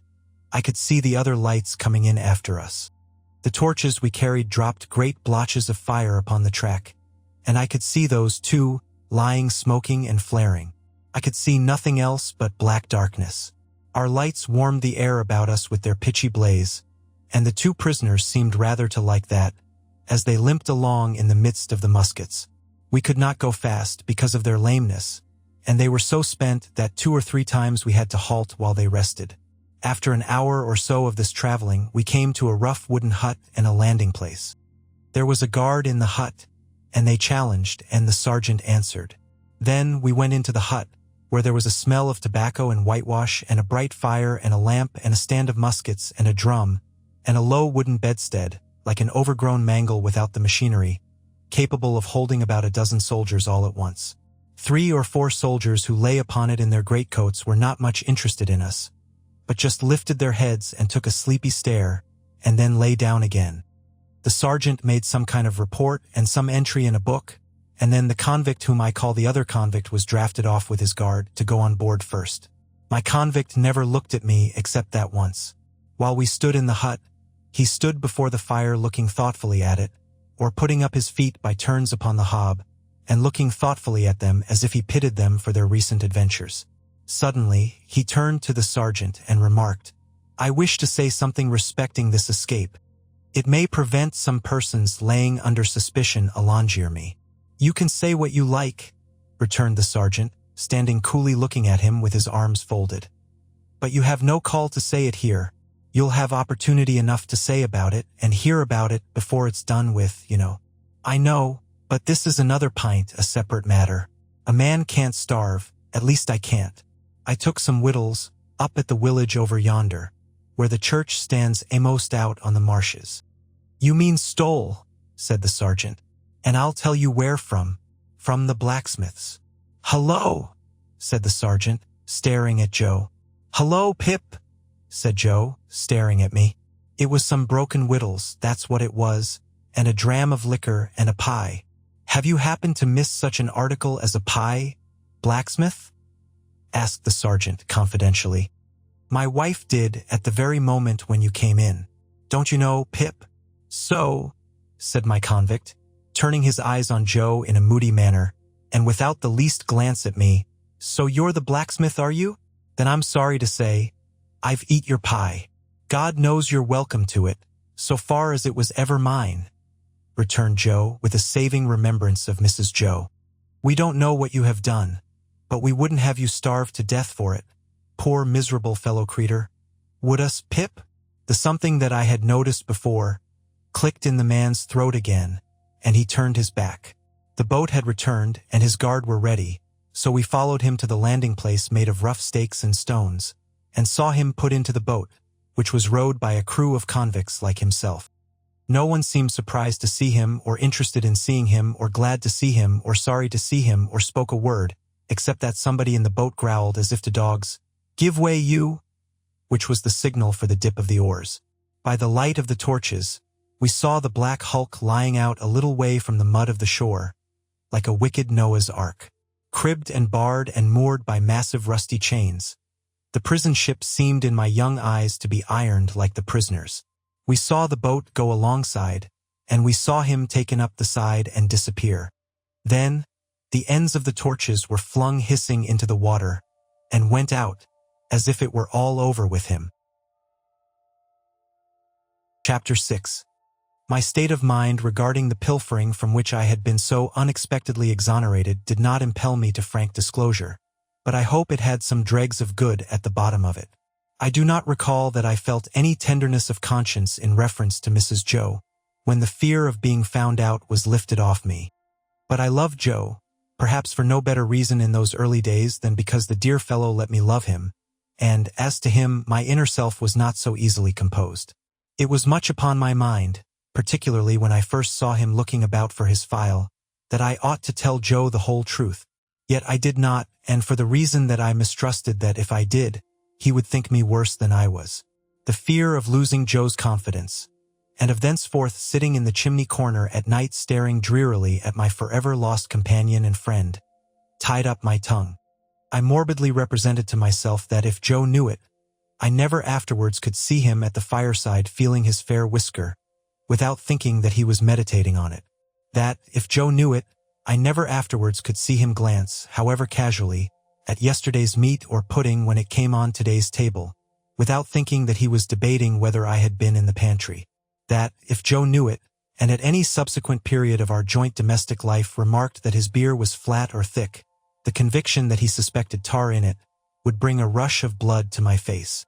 I could see the other lights coming in after us. The torches we carried dropped great blotches of fire upon the track, and I could see those too, lying smoking and flaring. I could see nothing else but black darkness. Our lights warmed the air about us with their pitchy blaze, and the 2 prisoners seemed rather to like that, as they limped along in the midst of the muskets. We could not go fast because of their lameness, and they were so spent that 2 or 3 times we had to halt while they rested. After an hour or so of this traveling, we came to a rough wooden hut and a landing place. There was a guard in the hut, and they challenged, and the sergeant answered. Then we went into the hut, where there was a smell of tobacco and whitewash and a bright fire and a lamp and a stand of muskets and a drum, and a low wooden bedstead, like an overgrown mangle without the machinery, capable of holding about a dozen soldiers all at once. 3 or 4 soldiers who lay upon it in their greatcoats were not much interested in us, but just lifted their heads and took a sleepy stare, and then lay down again. The sergeant made some kind of report and some entry in a book, and then the convict whom I call the other convict was drafted off with his guard to go on board first. My convict never looked at me except that once. While we stood in the hut, he stood before the fire looking thoughtfully at it, or putting up his feet by turns upon the hob, and looking thoughtfully at them as if he pitied them for their recent adventures. Suddenly, he turned to the sergeant and remarked, "I wish to say something respecting this escape. It may prevent some persons laying under suspicion alongir me." "You can say what you like," returned the sergeant, standing coolly looking at him with his arms folded. "But you have no call to say it here. You'll have opportunity enough to say about it and hear about it before it's done with, you know." "I know, but this is another pint, a separate matter. A man can't starve, at least I can't. I took some wittles, up at the village over yonder, where the church stands amost out on the marshes." "You mean stole," said the sergeant, "and I'll tell you where from the blacksmith's." "Hullo," said the sergeant, staring at Joe. "Hullo, Pip," said Joe, staring at me. "It was some broken wittles, that's what it was, and a dram of liquor and a pie. Have you happened to miss such an article as a pie, blacksmith?" asked the sergeant confidentially. "My wife did at the very moment when you came in. Don't you know, Pip?" "So," said my convict, turning his eyes on Joe in a moody manner, and without the least glance at me, "So you're the blacksmith, are you? Then I'm sorry to say, I've eat your pie. God knows you're welcome to it, so far as it was ever mine," returned Joe with a saving remembrance of Mrs. Joe. "We don't know what you have done, but we wouldn't have you starve to death for it. Poor miserable fellow creature. Would us, Pip?" The something that I had noticed before clicked in the man's throat again, and he turned his back. The boat had returned, and his guard were ready, so we followed him to the landing place made of rough stakes and stones, and saw him put into the boat, which was rowed by a crew of convicts like himself. No one seemed surprised to see him, or interested in seeing him, or glad to see him, or sorry to see him, or spoke a word, except that somebody in the boat growled as if to dogs, "Give way, you!" which was the signal for the dip of the oars. By the light of the torches, we saw the black hulk lying out a little way from the mud of the shore, like a wicked Noah's Ark, cribbed and barred and moored by massive rusty chains. The prison ship seemed in my young eyes to be ironed like the prisoners. We saw the boat go alongside, and we saw him taken up the side and disappear. Then, the ends of the torches were flung hissing into the water and went out as if it were all over with him. Chapter 6. My state of mind regarding the pilfering from which I had been so unexpectedly exonerated did not impel me to frank disclosure, but I hope it had some dregs of good at the bottom of it. I do not recall that I felt any tenderness of conscience in reference to Mrs. Joe, when the fear of being found out was lifted off me. But I loved Joe, perhaps for no better reason in those early days than because the dear fellow let me love him, and, as to him, my inner self was not so easily composed. It was much upon my mind, particularly when I first saw him looking about for his file, that I ought to tell Joe the whole truth. Yet I did not, and for the reason that I mistrusted that if I did, he would think me worse than I was. The fear of losing Joe's confidence, and of thenceforth sitting in the chimney corner at night staring drearily at my forever lost companion and friend, tied up my tongue. I morbidly represented to myself that if Joe knew it, I never afterwards could see him at the fireside feeling his fair whisker, without thinking that he was meditating on it. That, if Joe knew it, I never afterwards could see him glance, however casually, at yesterday's meat or pudding when it came on today's table, without thinking that he was debating whether I had been in the pantry. That, if Joe knew it, and at any subsequent period of our joint domestic life remarked that his beer was flat or thick, the conviction that he suspected tar in it would bring a rush of blood to my face.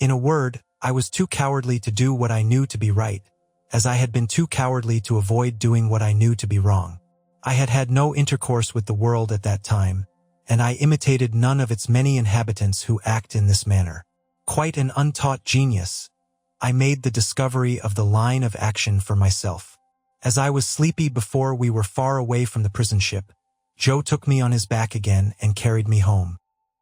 In a word, I was too cowardly to do what I knew to be right, as I had been too cowardly to avoid doing what I knew to be wrong. I had had no intercourse with the world at that time, and I imitated none of its many inhabitants who act in this manner. Quite an untaught genius, I made the discovery of the line of action for myself. As I was sleepy before we were far away from the prison ship, Joe took me on his back again and carried me home.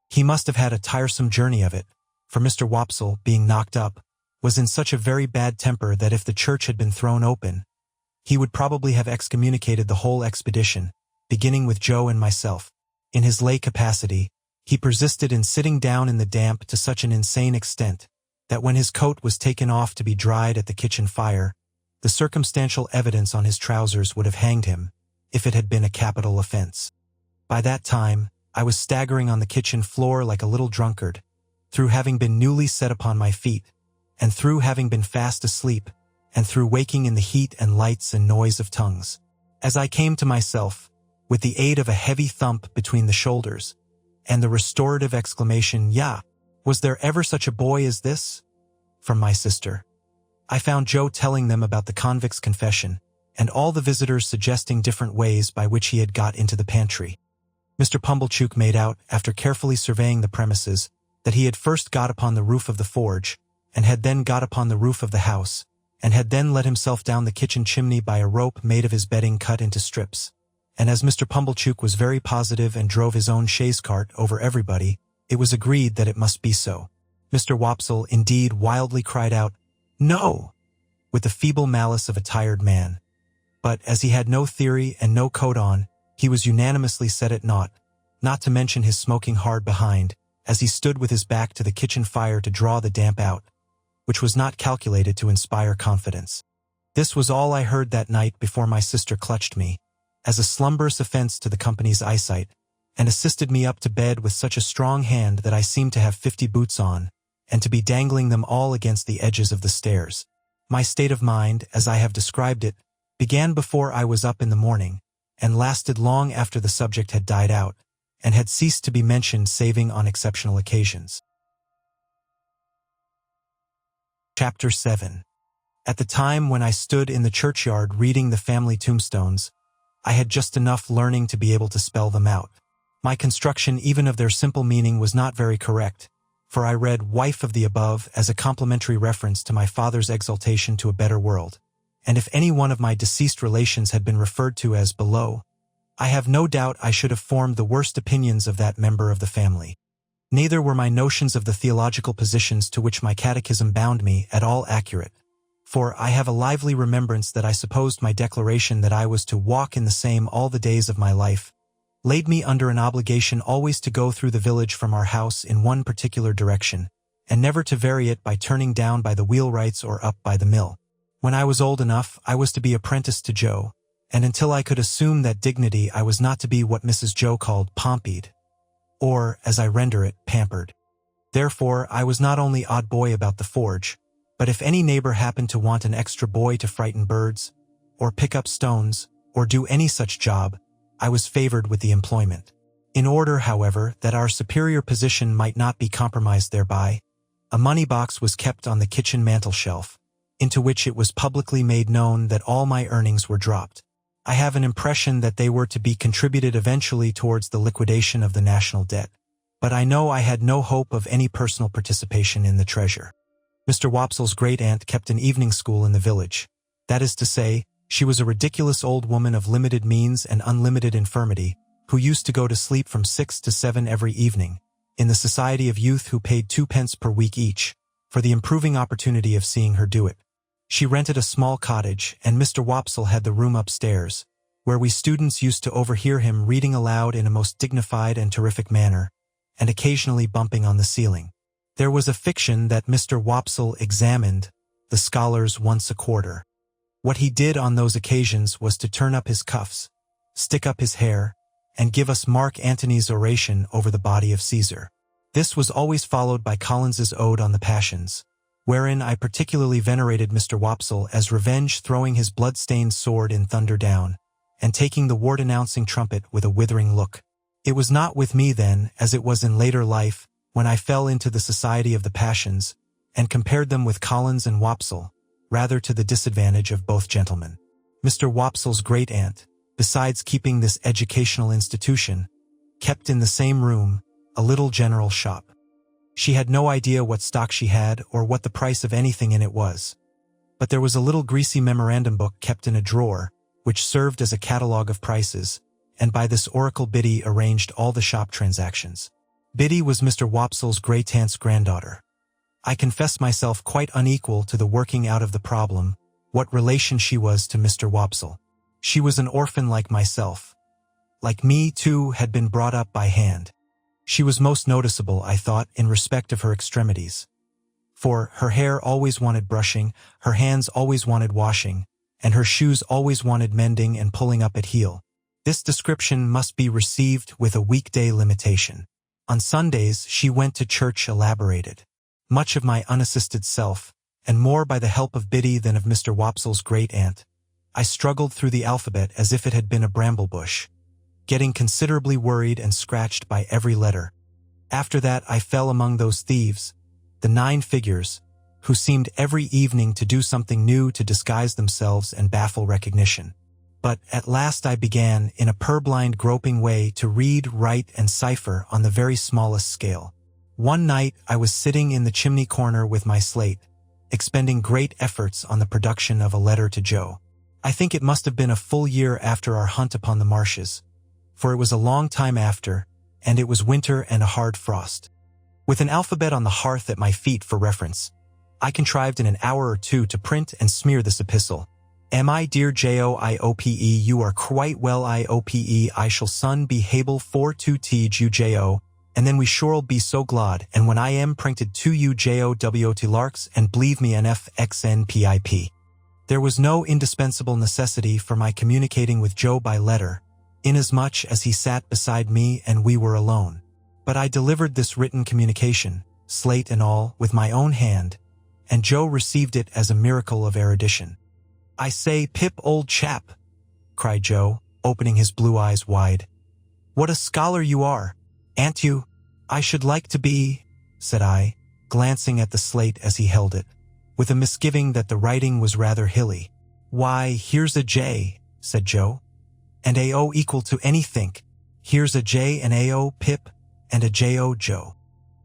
He must have had a tiresome journey of it, for Mr. Wopsle, being knocked up, was in such a very bad temper that if the church had been thrown open, he would probably have excommunicated the whole expedition, beginning with Joe and myself. In his lay capacity, he persisted in sitting down in the damp to such an insane extent that when his coat was taken off to be dried at the kitchen fire, the circumstantial evidence on his trousers would have hanged him, if it had been a capital offense. By that time, I was staggering on the kitchen floor like a little drunkard, through having been newly set upon my feet, and through having been fast asleep, and through waking in the heat and lights and noise of tongues. As I came to myself, with the aid of a heavy thump between the shoulders, and the restorative exclamation, "Yah! Was there ever such a boy as this?" from my sister, I found Joe telling them about the convict's confession, and all the visitors suggesting different ways by which he had got into the pantry. Mr. Pumblechook made out, after carefully surveying the premises, that he had first got upon the roof of the forge, and had then got upon the roof of the house, and had then let himself down the kitchen chimney by a rope made of his bedding cut into strips. And as Mr. Pumblechook was very positive and drove his own chaise cart over everybody, it was agreed that it must be so. Mr. Wopsle, indeed, wildly cried out, "No!" with the feeble malice of a tired man. But as he had no theory and no coat on, he was unanimously set at naught, not to mention his smoking hard behind, as he stood with his back to the kitchen fire to draw the damp out, which was not calculated to inspire confidence. This was all I heard that night before my sister clutched me, as a slumberous offense to the company's eyesight, and assisted me up to bed with such a strong hand that I seemed to have 50 boots on, and to be dangling them all against the edges of the stairs. My state of mind, as I have described it, began before I was up in the morning, and lasted long after the subject had died out, and had ceased to be mentioned saving on exceptional occasions. Chapter 7. At the time when I stood in the churchyard reading the family tombstones, I had just enough learning to be able to spell them out. My construction even of their simple meaning was not very correct, for I read "wife of the above" as a complimentary reference to my father's exaltation to a better world, and if any one of my deceased relations had been referred to as "below," I have no doubt I should have formed the worst opinions of that member of the family. Neither were my notions of the theological positions to which my catechism bound me at all accurate, for I have a lively remembrance that I supposed my declaration that I was to walk in the same all the days of my life laid me under an obligation always to go through the village from our house in one particular direction, and never to vary it by turning down by the wheelwrights or up by the mill. When I was old enough, I was to be apprenticed to Joe, and until I could assume that dignity I was not to be what Mrs. Joe called pompied, or, as I render it, pampered. Therefore, I was not only odd boy about the forge, but if any neighbor happened to want an extra boy to frighten birds, or pick up stones, or do any such job, I was favored with the employment. In order, however, that our superior position might not be compromised thereby, a money box was kept on the kitchen mantel-shelf, into which it was publicly made known that all my earnings were dropped. I have an impression that they were to be contributed eventually towards the liquidation of the national debt, but I know I had no hope of any personal participation in the treasure. Mr. Wopsle's great-aunt kept an evening school in the village. That is to say, she was a ridiculous old woman of limited means and unlimited infirmity, who used to go to sleep from 6 to 7 every evening, in the society of youth who paid 2 pence per week each, for the improving opportunity of seeing her do it. She rented a small cottage, and Mr. Wopsle had the room upstairs, where we students used to overhear him reading aloud in a most dignified and terrific manner, and occasionally bumping on the ceiling. There was a fiction that Mr. Wopsle examined the scholars once a quarter. What he did on those occasions was to turn up his cuffs, stick up his hair, and give us Mark Antony's oration over the body of Caesar. This was always followed by Collins's Ode on the Passions, wherein I particularly venerated Mr. Wopsle as Revenge throwing his blood-stained sword in thunder down, and taking the war-denouncing trumpet with a withering look. It was not with me then, as it was in later life, when I fell into the society of the passions, and compared them with Collins and Wopsle, rather to the disadvantage of both gentlemen. Mr. Wopsle's great-aunt, besides keeping this educational institution, kept in the same room a little general shop. She had no idea what stock she had or what the price of anything in it was. But there was a little greasy memorandum book kept in a drawer, which served as a catalogue of prices, and by this oracle Biddy arranged all the shop transactions. Biddy was Mr. Wopsle's great-aunt's granddaughter. I confess myself quite unequal to the working out of the problem, what relation she was to Mr. Wopsle. She was an orphan like myself. Like me, too, had been brought up by hand. She was most noticeable, I thought, in respect of her extremities. For her hair always wanted brushing, her hands always wanted washing, and her shoes always wanted mending and pulling up at heel. This description must be received with a weekday limitation. On Sundays, she went to church elaborated. Much of my unassisted self, and more by the help of Biddy than of Mr. Wopsle's great-aunt, I struggled through the alphabet as if it had been a bramble bush, getting considerably worried and scratched by every letter. After that I fell among those thieves, the 9 figures, who seemed every evening to do something new to disguise themselves and baffle recognition. But at last I began, in a purblind groping way, to read, write, and cipher on the very smallest scale. One night I was sitting in the chimney corner with my slate, expending great efforts on the production of a letter to Joe. I think it must have been a full year after our hunt upon the marshes, for it was a long time after, and it was winter and a hard frost. With an alphabet on the hearth at my feet for reference, I contrived in an hour or two to print and smear this epistle. Am I dear Joiope, you are quite well Iope, I shall son be hable for to teach you Jo, and then we shorel be so glad, and when I am printed to you Jowot larks, and believe me nfxnpip. There was no indispensable necessity for my communicating with Joe by letter, inasmuch as he sat beside me and we were alone. But I delivered this written communication, slate and all, with my own hand, and Joe received it as a miracle of erudition. I say, Pip, old chap, cried Joe, opening his blue eyes wide. What a scholar you are, ain't you? I should like to be, said I, glancing at the slate as he held it, with a misgiving that the writing was rather hilly. Why, here's a J, said Joe, and AO equal to anythink. Here's a J and AO, Pip, and a JO, Joe.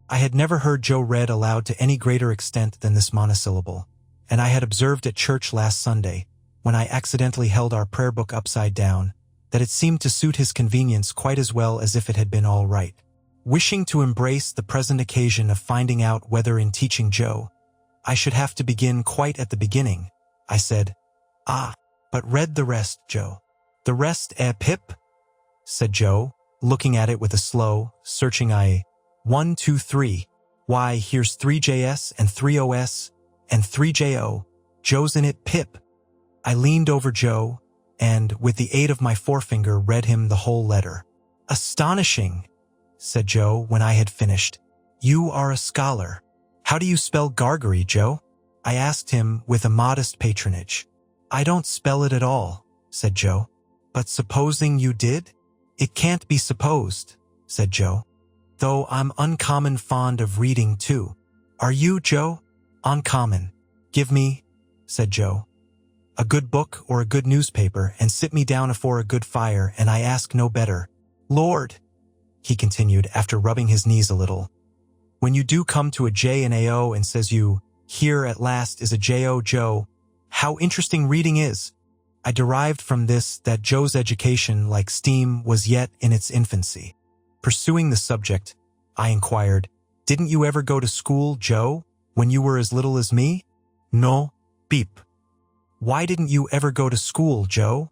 I had never heard Joe read aloud to any greater extent than this monosyllable, and I had observed at church last Sunday, when I accidentally held our prayer book upside down, that it seemed to suit his convenience quite as well as if it had been all right. Wishing to embrace the present occasion of finding out whether in teaching Joe I should have to begin quite at the beginning, I said, Ah, but read the rest, Joe. The rest, Pip? Said Joe, looking at it with a slow, searching eye. 1, 2, 3. Why, here's 3JS and 3OS and 3JO. Joe's in it, Pip. I leaned over Joe, and, with the aid of my forefinger, read him the whole letter. "Astonishing," said Joe when I had finished. "You are a scholar. How do you spell Gargery, Joe?" I asked him with a modest patronage. "I don't spell it at all," said Joe. "But supposing you did?" "It can't be supposed," said Joe. "Though I'm uncommon fond of reading too." "Are you, Joe?" "Uncommon. Give me," said Joe, "a good book or a good newspaper and sit me down afore a good fire, and I ask no better. Lord," he continued after rubbing his knees a little, "when you do come to a J and a O and says you, 'Here at last is a J-O, Joe,' how interesting reading is." I derived from this that Joe's education, like steam, was yet in its infancy. Pursuing the subject, I inquired, "Didn't you ever go to school, Joe, when you were as little as me?" "No, Pip." "Why didn't you ever go to school, Joe,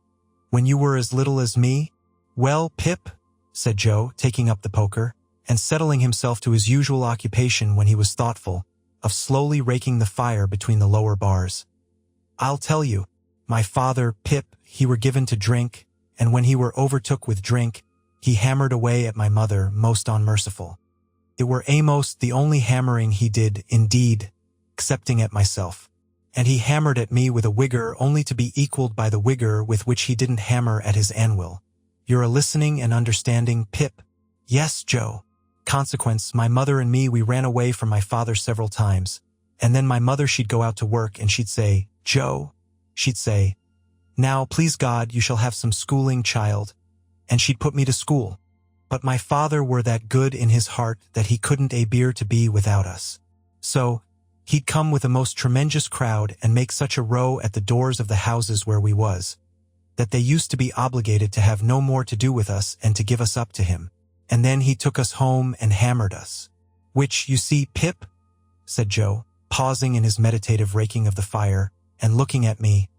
when you were as little as me?" "Well, Pip," said Joe, taking up the poker, and settling himself to his usual occupation when he was thoughtful, of slowly raking the fire between the lower bars. "I'll tell you. My father, Pip, he were given to drink, and when he were overtook with drink, he hammered away at my mother most unmerciful. It were a'most the only hammering he did, indeed, excepting at myself. And he hammered at me with a wigger only to be equalled by the wigger with which he didn't hammer at his anvil. You're a listening and understanding, Pip?" "Yes, Joe." "Consequence, my mother and me, we ran away from my father several times, and then my mother, she'd go out to work, and she'd say, 'Joe,' she'd say, 'now, please God, you shall have some schooling, child,' and she'd put me to school. But my father were that good in his heart that he couldn't bear to be without us. So, he'd come with a most tremendous crowd and make such a row at the doors of the houses where we was, that they used to be obligated to have no more to do with us and to give us up to him. And then he took us home and hammered us. Which, you see, Pip," said Joe, pausing in his meditative raking of the fire, and looking at me,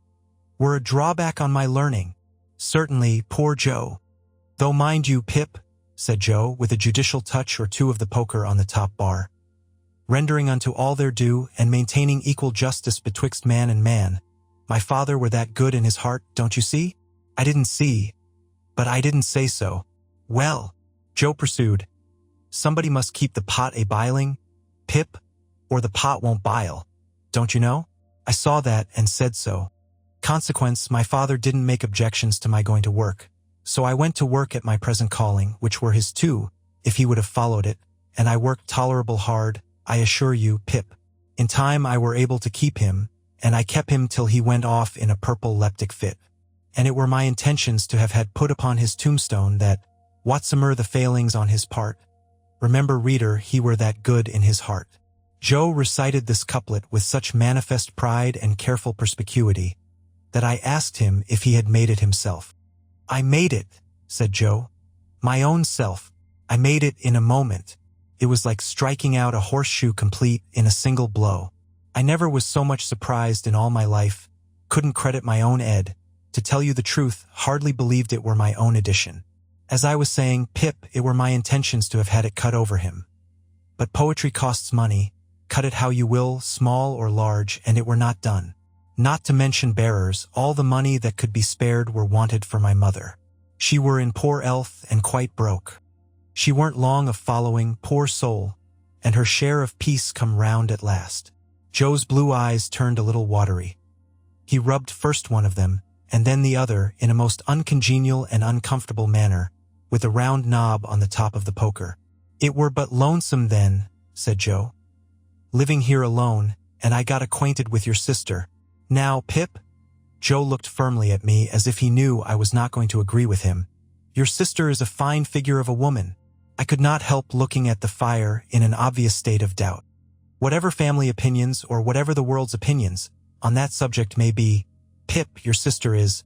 "were a drawback on my learning. Certainly, poor Joe. Though mind you, Pip," said Joe, with a judicial touch or two of the poker on the top bar, "rendering unto all their due, and maintaining equal justice betwixt man and man, my father were that good in his heart, don't you see?" I didn't see, but I didn't say so. "Well," Joe pursued, "somebody must keep the pot a-biling, Pip, or the pot won't bile, don't you know? I saw that and said so. Consequence, my father didn't make objections to my going to work, so I went to work at my present calling, which were his too, if he would have followed it, and I worked tolerable hard, I assure you, Pip. In time I were able to keep him, and I kept him till he went off in a purple leptic fit. And it were my intentions to have had put upon his tombstone that, whatsoever the failings on his part, remember, reader, he were that good in his heart." Joe recited this couplet with such manifest pride and careful perspicuity that I asked him if he had made it himself. "I made it," said Joe. "My own self. I made it in a moment. It was like striking out a horseshoe complete in a single blow. I never was so much surprised in all my life, couldn't credit my own ed, to tell you the truth, hardly believed it were my own edition. As I was saying, Pip, it were my intentions to have had it cut over him. But poetry costs money, cut it how you will, small or large, and it were not done. Not to mention bearers, all the money that could be spared were wanted for my mother. She were in poor health and quite broke. She weren't long of following, poor soul, and her share of peace come round at last." Joe's blue eyes turned a little watery. He rubbed first one of them, and then the other, in a most uncongenial and uncomfortable manner, with a round knob on the top of the poker. "It were but lonesome then," said Joe, "living here alone, and I got acquainted with your sister. Now, Pip," Joe looked firmly at me as if he knew I was not going to agree with him, "your sister is a fine figure of a woman." I could not help looking at the fire in an obvious state of doubt. Whatever family opinions, or whatever the world's opinions, on that subject may be, Pip, your sister is—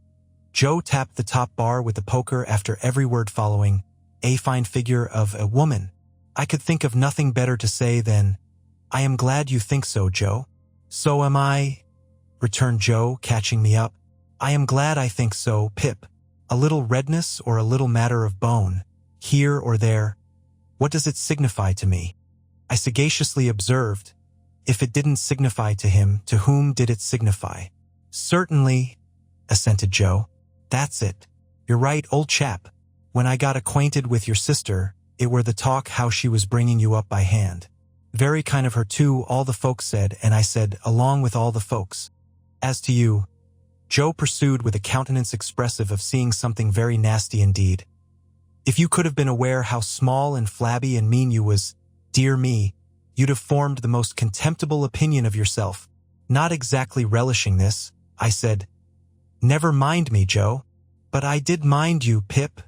Joe tapped the top bar with the poker after every word following, "a fine figure of a woman." I could think of nothing better to say than, "I am glad you think so, Joe." "So am I," returned Joe, catching me up. "I am glad I think so, Pip. A little redness or a little matter of bone, here or there, what does it signify to me?" I sagaciously observed, if it didn't signify to him, to whom did it signify? "Certainly," assented Joe. That's it. You're right, old chap. When I got acquainted with your sister, it were the talk how she was bringing you up by hand. Very kind of her too, all the folks said, and I said, along with all the folks. As to you, Joe pursued with a countenance expressive of seeing something very nasty indeed. If you could have been aware how small and flabby and mean you was, dear me, you'd have formed the most contemptible opinion of yourself. Not exactly relishing this, I said, Never mind me, Joe. But I did mind you, Pip,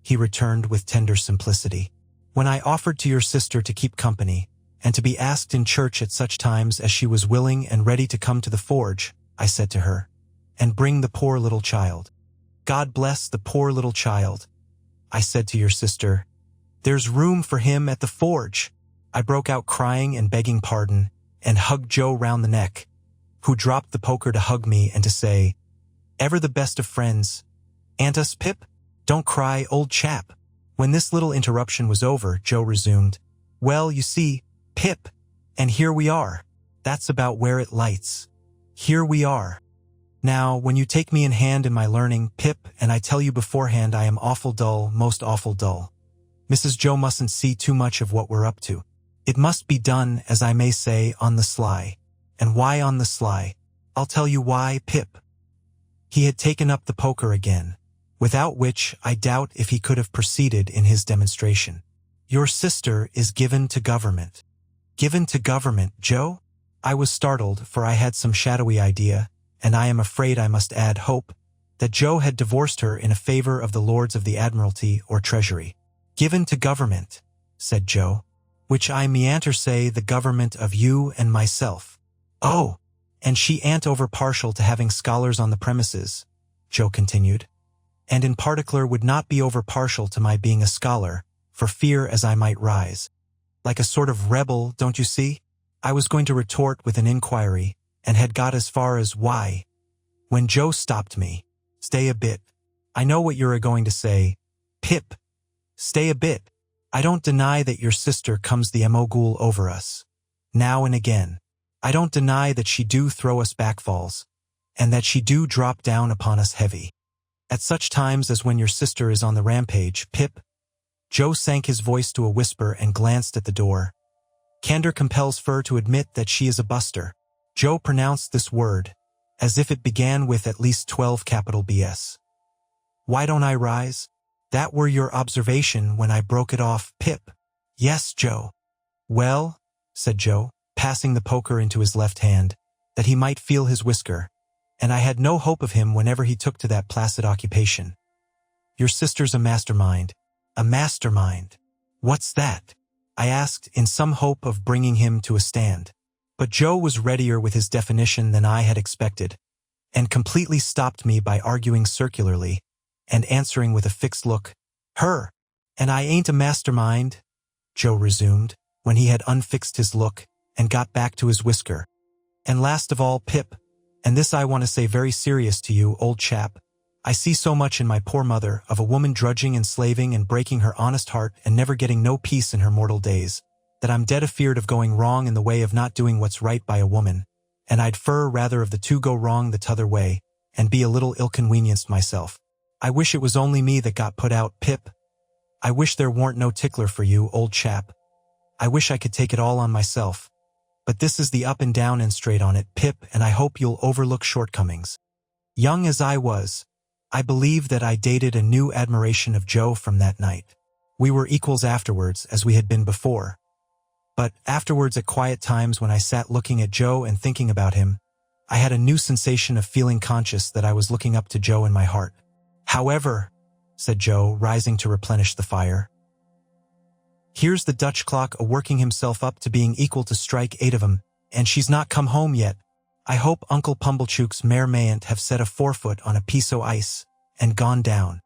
he returned with tender simplicity. When I offered to your sister to keep company, and to be asked in church at such times as she was willing and ready to come to the forge, I said to her, and bring the poor little child. God bless the poor little child. I said to your sister, there's room for him at the forge. I broke out crying and begging pardon, and hugged Joe round the neck, who dropped the poker to hug me and to say, ever the best of friends. Ant us, Pip? Don't cry, old chap. When this little interruption was over, Joe resumed, well, you see, Pip, and here we are. That's about where it lights. Here we are. Now, when you take me in hand in my learning, Pip, and I tell you beforehand I am awful dull, most awful dull. Mrs. Joe mustn't see too much of what we're up to. It must be done, as I may say, on the sly. And why on the sly? I'll tell you why, Pip. He had taken up the poker again, without which I doubt if he could have proceeded in his demonstration. Your sister is given to government. Given to government, Joe? I was startled, for I had some shadowy idea, and I am afraid I must add hope, that Joe had divorced her in a favor of the Lords of the Admiralty or Treasury. Given to government, said Joe, which I meanter say the government of you and myself. Oh, and she ain't over partial to having scholars on the premises, Joe continued, and in particular would not be over partial to my being a scholar, for fear as I might rise. Like a sort of rebel, don't you see? I was going to retort with an inquiry, and had got as far as why, when Joe stopped me. Stay a bit. I know what you're going to say. Pip, stay a bit. I don't deny that your sister comes the Emogul over us, now and again. I don't deny that she do throw us backfalls, and that she do drop down upon us heavy. At such times as when your sister is on the rampage, Pip. Joe sank his voice to a whisper and glanced at the door. Candor compels Fur to admit that she is a buster. Joe pronounced this word, as if it began with at least 12 capital BS. Why don't I rise? That were your observation when I broke it off, Pip. Yes, Joe. Well, said Joe, passing the poker into his left hand, that he might feel his whisker, and I had no hope of him whenever he took to that placid occupation. Your sister's a mastermind. A mastermind. What's that? I asked in some hope of bringing him to a stand. But Joe was readier with his definition than I had expected, and completely stopped me by arguing circularly, and answering with a fixed look, her. And I ain't a mastermind, Joe resumed, when he had unfixed his look, and got back to his whisker. And last of all, Pip, and this I want to say very serious to you, old chap, I see so much in my poor mother of a woman drudging and slaving and breaking her honest heart and never getting no peace in her mortal days, that I'm dead afeard of going wrong in the way of not doing what's right by a woman, and I'd fur rather of the two go wrong the t'other way, and be a little ill-convenienced myself. I wish it was only me that got put out, Pip. I wish there warn't no tickler for you, old chap. I wish I could take it all on myself. But this is the up and down and straight on it, Pip, and I hope you'll overlook shortcomings. Young as I was, I believe that I dated a new admiration of Joe from that night. We were equals afterwards, as we had been before. But afterwards at quiet times when I sat looking at Joe and thinking about him, I had a new sensation of feeling conscious that I was looking up to Joe in my heart. However, said Joe, rising to replenish the fire, here's the Dutch clock a-working himself up to being equal to strike 8 of 'em, and she's not come home yet. I hope Uncle Pumblechook's mare mayn't have set a forefoot on a piece o' ice and gone down.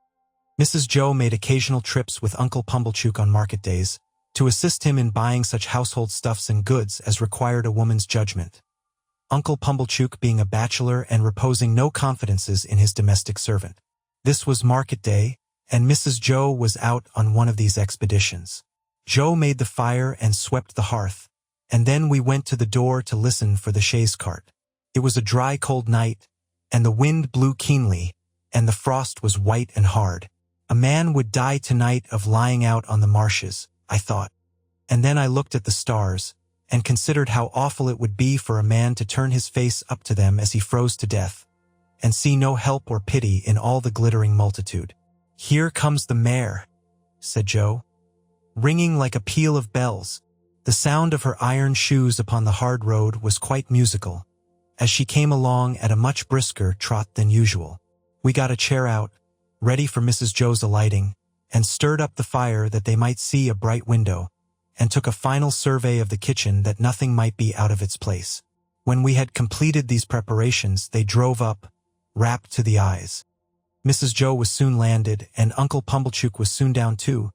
Mrs. Joe made occasional trips with Uncle Pumblechook on market days to assist him in buying such household stuffs and goods as required a woman's judgment, Uncle Pumblechook being a bachelor and reposing no confidences in his domestic servant. This was market day, and Mrs. Joe was out on one of these expeditions. Joe made the fire and swept the hearth, and then we went to the door to listen for the chaise cart. It was a dry, cold night, and the wind blew keenly, and the frost was white and hard. A man would die tonight of lying out on the marshes, I thought. And then I looked at the stars, and considered how awful it would be for a man to turn his face up to them as he froze to death, and see no help or pity in all the glittering multitude. "Here comes the mare," said Joe, ringing like a peal of bells. The sound of her iron shoes upon the hard road was quite musical, as she came along at a much brisker trot than usual. We got a chair out, ready for Mrs. Joe's alighting, and stirred up the fire that they might see a bright window, and took a final survey of the kitchen that nothing might be out of its place. When we had completed these preparations, they drove up, wrapped to the eyes. Mrs. Joe was soon landed, and Uncle Pumblechook was soon down too,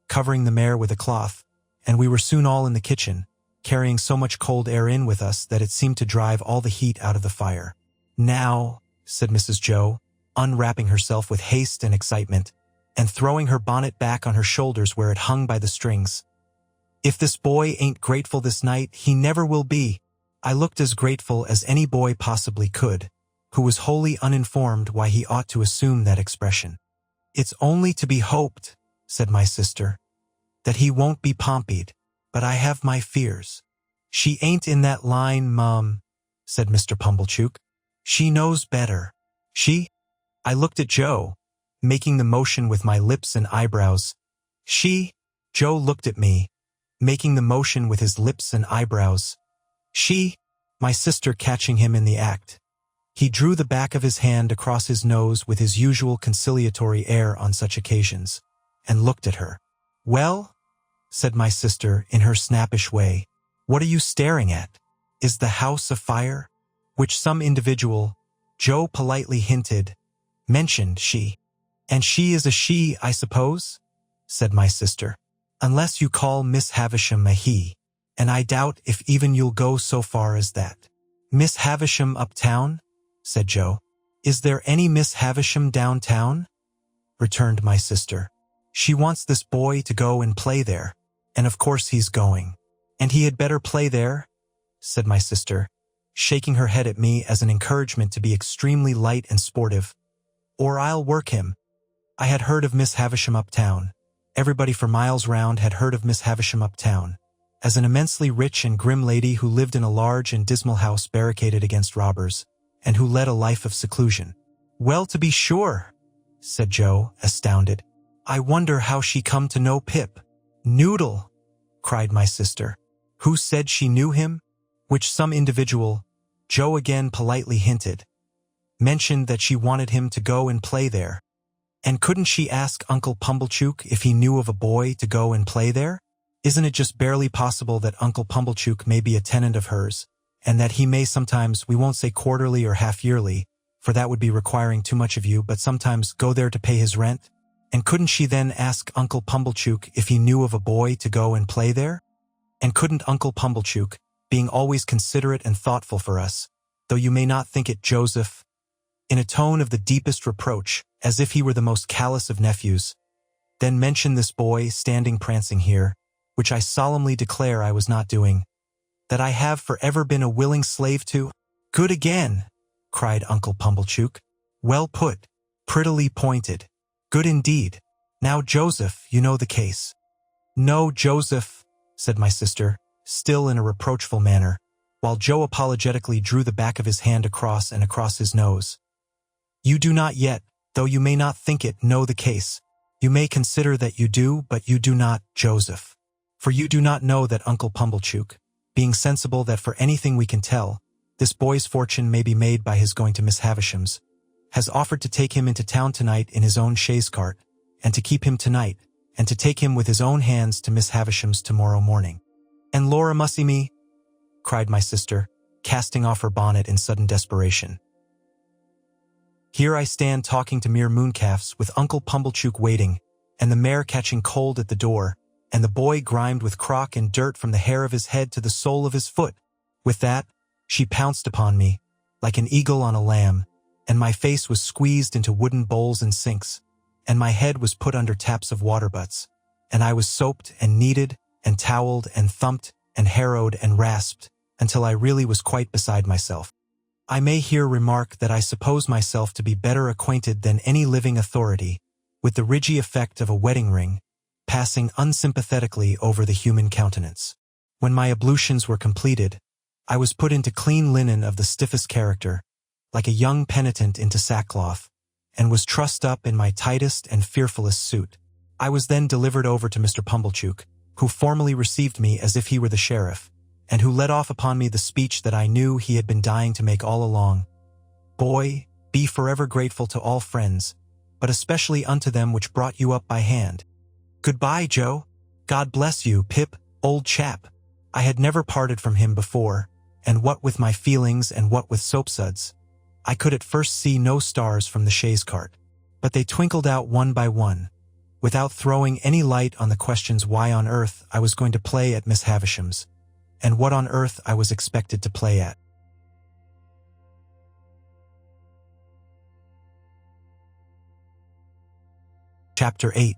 covering the mare with a cloth, and we were soon all in the kitchen, carrying so much cold air in with us that it seemed to drive all the heat out of the fire. "Now," said Mrs. Joe, unwrapping herself with haste and excitement, and throwing her bonnet back on her shoulders where it hung by the strings, "if this boy ain't grateful this night, he never will be." I looked as grateful as any boy possibly could, who was wholly uninformed why he ought to assume that expression. "It's only to be hoped," said my sister, "that he won't be pompied, but I have my fears." "She ain't in that line, Mum," said Mr. Pumblechook. "She knows better." "She?" I looked at Joe, making the motion with my lips and eyebrows. "She?" Joe looked at me, making the motion with his lips and eyebrows. "She?" My sister catching him in the act. He drew the back of his hand across his nose with his usual conciliatory air on such occasions, and looked at her. "Well?" said my sister in her snappish way. "What are you staring at? Is the house afire?" Which some individual, Joe politely hinted, mentioned she. "And she is a she, I suppose?" said my sister. "Unless you call Miss Havisham a he, and I doubt if even you'll go so far as that." "Miss Havisham uptown?" said Joe. "Is there any Miss Havisham downtown?" returned my sister. "She wants this boy to go and play there, and of course he's going." "And he had better play there?" said my sister, shaking her head at me as an encouragement to be extremely light and sportive. "Or I'll work him." I had heard of Miss Havisham uptown. Everybody for miles round had heard of Miss Havisham uptown, as an immensely rich and grim lady who lived in a large and dismal house barricaded against robbers, and who led a life of seclusion. "Well, to be sure," said Joe, astounded. "I wonder how she come to know Pip." "Noodle!" cried my sister. "Who said she knew him?" Which some individual, Joe again politely hinted, mentioned that she wanted him to go and play there. "And couldn't she ask Uncle Pumblechook if he knew of a boy to go and play there? Isn't it just barely possible that Uncle Pumblechook may be a tenant of hers, and that he may sometimes, we won't say quarterly or half-yearly, for that would be requiring too much of you, but sometimes go there to pay his rent? And couldn't she then ask Uncle Pumblechook if he knew of a boy to go and play there? And couldn't Uncle Pumblechook, being always considerate and thoughtful for us, though you may not think it, Joseph, in a tone of the deepest reproach, as if he were the most callous of nephews, then mention this boy standing prancing here, which I solemnly declare I was not doing, that I have forever been a willing slave to?" "Good again!" cried Uncle Pumblechook. "Well put, prettily pointed. Good indeed. Now, Joseph, you know the case." "No, Joseph," said my sister, still in a reproachful manner, while Joe apologetically drew the back of his hand across and across his nose. "You do not yet, though you may not think it, know the case. You may consider that you do, but you do not, Joseph. For you do not know that Uncle Pumblechook, being sensible that for anything we can tell, this boy's fortune may be made by his going to Miss Havisham's, has offered to take him into town tonight in his own chaise cart, and to keep him tonight, and to take him with his own hands to Miss Havisham's tomorrow morning." "And Laura Mussy me," cried my sister, casting off her bonnet in sudden desperation. "Here I stand talking to mere mooncalves with Uncle Pumblechook waiting, and the mare catching cold at the door, and the boy grimed with crock and dirt from the hair of his head to the sole of his foot. With that, she pounced upon me, like an eagle on a lamb, and my face was squeezed into wooden bowls and sinks, and my head was put under taps of water butts, and I was soaped and kneaded and toweled and thumped and harrowed and rasped until I really was quite beside myself. I may here remark that I suppose myself to be better acquainted than any living authority with the ridgy effect of a wedding ring passing unsympathetically over the human countenance. When my ablutions were completed, I was put into clean linen of the stiffest character, like a young penitent into sackcloth, and was trussed up in my tightest and fearfullest suit. I was then delivered over to Mr. Pumblechook, who formally received me as if he were the sheriff, and who let off upon me the speech that I knew he had been dying to make all along. Boy, be forever grateful to all friends, but especially unto them which brought you up by hand. Goodbye, Joe. God bless you, Pip, old chap. I had never parted from him before, and what with my feelings and what with soapsuds, I could at first see no stars from the chaise cart, but they twinkled out one by one, without throwing any light on the questions why on earth I was going to play at Miss Havisham's, and what on earth I was expected to play at. Chapter 8.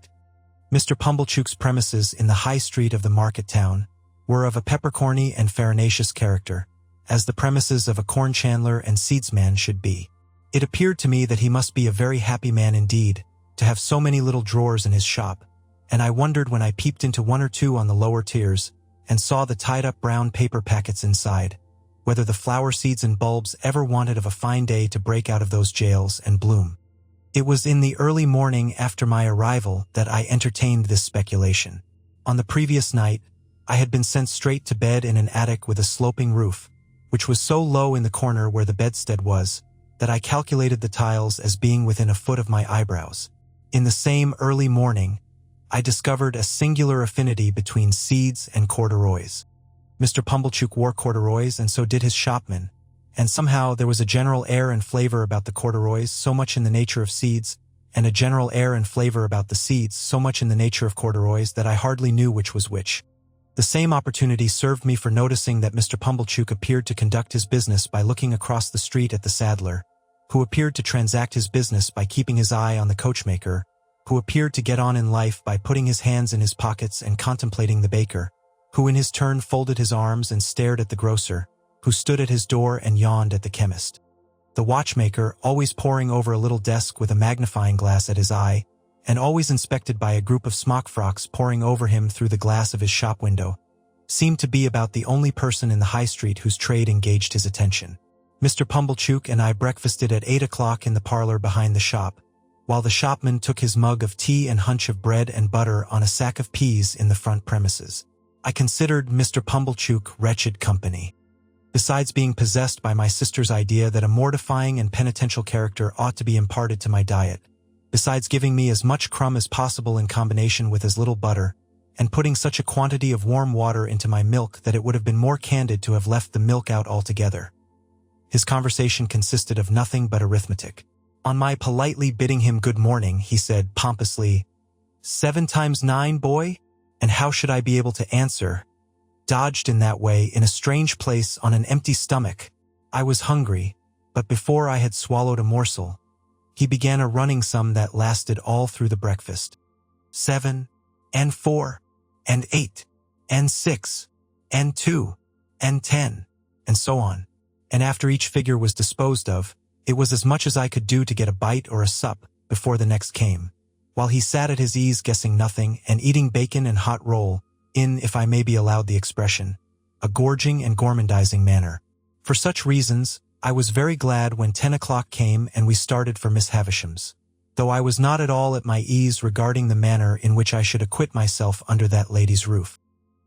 Mr. Pumblechook's premises in the High Street of the market town were of a peppercorny and farinaceous character, as the premises of a corn chandler and seedsman should be. It appeared to me that he must be a very happy man indeed, to have so many little drawers in his shop, and I wondered when I peeped into one or two on the lower tiers, and saw the tied-up brown paper packets inside, whether the flower seeds and bulbs ever wanted of a fine day to break out of those jails and bloom. It was in the early morning after my arrival that I entertained this speculation. On the previous night, I had been sent straight to bed in an attic with a sloping roof, which was so low in the corner where the bedstead was, that I calculated the tiles as being within a foot of my eyebrows. In the same early morning, I discovered a singular affinity between seeds and corduroys. Mr. Pumblechook wore corduroys, and so did his shopman, and somehow there was a general air and flavor about the corduroys so much in the nature of seeds, and a general air and flavor about the seeds so much in the nature of corduroys that I hardly knew which was which. The same opportunity served me for noticing that Mr. Pumblechook appeared to conduct his business by looking across the street at the saddler, who appeared to transact his business by keeping his eye on the coachmaker, who appeared to get on in life by putting his hands in his pockets and contemplating the baker, who in his turn folded his arms and stared at the grocer, who stood at his door and yawned at the chemist. The watchmaker, always poring over a little desk with a magnifying glass at his eye, and always inspected by a group of smock-frocks poring over him through the glass of his shop window, seemed to be about the only person in the High Street whose trade engaged his attention. Mr. Pumblechook and I breakfasted at 8 o'clock in the parlor behind the shop, while the shopman took his mug of tea and hunch of bread and butter on a sack of peas in the front premises. I considered Mr. Pumblechook wretched company. Besides being possessed by my sister's idea that a mortifying and penitential character ought to be imparted to my diet, besides giving me as much crumb as possible in combination with as little butter, and putting such a quantity of warm water into my milk that it would have been more candid to have left the milk out altogether. His conversation consisted of nothing but arithmetic. On my politely bidding him good morning, he said pompously, 7 times 9, boy? And how should I be able to answer? Dodged in that way in a strange place on an empty stomach. I was hungry, but before I had swallowed a morsel, he began a running sum that lasted all through the breakfast. 7, and 4, and 8, and 6, and 2, and 10, and so on. And after each figure was disposed of, it was as much as I could do to get a bite or a sup before the next came, while he sat at his ease guessing nothing and eating bacon and hot roll in, if I may be allowed the expression, a gorging and gormandizing manner. For such reasons, I was very glad when 10 o'clock came and we started for Miss Havisham's, though I was not at all at my ease regarding the manner in which I should acquit myself under that lady's roof.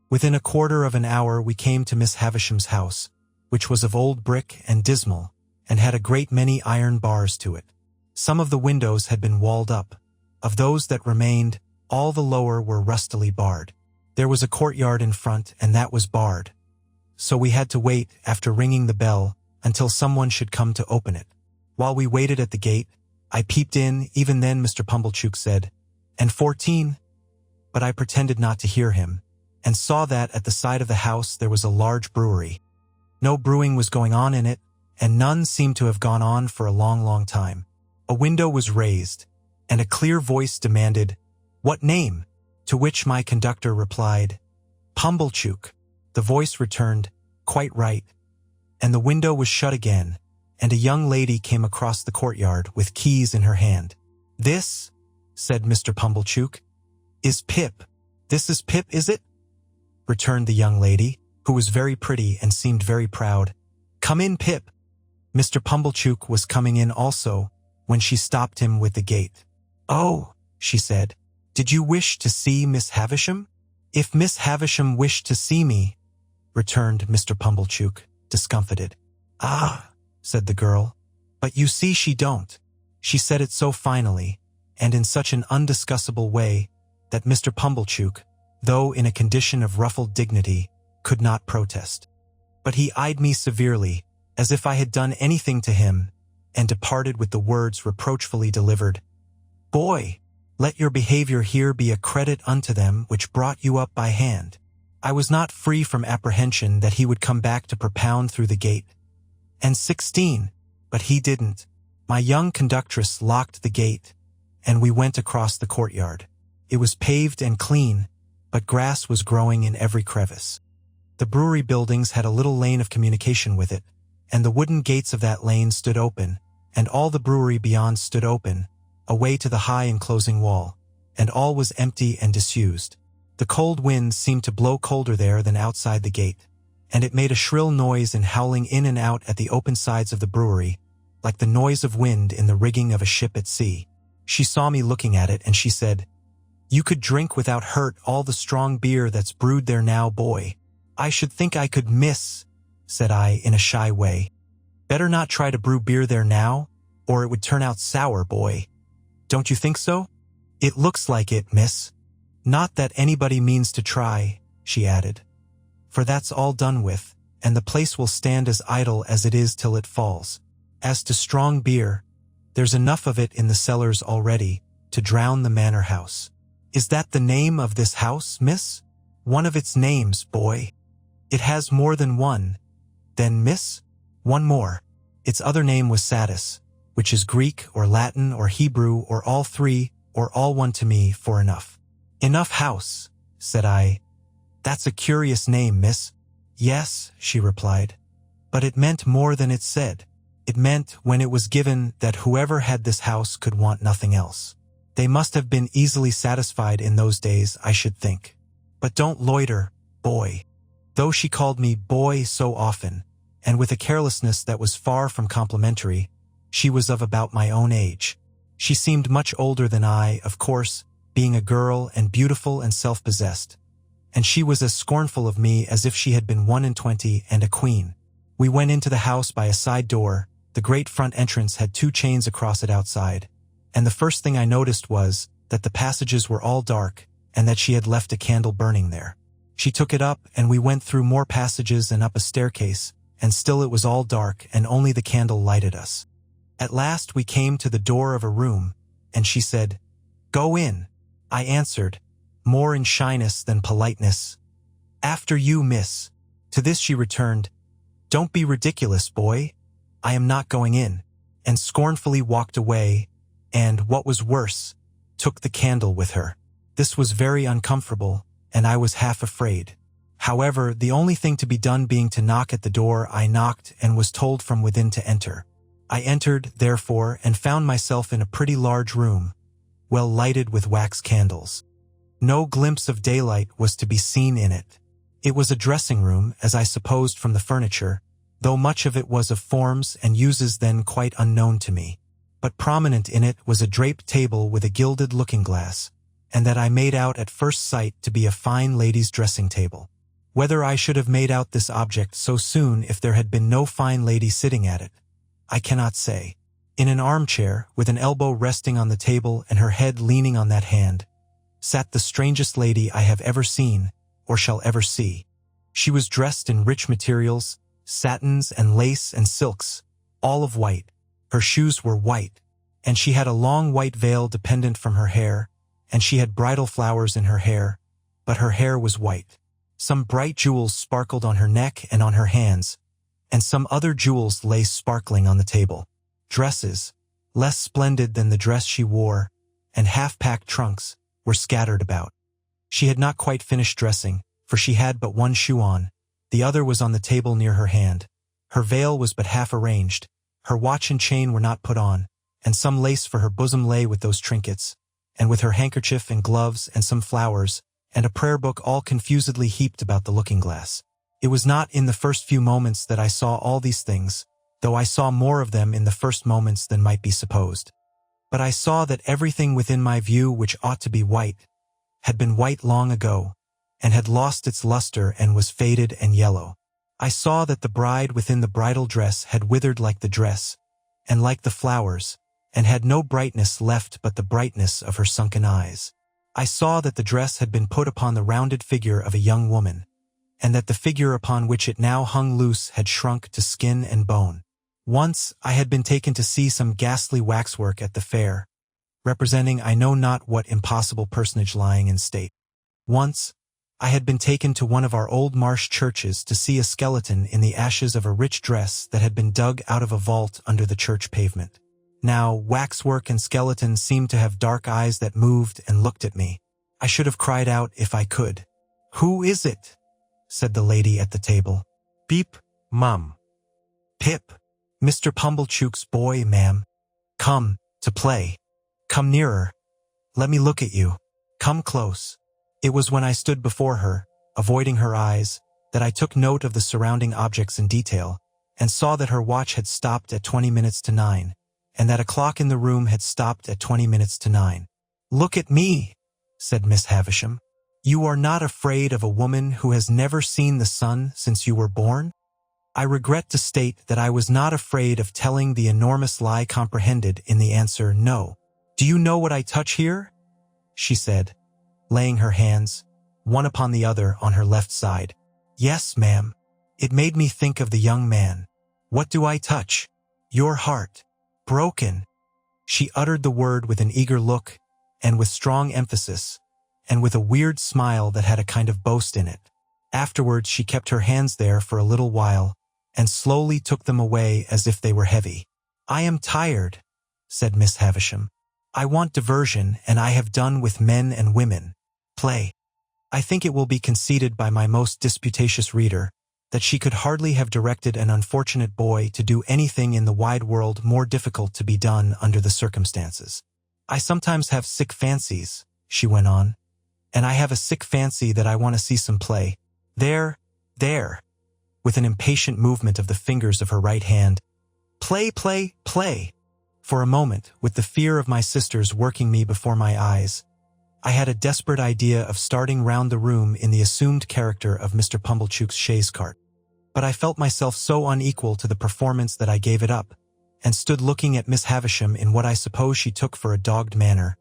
Within a quarter of an hour we came to Miss Havisham's house, which was of old brick and dismal, and had a great many iron bars to it. Some of the windows had been walled up. Of those that remained, all the lower were rustily barred. There was a courtyard in front, and that was barred. So we had to wait, after ringing the bell, until someone should come to open it. While we waited at the gate, I peeped in. Even then Mr. Pumblechook said, "And 14?" But I pretended not to hear him, and saw that at the side of the house there was a large brewery. No brewing was going on in it, and none seemed to have gone on for a long, long time. A window was raised, and a clear voice demanded, "What name?" To which my conductor replied, "Pumblechook." The voice returned, "Quite right." And the window was shut again, and a young lady came across the courtyard with keys in her hand. "This," said Mr. Pumblechook, "is Pip." "This is Pip, is it?" returned the young lady, who was very pretty and seemed very proud. "Come in, Pip." Mr. Pumblechook was coming in also, when she stopped him with the gate. "Oh," she said, "did you wish to see Miss Havisham?" "If Miss Havisham wished to see me," returned Mr. Pumblechook, discomfited. "Ah," said the girl, "but you see she don't." She said it so finally, and in such an undiscussable way, that Mr. Pumblechook, though in a condition of ruffled dignity, could not protest. But he eyed me severely, as if I had done anything to him, and departed with the words reproachfully delivered, "Boy, let your behavior here be a credit unto them which brought you up by hand." I was not free from apprehension that he would come back to propound through the gate. "And 16, but he didn't." My young conductress locked the gate, and we went across the courtyard. It was paved and clean, but grass was growing in every crevice. The brewery buildings had a little lane of communication with it, and the wooden gates of that lane stood open, and all the brewery beyond stood open, away to the high enclosing wall, and all was empty and disused. The cold wind seemed to blow colder there than outside the gate, and it made a shrill noise in howling in and out at the open sides of the brewery, like the noise of wind in the rigging of a ship at sea. She saw me looking at it, and she said, "You could drink without hurt all the strong beer that's brewed there now, boy." "I should think I could, miss," said I in a shy way. "Better not try to brew beer there now, or it would turn out sour, boy. Don't you think so?" "It looks like it, miss. Not that anybody means to try," she added, "for that's all done with, and the place will stand as idle as it is till it falls. As to strong beer, there's enough of it in the cellars already to drown the manor house." "Is that the name of this house, miss?" "One of its names, boy." "It has more than one, then, miss?" "One more. Its other name was Satis, which is Greek or Latin or Hebrew or all three or all one to me for enough." "Enough House," said I. "That's a curious name, miss." "Yes," she replied, "but it meant more than it said. It meant when it was given that whoever had this house could want nothing else. They must have been easily satisfied in those days, I should think. But don't loiter, boy." Though she called me boy so often, and with a carelessness that was far from complimentary, she was of about my own age. She seemed much older than I, of course, being a girl and beautiful and self-possessed, and she was as scornful of me as if she had been 21 and a queen. We went into the house by a side door. The great front entrance had 2 chains across it outside, and the first thing I noticed was that the passages were all dark and that she had left a candle burning there. She took it up, and we went through more passages and up a staircase, and still it was all dark and only the candle lighted us. At last we came to the door of a room, and she said, "Go in." I answered, more in shyness than politeness, "After you, miss." To this she returned, "Don't be ridiculous, boy. I am not going in," and scornfully walked away, and, what was worse, took the candle with her. This was very uncomfortable, and I was half afraid. However, the only thing to be done being to knock at the door, I knocked and was told from within to enter. I entered, therefore, and found myself in a pretty large room, well lighted with wax candles. No glimpse of daylight was to be seen in it. It was a dressing room, as I supposed from the furniture, though much of it was of forms and uses then quite unknown to me. But prominent in it was a draped table with a gilded looking-glass, and that I made out at first sight to be a fine lady's dressing table. Whether I should have made out this object so soon if there had been no fine lady sitting at it, I cannot say. In an armchair, with an elbow resting on the table and her head leaning on that hand, sat the strangest lady I have ever seen, or shall ever see. She was dressed in rich materials, satins and lace and silks, all of white. Her shoes were white, and she had a long white veil dependent from her hair, and she had bridal flowers in her hair, but her hair was white. Some bright jewels sparkled on her neck and on her hands, and some other jewels lay sparkling on the table. Dresses, less splendid than the dress she wore, and half-packed trunks, were scattered about. She had not quite finished dressing, for she had but one shoe on. The other was on the table near her hand. Her veil was but half arranged. Her watch and chain were not put on, and some lace for her bosom lay with those trinkets, and with her handkerchief and gloves and some flowers, and a prayer book all confusedly heaped about the looking-glass. It was not in the first few moments that I saw all these things, though I saw more of them in the first moments than might be supposed. But I saw that everything within my view which ought to be white had been white long ago, and had lost its luster and was faded and yellow. I saw that the bride within the bridal dress had withered like the dress, and like the flowers, and had no brightness left but the brightness of her sunken eyes. I saw that the dress had been put upon the rounded figure of a young woman, and that the figure upon which it now hung loose had shrunk to skin and bone. Once I had been taken to see some ghastly waxwork at the fair, representing I know not what impossible personage lying in state. Once I had been taken to one of our old marsh churches to see a skeleton in the ashes of a rich dress that had been dug out of a vault under the church pavement. Now, waxwork and skeleton seemed to have dark eyes that moved and looked at me. I should have cried out if I could. "Who is it?" said the lady at the table. "Beep, mum." "Pip. Mr. Pumblechook's boy, ma'am. Come, to play. Come nearer. Let me look at you. Come close." It was when I stood before her, avoiding her eyes, that I took note of the surrounding objects in detail, and saw that her watch had stopped at 20 minutes to 9, and that a clock in the room had stopped at 20 minutes to 9. "Look at me," said Miss Havisham. "You are not afraid of a woman who has never seen the sun since you were born?" I regret to state that I was not afraid of telling the enormous lie comprehended in the answer no. "Do you know what I touch here?" she said, laying her hands, one upon the other, on her left side. "Yes, ma'am. It made me think of the young man." "What do I touch?" "Your heart. Broken." She uttered the word with an eager look, and with strong emphasis, and with a weird smile that had a kind of boast in it. Afterwards she kept her hands there for a little while, and slowly took them away as if they were heavy. "I am tired," said Miss Havisham. "I want diversion, and I have done with men and women. Play." I think it will be conceded by my most disputatious reader that she could hardly have directed an unfortunate boy to do anything in the wide world more difficult to be done under the circumstances. "I sometimes have sick fancies," she went on, "and I have a sick fancy that I want to see some play. There, there," with an impatient movement of the fingers of her right hand. "Play, play, play." For a moment, with the fear of my sisters working me before my eyes, I had a desperate idea of starting round the room in the assumed character of Mr. Pumblechook's chaise cart. But I felt myself so unequal to the performance that I gave it up, and stood looking at Miss Havisham in what I suppose she took for a dogged manner,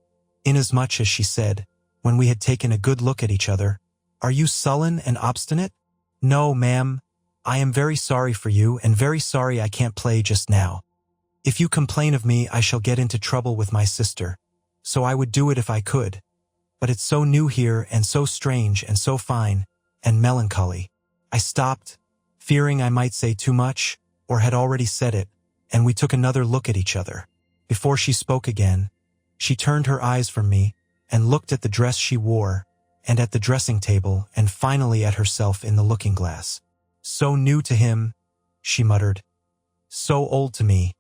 inasmuch as she said, when we had taken a good look at each other, "Are you sullen and obstinate?" "No, ma'am. I am very sorry for you, and very sorry I can't play just now. If you complain of me, I shall get into trouble with my sister, so I would do it if I could. But it's so new here, and so strange, and so fine, and melancholy." I stopped, fearing I might say too much, or had already said it, and we took another look at each other. Before she spoke again, she turned her eyes from me, and looked at the dress she wore, and at the dressing table, and finally at herself in the looking-glass. "So new to him," she muttered. "So old to me.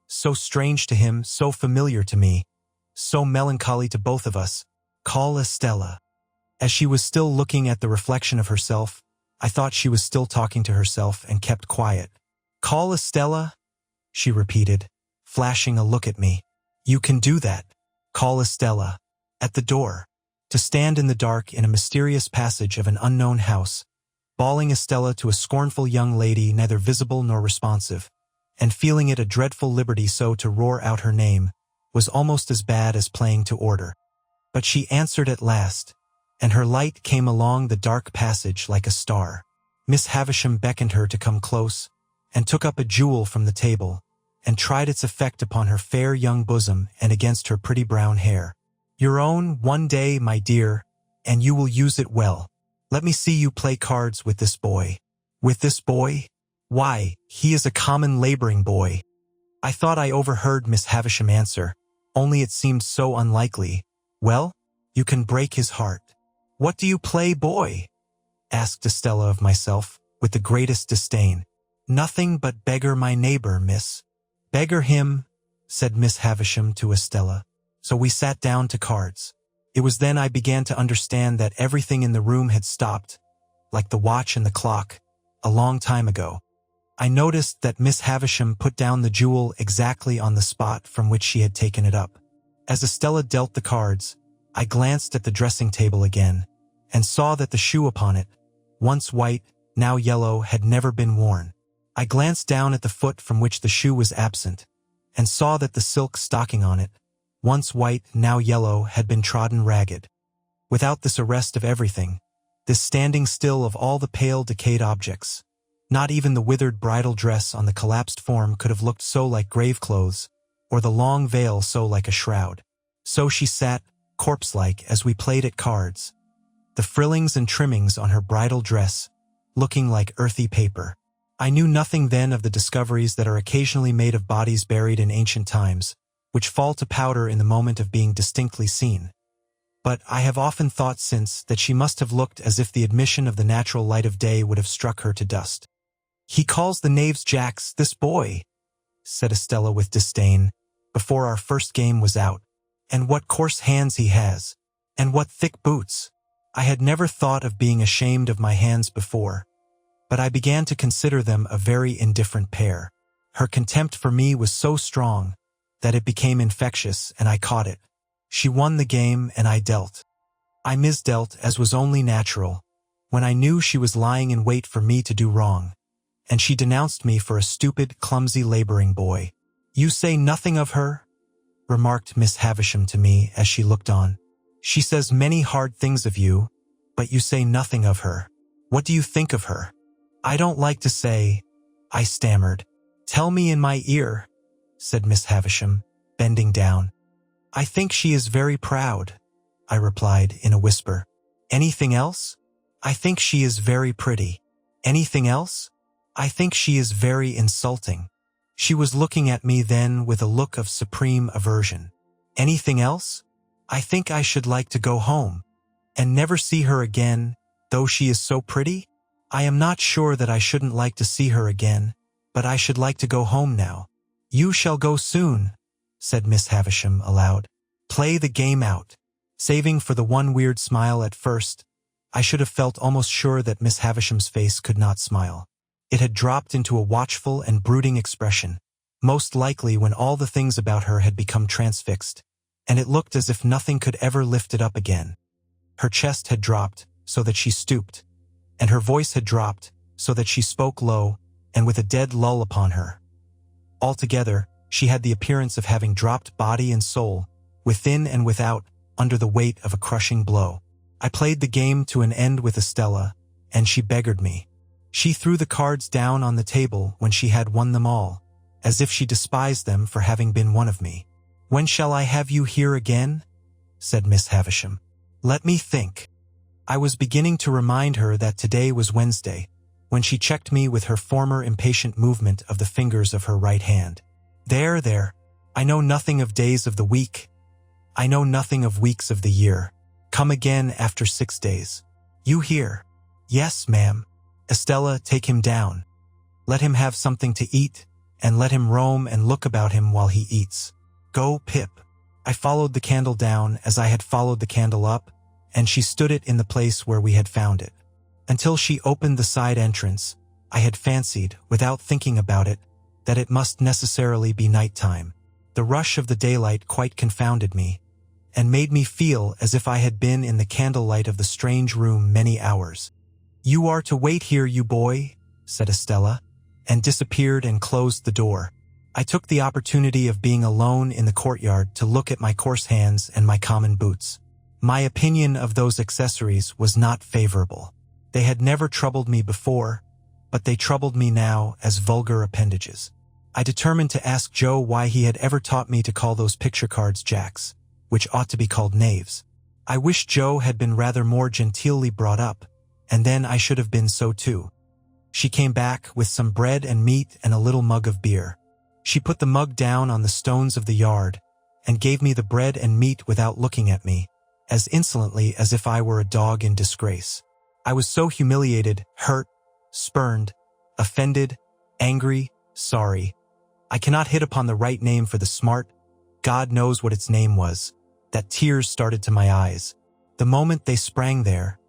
So strange to him, so familiar to me. So melancholy to both of us. Call Estella." As she was still looking at the reflection of herself, I thought she was still talking to herself, and kept quiet. "Call Estella?" she repeated, flashing a look at me. "You can do that. Call Estella. At the door." To stand in the dark in a mysterious passage of an unknown house, bawling Estella to a scornful young lady neither visible nor responsive, and feeling it a dreadful liberty so to roar out her name, was almost as bad as playing to order. But she answered at last, and her light came along the dark passage like a star. Miss Havisham beckoned her to come close, and took up a jewel from the table, and tried its effect upon her fair young bosom and against her pretty brown hair. "Your own, one day, my dear, and you will use it well. Let me see you play cards with this boy." "With this boy? Why, he is a common laboring boy." I thought I overheard Miss Havisham answer, only it seemed so unlikely. "Well, you can break his heart." "What do you play, boy?" asked Estella of myself, with the greatest disdain. "Nothing but beggar my neighbor, miss." Beggar him, said Miss Havisham to Estella. So we sat down to cards. It was then I began to understand that everything in the room had stopped, like the watch and the clock, a long time ago. I noticed that Miss Havisham put down the jewel exactly on the spot from which she had taken it up. As Estella dealt the cards, I glanced at the dressing table again, and saw that the shoe upon it, once white, now yellow, had never been worn. I glanced down at the foot from which the shoe was absent, and saw that the silk stocking on it, once white, now yellow, had been trodden ragged. Without this arrest of everything, this standing still of all the pale, decayed objects, not even the withered bridal dress on the collapsed form could have looked so like grave clothes, or the long veil so like a shroud. So she sat, corpse-like, as we played at cards, the frillings and trimmings on her bridal dress, looking like earthy paper. I knew nothing then of the discoveries that are occasionally made of bodies buried in ancient times, which fall to powder in the moment of being distinctly seen. But I have often thought since that she must have looked as if the admission of the natural light of day would have struck her to dust. "He calls the knaves jacks, this boy," said Estella with disdain, before our first game was out. "And what coarse hands he has, and what thick boots." I had never thought of being ashamed of my hands before, but I began to consider them a very indifferent pair. Her contempt for me was so strong that it became infectious, and I caught it. She won the game, and I dealt. I misdealt, as was only natural, when I knew she was lying in wait for me to do wrong, and she denounced me for a stupid, clumsy laboring boy. "You say nothing of her?" remarked Miss Havisham to me as she looked on. "She says many hard things of you, but you say nothing of her. What do you think of her?" "I don't like to say," I stammered. "Tell me in my ear," said Miss Havisham, bending down. "I think she is very proud," I replied in a whisper. "Anything else?" "I think she is very pretty." "Anything else?" "I think she is very insulting." She was looking at me then with a look of supreme aversion. "Anything else?" "I think I should like to go home, and never see her again, though she is so pretty." "I am not sure that I shouldn't like to see her again, but I should like to go home now." "You shall go soon," said Miss Havisham aloud. "Play the game out." Saving for the one weird smile at first, I should have felt almost sure that Miss Havisham's face could not smile. It had dropped into a watchful and brooding expression, most likely when all the things about her had become transfixed, and it looked as if nothing could ever lift it up again. Her chest had dropped, so that she stooped, and her voice had dropped, so that she spoke low, and with a dead lull upon her. Altogether, she had the appearance of having dropped body and soul, within and without, under the weight of a crushing blow. I played the game to an end with Estella, and she beggared me. She threw the cards down on the table when she had won them all, as if she despised them for having been one of me. "When shall I have you here again?" said Miss Havisham. "Let me think." I was beginning to remind her that today was Wednesday, when she checked me with her former impatient movement of the fingers of her right hand. There, I know nothing of days of the week. I know nothing of weeks of the year. Come again after 6 days. You hear?" "Yes, ma'am." "Estella, take him down. Let him have something to eat, and let him roam and look about him while he eats. Go, Pip." I followed the candle down as I had followed the candle up, and she stood it in the place where we had found it. Until she opened the side entrance, I had fancied, without thinking about it, that it must necessarily be night-time. The rush of the daylight quite confounded me, and made me feel as if I had been in the candlelight of the strange room many hours. "You are to wait here, you boy," said Estella, and disappeared and closed the door. I took the opportunity of being alone in the courtyard to look at my coarse hands and my common boots. My opinion of those accessories was not favorable. They had never troubled me before, but they troubled me now as vulgar appendages. I determined to ask Joe why he had ever taught me to call those picture cards jacks, which ought to be called knaves. I wish Joe had been rather more genteelly brought up, and then I should have been so too. She came back with some bread and meat and a little mug of beer. She put the mug down on the stones of the yard, and gave me the bread and meat without looking at me, as insolently as if I were a dog in disgrace. I was so humiliated, hurt, spurned, offended, angry, sorry, I cannot hit upon the right name for the smart, God knows what its name was, that tears started to my eyes. The moment they sprang there,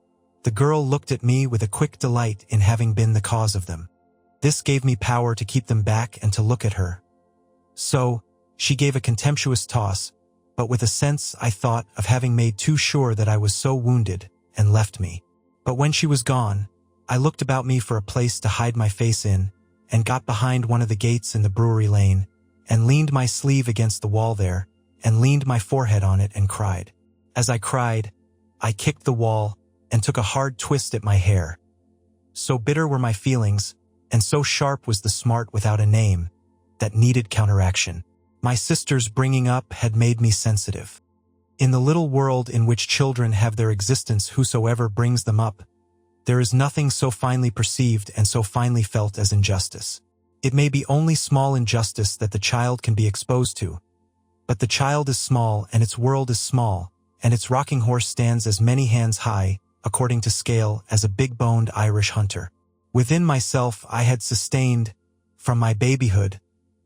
the girl looked at me with a quick delight in having been the cause of them. This gave me power to keep them back and to look at her. So, she gave a contemptuous toss, but with a sense, I thought, of having made too sure that I was so wounded, and left me. But when she was gone, I looked about me for a place to hide my face in, and got behind one of the gates in the brewery lane, and leaned my sleeve against the wall there, and leaned my forehead on it and cried. As I cried, I kicked the wall, and took a hard twist at my hair. So bitter were my feelings, and so sharp was the smart without a name, that needed counteraction. My sister's bringing up had made me sensitive. In the little world in which children have their existence whosoever brings them up, there is nothing so finely perceived and so finely felt as injustice. It may be only small injustice that the child can be exposed to, but the child is small and its world is small, and its rocking horse stands as many hands high, according to scale, as a big-boned Irish hunter. Within myself I had sustained, from my babyhood,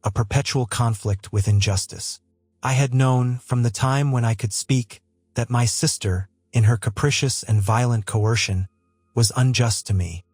a perpetual conflict with injustice. I had known, from the time when I could speak, that my sister, in her capricious and violent coercion, was unjust to me.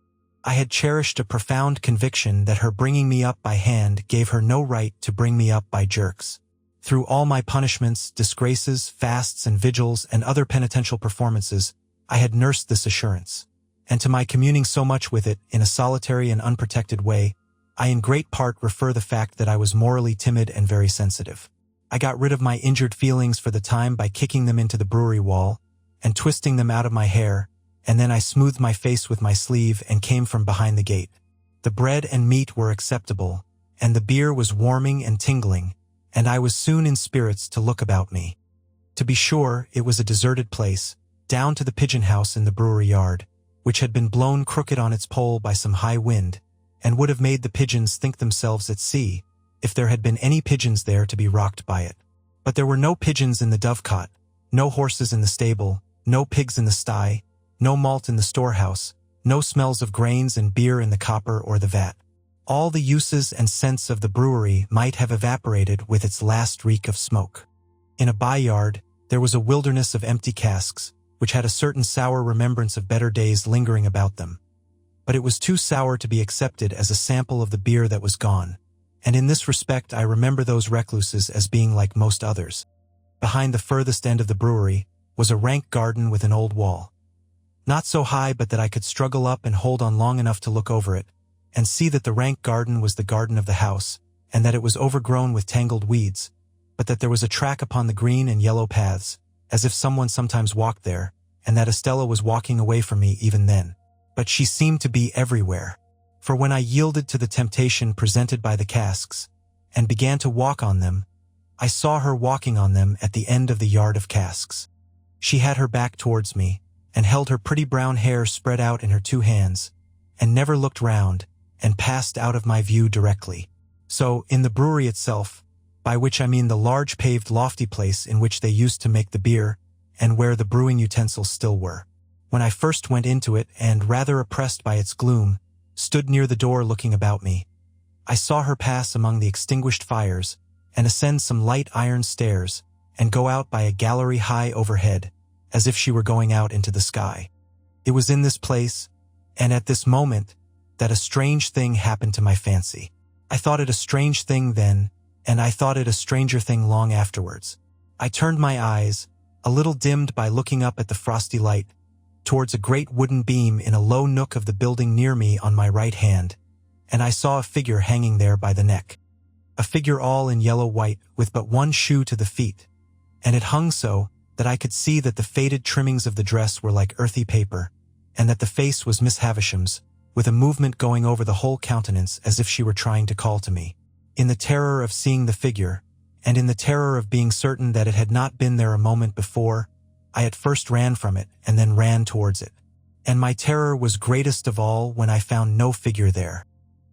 I had cherished a profound conviction that her bringing me up by hand gave her no right to bring me up by jerks. Through all my punishments, disgraces, fasts and vigils and other penitential performances, I had nursed this assurance. And to my communing so much with it in a solitary and unprotected way, I in great part refer the fact that I was morally timid and very sensitive. I got rid of my injured feelings for the time by kicking them into the brewery wall and twisting them out of my hair, and then I smoothed my face with my sleeve and came from behind the gate. The bread and meat were acceptable, and the beer was warming and tingling, and I was soon in spirits to look about me. To be sure, it was a deserted place, down to the pigeon house in the brewery yard, which had been blown crooked on its pole by some high wind, and would have made the pigeons think themselves at sea, if there had been any pigeons there to be rocked by it. But there were no pigeons in the dovecot, no horses in the stable, no pigs in the sty, no malt in the storehouse, no smells of grains and beer in the copper or the vat. All the uses and scents of the brewery might have evaporated with its last reek of smoke. In a by-yard, there was a wilderness of empty casks, which had a certain sour remembrance of better days lingering about them. But it was too sour to be accepted as a sample of the beer that was gone, and in this respect I remember those recluses as being like most others. Behind the furthest end of the brewery was a rank garden with an old wall. Not so high but that I could struggle up and hold on long enough to look over it, and see that the rank garden was the garden of the house, and that it was overgrown with tangled weeds, but that there was a track upon the green and yellow paths, as if someone sometimes walked there, and that Estella was walking away from me even then. But she seemed to be everywhere. For when I yielded to the temptation presented by the casks, and began to walk on them, I saw her walking on them at the end of the yard of casks. She had her back towards me, and held her pretty brown hair spread out in her two hands, and never looked round, and passed out of my view directly. So, in the brewery itself, by which I mean the large paved lofty place in which they used to make the beer, and where the brewing utensils still were, when I first went into it and, rather oppressed by its gloom, stood near the door looking about me, I saw her pass among the extinguished fires, and ascend some light iron stairs, and go out by a gallery high overhead, as if she were going out into the sky. It was in this place, and at this moment, that a strange thing happened to my fancy. I thought it a strange thing then, and I thought it a stranger thing long afterwards. I turned my eyes, a little dimmed by looking up at the frosty light, towards a great wooden beam in a low nook of the building near me on my right hand, and I saw a figure hanging there by the neck. A figure all in yellow white, with but one shoe to the feet, and it hung so that I could see that the faded trimmings of the dress were like earthy paper, and that the face was Miss Havisham's, with a movement going over the whole countenance as if she were trying to call to me. In the terror of seeing the figure, and in the terror of being certain that it had not been there a moment before, I at first ran from it and then ran towards it. And my terror was greatest of all when I found no figure there.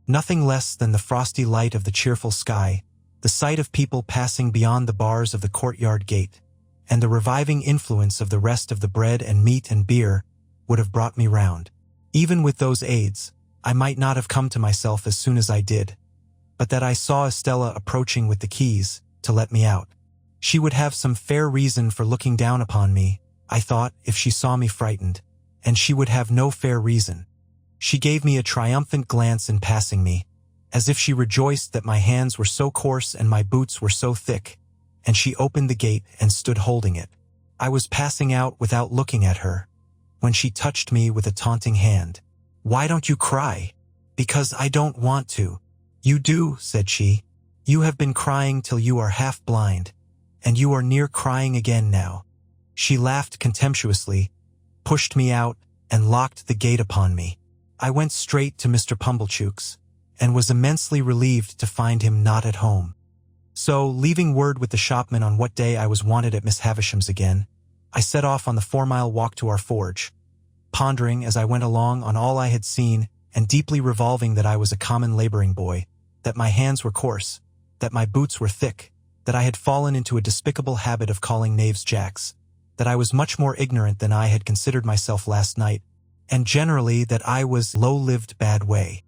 Nothing less than the frosty light of the cheerful sky, the sight of people passing beyond the bars of the courtyard gate, and the reviving influence of the rest of the bread and meat and beer would have brought me round. Even with those aids, I might not have come to myself as soon as I did, but that I saw Estella approaching with the keys to let me out. She would have some fair reason for looking down upon me, I thought, if she saw me frightened, and she would have no fair reason. She gave me a triumphant glance in passing me, as if she rejoiced that my hands were so coarse and my boots were so thick, and she opened the gate and stood holding it. I was passing out without looking at her, when she touched me with a taunting hand. "Why don't you cry?" "Because I don't want to." "You do," said she. "You have been crying till you are half blind, and you are near crying again now." She laughed contemptuously, pushed me out, and locked the gate upon me. I went straight to Mr. Pumblechook's, and was immensely relieved to find him not at home. So, leaving word with the shopman on what day I was wanted at Miss Havisham's again, I set off on the 4-mile walk to our forge, pondering as I went along on all I had seen and deeply revolving that I was a common laboring boy, that my hands were coarse, that my boots were thick, that I had fallen into a despicable habit of calling knaves jacks, that I was much more ignorant than I had considered myself last night, and generally that I was low-lived bad way.